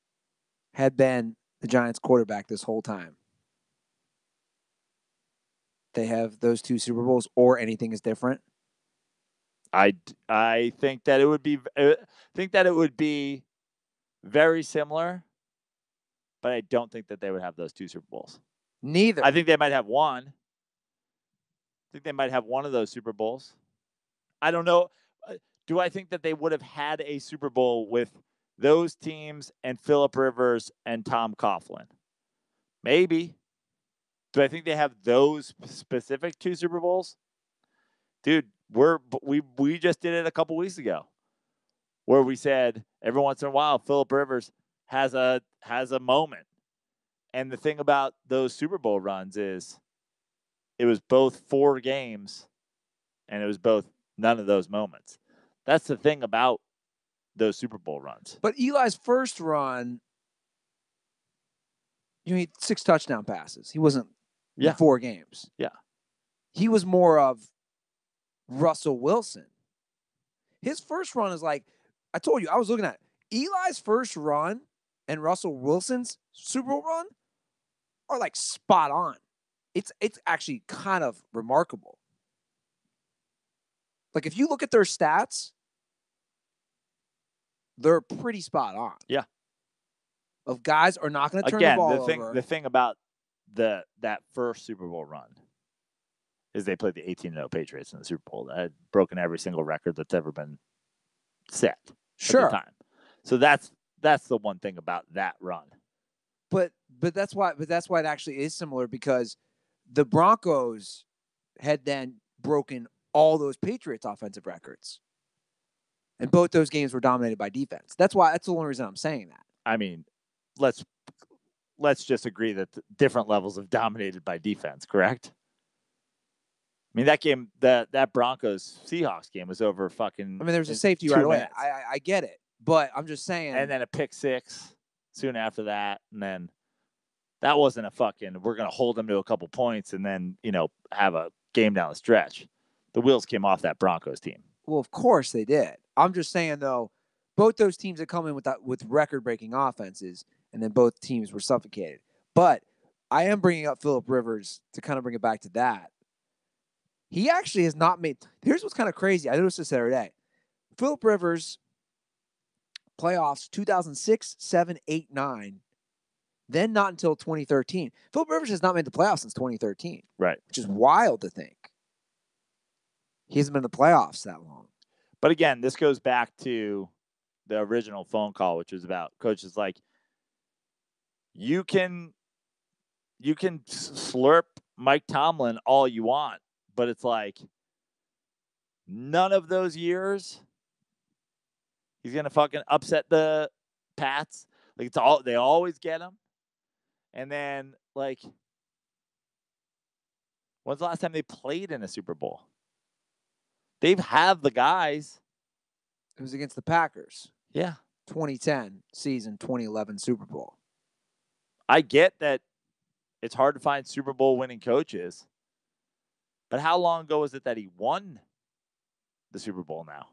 had been the Giants quarterback this whole time, they have those 2 Super Bowls or anything is different? I think that it would be very similar, but I don't think that they would have those 2 Super Bowls. Neither. I think they might have one. I think they might have one of those Super Bowls. I don't know. Do I think that they would have had a Super Bowl with those teams and Phillip Rivers and Tom Coughlin? Maybe. Do I think they have those specific 2 Super Bowls? Dude, we just did it a couple weeks ago where we said every once in a while Phillip Rivers has a moment. And the thing about those Super Bowl runs is it was both 4 games and it was both none of those moments. That's the thing about those Super Bowl runs. But Eli's first run, he had 6 touchdown passes. He wasn't in 4 games. Yeah. He was more of Russell Wilson. His first run is like, I told you, I was looking at Eli's first run and Russell Wilson's Super Bowl run are like spot on. It's actually kind of remarkable. Like if you look at their stats, they're pretty spot on. Yeah. Of guys are not going to turn the ball over. The thing about that first Super Bowl run is they played the 18-0 Patriots in the Super Bowl that had broken every single record that's ever been set. Sure. At the time. So that's the one thing about that run. But But that's why it actually is similar, because the Broncos had then broken all those Patriots offensive records. And both those games were dominated by defense. That's the only reason I'm saying that. I mean, let's just agree that different levels of dominated by defense, correct? I mean, that game, that Broncos Seahawks game was over fucking. I mean, there was a safety right away. Minutes. I get it, but I'm just saying. And then a pick six soon after that, and then that wasn't a fucking. We're gonna hold them to a couple points and then have a game down the stretch. The wheels came off that Broncos team. Well, of course they did. I'm just saying though, both those teams had come in with record-breaking offenses, and then both teams were suffocated. But I am bringing up Phillip Rivers to kind of bring it back to that. He actually has not made. Here's what's kind of crazy. I noticed this the other day. Phillip Rivers, playoffs 2006, 7, 8, 9. Then not until 2013. Phillip Rivers has not made the playoffs since 2013. Right. Which is wild to think. He hasn't been in the playoffs that long. But again, this goes back to the original phone call, which was about coaches like, you can slurp Mike Tomlin all you want, but it's like none of those years he's gonna fucking upset the Pats. Like they always get him. And then like, when's the last time they played in a Super Bowl? They've have the guys. It was against the Packers. Yeah. 2010 season, 2011 Super Bowl. I get that it's hard to find Super Bowl winning coaches, but how long ago was it that he won the Super Bowl now?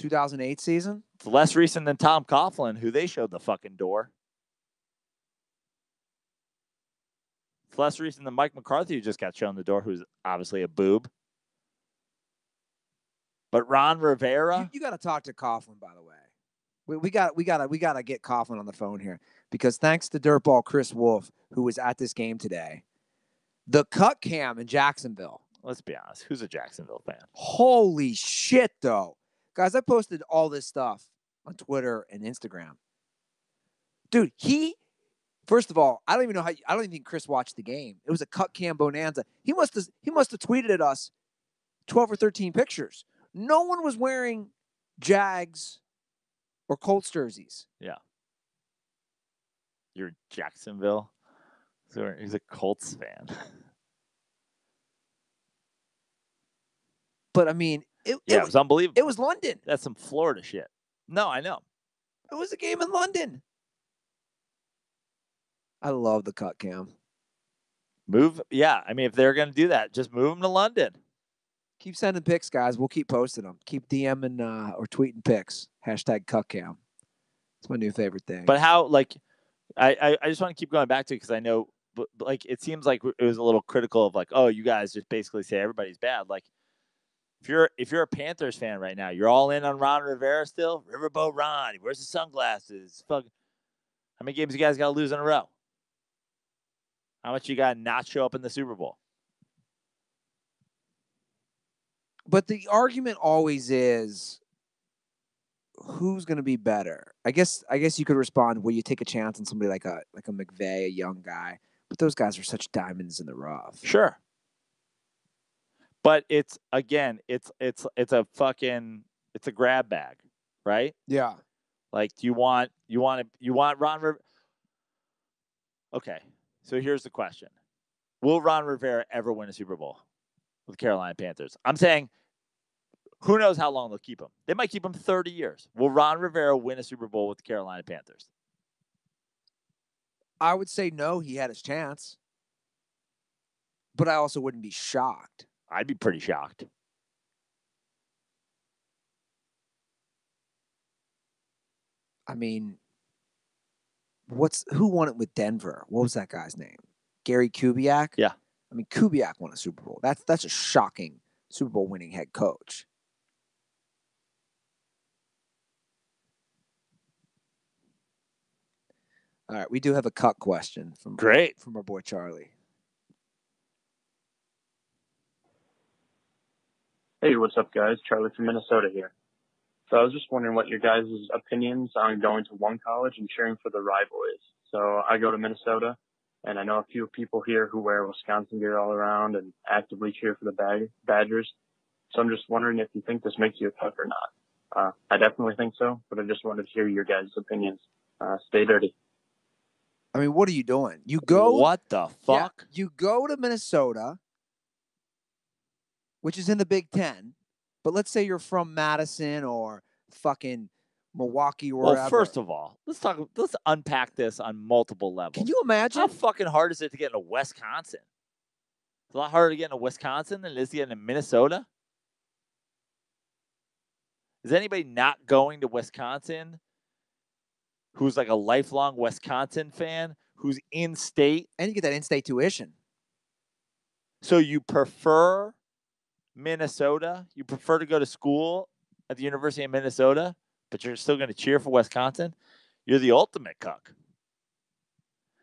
...2008 season? It's less recent than Tom Coughlin, who they showed the fucking door. It's less recent than Mike McCarthy, who just got shown the door, who's obviously a boob. But Ron Rivera, you got to talk to Coughlin, by the way. We got to get Coughlin on the phone here, because thanks to DirtBall Chris Wolf, who was at this game today, the cut cam in Jacksonville. Let's be honest, who's a Jacksonville fan? Holy shit, though. Guys, I posted all this stuff on Twitter and Instagram. Dude, first of all, I don't even think Chris watched the game. It was a cut cam bonanza. He must have tweeted at us 12 or 13 pictures. No one was wearing Jags or Colts jerseys. Yeah. You're Jacksonville. So he's a Colts fan. But I mean, it was unbelievable. It was London. That's some Florida shit. No, I know. It was a game in London. I love the cut cam. Yeah. I mean, if they're going to do that, just move them to London. Keep sending pics, guys. We'll keep posting them. Keep DMing or tweeting pics. #cutcam. It's my new favorite thing. But how, like, I just want to keep going back to it, because I know, but, like, it seems like it was a little critical of like, oh, you guys just basically say everybody's bad. Like, if you're a Panthers fan right now, you're all in on Ron Rivera still. Riverboat Ron, he wears the sunglasses. Fuck. How many games you guys got to lose in a row? How much you got to not show up in the Super Bowl? But the argument always is, who's going to be better? I guess you could respond, will you take a chance on somebody like a McVay, a young guy? But those guys are such diamonds in the rough. Sure. But it's a grab bag, right? Yeah. Like, do you want Ron Rivera? Okay. So here's the question. Will Ron Rivera ever win a Super Bowl with the Carolina Panthers? I'm saying, who knows how long they'll keep him. They might keep him 30 years. Will Ron Rivera win a Super Bowl with the Carolina Panthers? I would say no, he had his chance. But I also wouldn't be shocked. I'd be pretty shocked. I mean, who won it with Denver? What was that guy's name? Gary Kubiak? Yeah. I mean, Kubiak won a Super Bowl. That's a shocking Super Bowl winning head coach. All right, we do have a cut question from our boy Charlie. Hey, what's up, guys? Charlie from Minnesota here. So I was just wondering what your guys' opinions on going to one college and cheering for the rival is. So I go to Minnesota, and I know a few people here who wear Wisconsin gear all around and actively cheer for the Badgers. So I'm just wondering if you think this makes you a Cuck or not. I definitely think so, but I just wanted to hear your guys' opinions. Stay dirty. I mean, what are you doing? You go. What the fuck? Yeah, you go to Minnesota, which is in the Big Ten, but let's say you're from Madison or fucking Milwaukee or wherever. Well, first of all, let's unpack this on multiple levels. Can you imagine? How fucking hard is it to get into Wisconsin? It's a lot harder to get into Wisconsin than it is to get into Minnesota. Is anybody not going to Wisconsin who's like a lifelong Wisconsin fan, who's in state? And you get that in-state tuition. So you prefer Minnesota? You prefer to go to school at the University of Minnesota, but you're still going to cheer for Wisconsin? You're the ultimate cuck.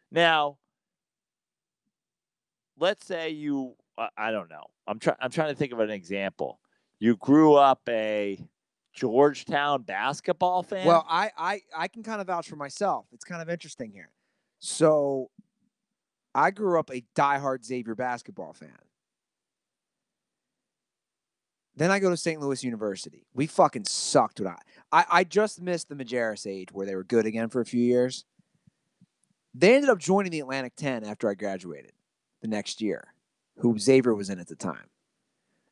Now, let's say you, I don't know. I'm trying to think of an example. You grew up a Georgetown basketball fan? Well, I can kind of vouch for myself. It's kind of interesting here. So I grew up a diehard Xavier basketball fan. Then I go to St. Louis University. We fucking sucked. I just missed the Majerus age where they were good again for a few years. They ended up joining the Atlantic 10 after I graduated the next year, who Xavier was in at the time.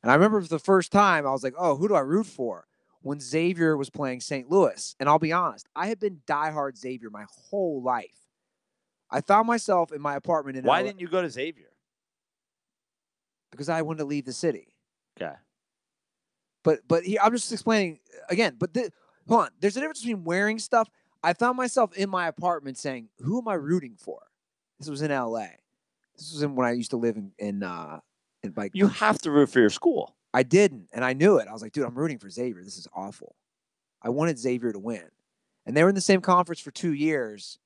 And I remember for the first time, I was like, oh, who do I root for? When Xavier was playing St. Louis. And I'll be honest, I had been diehard Xavier my whole life. I found myself in my apartment in Why LA didn't you go to Xavier? because I wanted to leave the city. Okay. But here, I'm just explaining again. But hold on, there's a difference between wearing stuff. I found myself in my apartment saying, "Who am I rooting for?" This was in LA. This was when I used to live in like. You have to root for your school. I didn't, and I knew it. I was like, "Dude, I'm rooting for Xavier. This is awful." I wanted Xavier to win, and they were in the same conference for 2 years.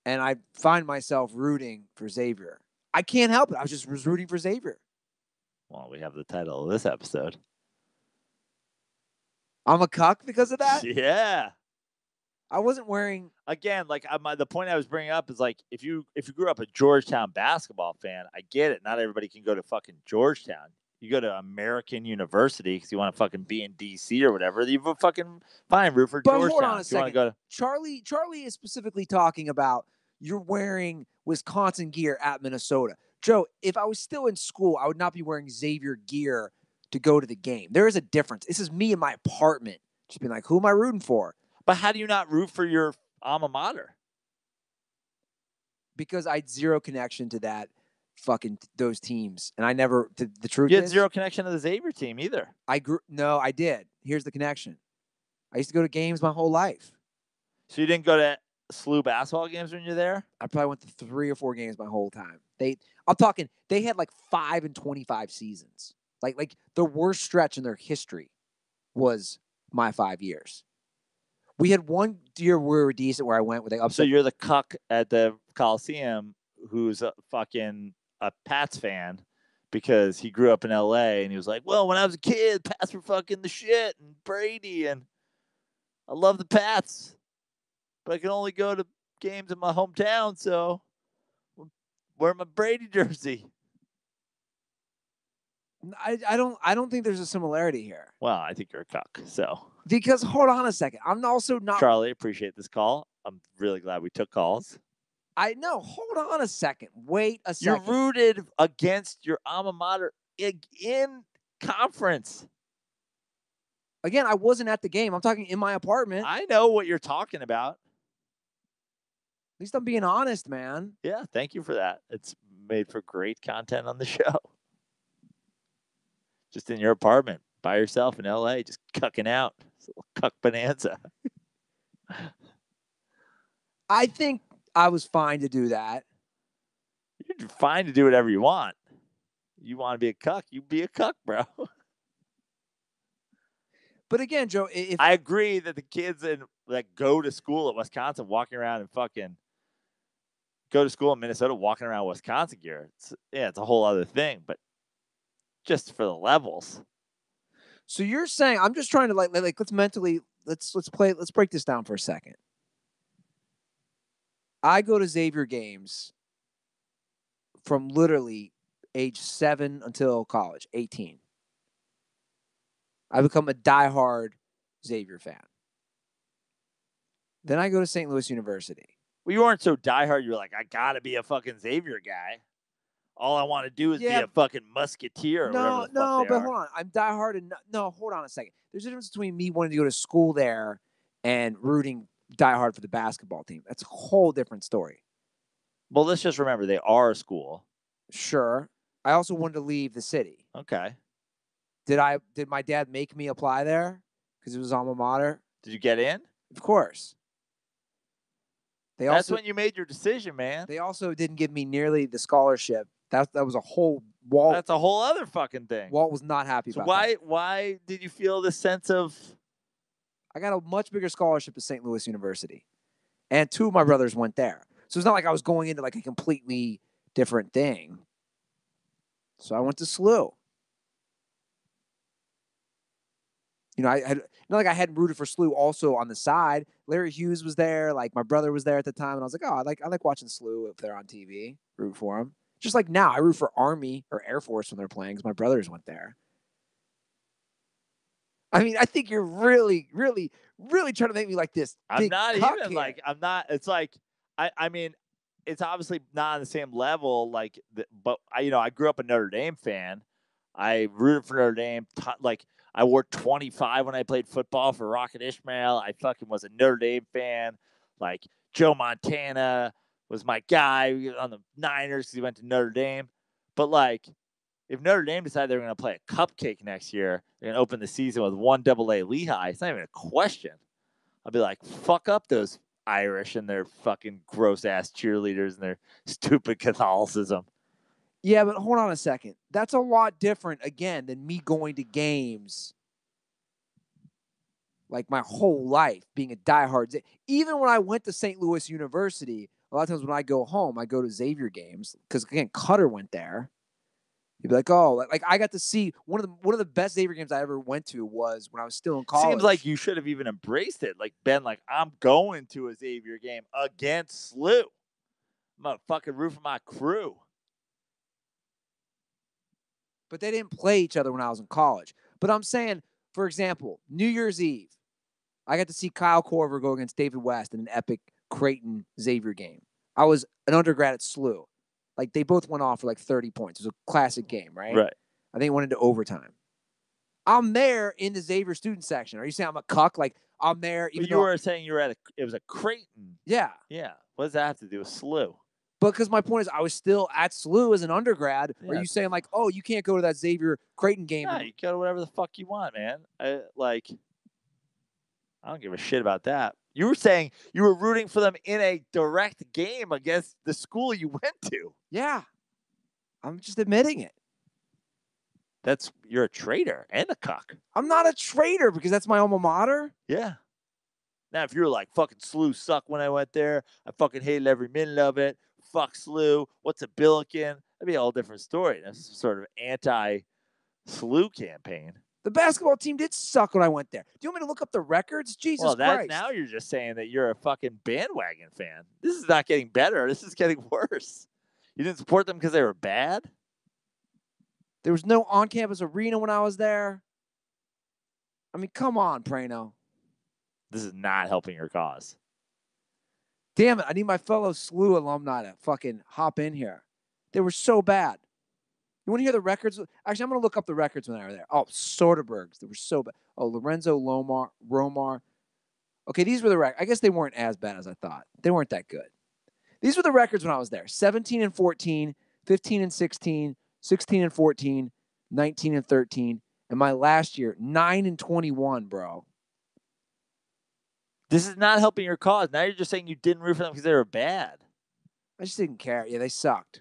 And I find myself rooting for Xavier. I can't help it. I was rooting for Xavier. Well, we have the title of this episode. I'm a cuck because of that? Yeah. I wasn't wearing. Again, like the point I was bringing up is like if you grew up a Georgetown basketball fan, I get it. Not everybody can go to fucking Georgetown. You go to American University because you want to fucking be in DC or whatever. You fucking fine root for Georgetown. Hold on a If you wanna second. go to... Charlie is specifically talking about you're wearing Wisconsin gear at Minnesota. Joe, if I was still in school, I would not be wearing Xavier gear to go to the game. There is a difference. This is me in my apartment, just being like, who am I rooting for? But how do you not root for your alma mater? Because I had zero connection to that fucking those teams, and I never. The truth You had is, zero connection to the Xavier team either. No, I did. Here's the connection. I used to go to games my whole life. So you didn't go to SLU basketball games when you're there? I probably went to 3 or 4 games my whole time. I'm talking, they had like 5 and 25 seasons. Like the worst stretch in their history was my 5 years. We had one year where we were decent where I went with they upset. So you're the cuck at the Coliseum who's a Pats fan because he grew up in LA and he was like, well, when I was a kid, Pats were fucking the shit and Brady and I love the Pats, but I can only go to games in my hometown, so wear my Brady jersey. I don't think there's a similarity here. Well, I think you're a cuck. So because hold on a second, I'm also not. Charlie, appreciate this call. I'm really glad we took calls. I know. Hold on a second. Wait a second. You're rooted against your alma mater in conference. Again, I wasn't at the game. I'm talking in my apartment. I know what you're talking about. At least I'm being honest, man. Yeah, thank you for that. It's made for great content on the show. Just in your apartment, by yourself in LA, just cucking out. It's a little cuck bonanza. I think I was fine to do that. You're fine to do whatever you want. You want to be a cuck, you be a cuck, bro. But again, Joe, if I agree that the kids that go to school at Wisconsin walking around and fucking go to school in Minnesota walking around Wisconsin gear, it's a whole other thing. But just for the levels. So you're saying I'm just trying to like let's mentally let's break this down for a second. I go to Xavier games from literally age 7 until college, 18. I become a diehard Xavier fan. Then I go to St. Louis University. Well, you weren't so diehard. You're like, I gotta be a fucking Xavier guy. All I want to do is be a fucking musketeer. Or whatever the fuck but hold on. I'm diehard and no. Hold on a second. There's a difference between me wanting to go to school there and rooting diehard for the basketball team. That's a whole different story. Well, let's just remember they are a school. Sure. I also wanted to leave the city. Okay. Did my dad make me apply there because it was alma mater? Did you get in? Of course. That's when you made your decision, man. They also didn't give me nearly the scholarship. That was a whole Walt. That's a whole other fucking thing. Walt was not happy about that. Why did you feel the sense of? I got a much bigger scholarship at St. Louis University, and 2 of my brothers went there. So it's not like I was going into like a completely different thing. So I went to SLU. You know, I had not like I hadn't rooted for SLU also on the side. Larry Hughes was there, like my brother was there at the time, and I was like, oh, I like watching SLU if they're on TV. Root for them. Just like now, I root for Army or Air Force when they're playing because my brothers went there. I mean, I think you're really, really, really trying to make me like this. I'm not even like I'm not. It's like I mean, it's obviously not on the same level. Like, but I grew up a Notre Dame fan. I rooted for Notre Dame. Like, I wore 25 when I played football for Rocket Ishmael. I fucking was a Notre Dame fan. Like, Joe Montana was my guy on the Niners because he went to Notre Dame. But, like, if Notre Dame decided they were going to play a cupcake next year, they're going to open the season with 1AA Lehigh, it's not even a question. I'll be like, fuck up those Irish and their fucking gross-ass cheerleaders and their stupid Catholicism. Yeah, but hold on a second. That's a lot different, again, than me going to games like my whole life, being a diehard. Even when I went to St. Louis University, a lot of times when I go home, I go to Xavier games because, again, Cutter went there. He'd be like, oh, like I got to see one of the best Xavier games I ever went to was when I was still in college. Seems like you should have even embraced it. Like, been like, I'm going to a Xavier game against SLU. I'm going to fucking root for my crew. But they didn't play each other when I was in college. But I'm saying, for example, New Year's Eve, I got to see Kyle Korver go against David West in an epic Creighton Xavier game. I was an undergrad at SLU. Like, they both went off for like 30 points. It was a classic game, right? Right. I think it went into overtime. I'm there in the Xavier student section. Are you saying I'm a cuck? Like, I'm there. Even you were saying you were it was a Creighton. Yeah. Yeah. What does that have to do with SLU? Because my point is, I was still at SLU as an undergrad. Yeah. Are you saying like, oh, you can't go to that Xavier Creighton game? No, you go to whatever the fuck you want, man. I don't give a shit about that. You were saying you were rooting for them in a direct game against the school you went to. Yeah. I'm just admitting it. You're a traitor and a cuck. I'm not a traitor because that's my alma mater. Yeah. Now, if you're like, fucking SLU sucked when I went there, I fucking hated every minute of it. Fuck SLU. What's a Billiken? That'd be a whole different story. That's some sort of anti-SLU campaign. The basketball team did suck when I went there. Do you want me to look up the records? Jesus Christ. Now you're just saying that you're a fucking bandwagon fan. This is not getting better. This is getting worse. You didn't support them because they were bad? There was no on-campus arena when I was there. I mean, come on, Prano. This is not helping your cause. Damn it. I need my fellow SLU alumni to fucking hop in here. They were so bad. You want to hear the records? Actually, I'm going to look up the records when I was there. Oh, Soderberghs. They were so bad. Oh, Lorenzo Romar. Okay, these were the records. I guess they weren't as bad as I thought. They weren't that good. These were the records when I was there. 17-14, 15-16, 16-14, 19-13. And my last year, 9-21, bro. This is not helping your cause. Now you're just saying you didn't root for them because they were bad. I just didn't care. Yeah, they sucked.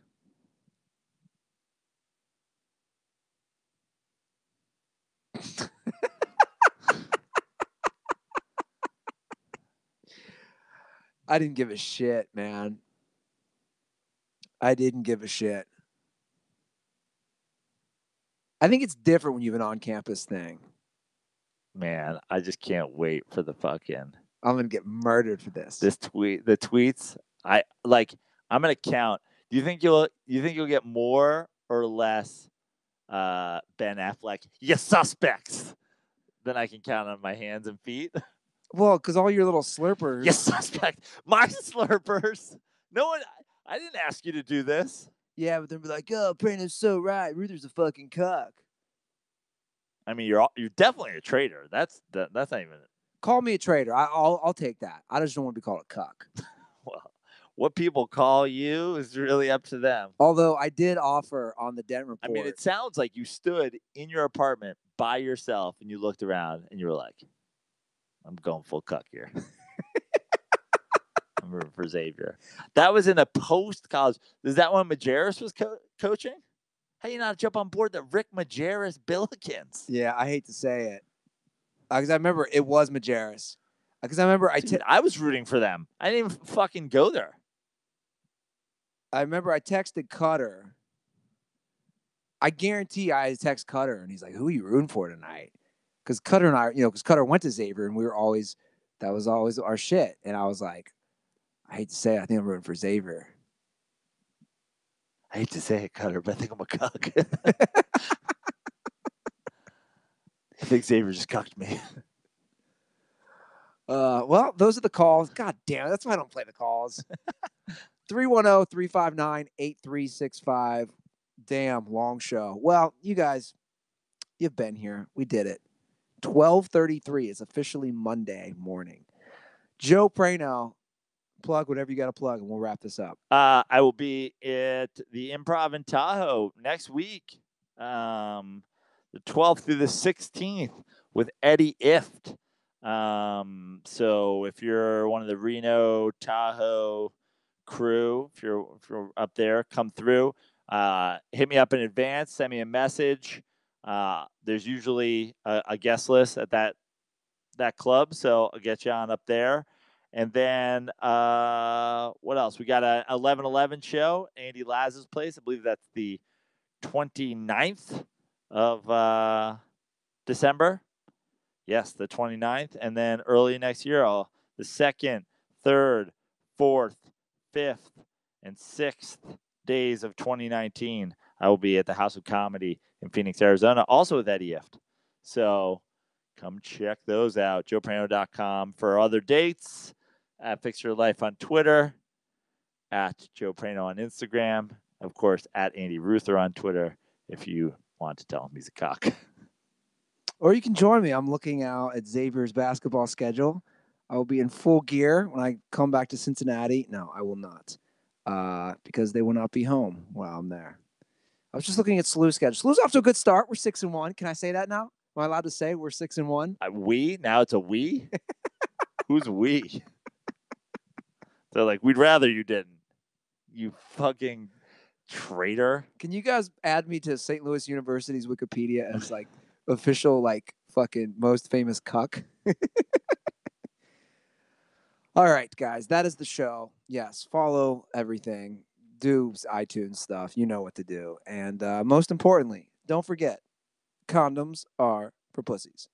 I didn't give a shit, man. I didn't give a shit. I think it's different when you have an on-campus thing. Man, I just can't wait for the fucking I'm gonna get murdered for this. the tweets. I'm gonna count. Do you think you'll get more or less Ben Affleck, you suspects, than I can count on my hands and feet? Well, because all your little slurpers. You suspect. My slurpers. No one. I didn't ask you to do this. Yeah, but they'll be like, "Oh, Brandon's so right. Ruther's a fucking cuck." I mean, you're definitely a traitor. That's not even. Call me a traitor. I'll take that. I just don't want to be called a cuck. Well, what people call you is really up to them. Although I did offer on the Dent report. I mean, it sounds like you stood in your apartment by yourself and you looked around and you were like, "I'm going full cuck here." I'm rooting for Xavier. That was in a post-college. Is that when Majerus was coaching? How do you not jump on board the Rick Majerus Billikens? Yeah, I hate to say it. Because I remember it was Majerus. Because I remember I was rooting for them. I didn't even fucking go there. I remember I texted Cutter. I guarantee I text Cutter, and he's like, "Who are you rooting for tonight?" Because Cutter and I, because Cutter went to Xavier, and that was always our shit. And I was like, I hate to say it, I think I'm rooting for Xavier. I hate to say it, Cutter, but I think I'm a cuck. I think Xavier just cucked me. Well, those are the calls. God damn it. That's why I don't play the calls. 310-359-8365. Damn, long show. Well, you guys, you've been here. We did it. 12:33 is officially Monday morning. Joe Prano, plug whatever you got to plug, and we'll wrap this up. I will be at the Improv in Tahoe next week, the 12th through the 16th, with Eddie Ift. So if you're one of the Reno Tahoe crew, if you're up there, come through. Hit me up in advance. Send me a message. There's usually a guest list at that club, so I'll get you on up there. And then what else? We got a 11/11 show, Andy Laz's place. I believe that's the 29th of December. Yes, the 29th. And then early next year, the 2nd, 3rd, 4th, 5th, and 6th days of 2019, I will be at the House of Comedy in Phoenix, Arizona, also with Eddie Ift. So come check those out. JoePrano.com for other dates. At Fix Your Life on Twitter. At Joe Prano on Instagram. Of course, at Andy Ruther on Twitter if you want to tell him he's a cock. Or you can join me. I'm looking out at Xavier's basketball schedule. I will be in full gear when I come back to Cincinnati. No, I will not. Because they will not be home while I'm there. I was just looking at SLU's schedule. SLU's off to a good start. We're 6-1. Can I say that now? Am I allowed to say we're 6-1? We? Now it's a we? Who's we? They're like, we'd rather you didn't. You fucking traitor. Can you guys add me to St. Louis University's Wikipedia as like official like fucking most famous cuck? All right, guys, that is the show. Yes, follow everything. Do iTunes stuff. You know what to do. And most importantly, don't forget, condoms are for pussies.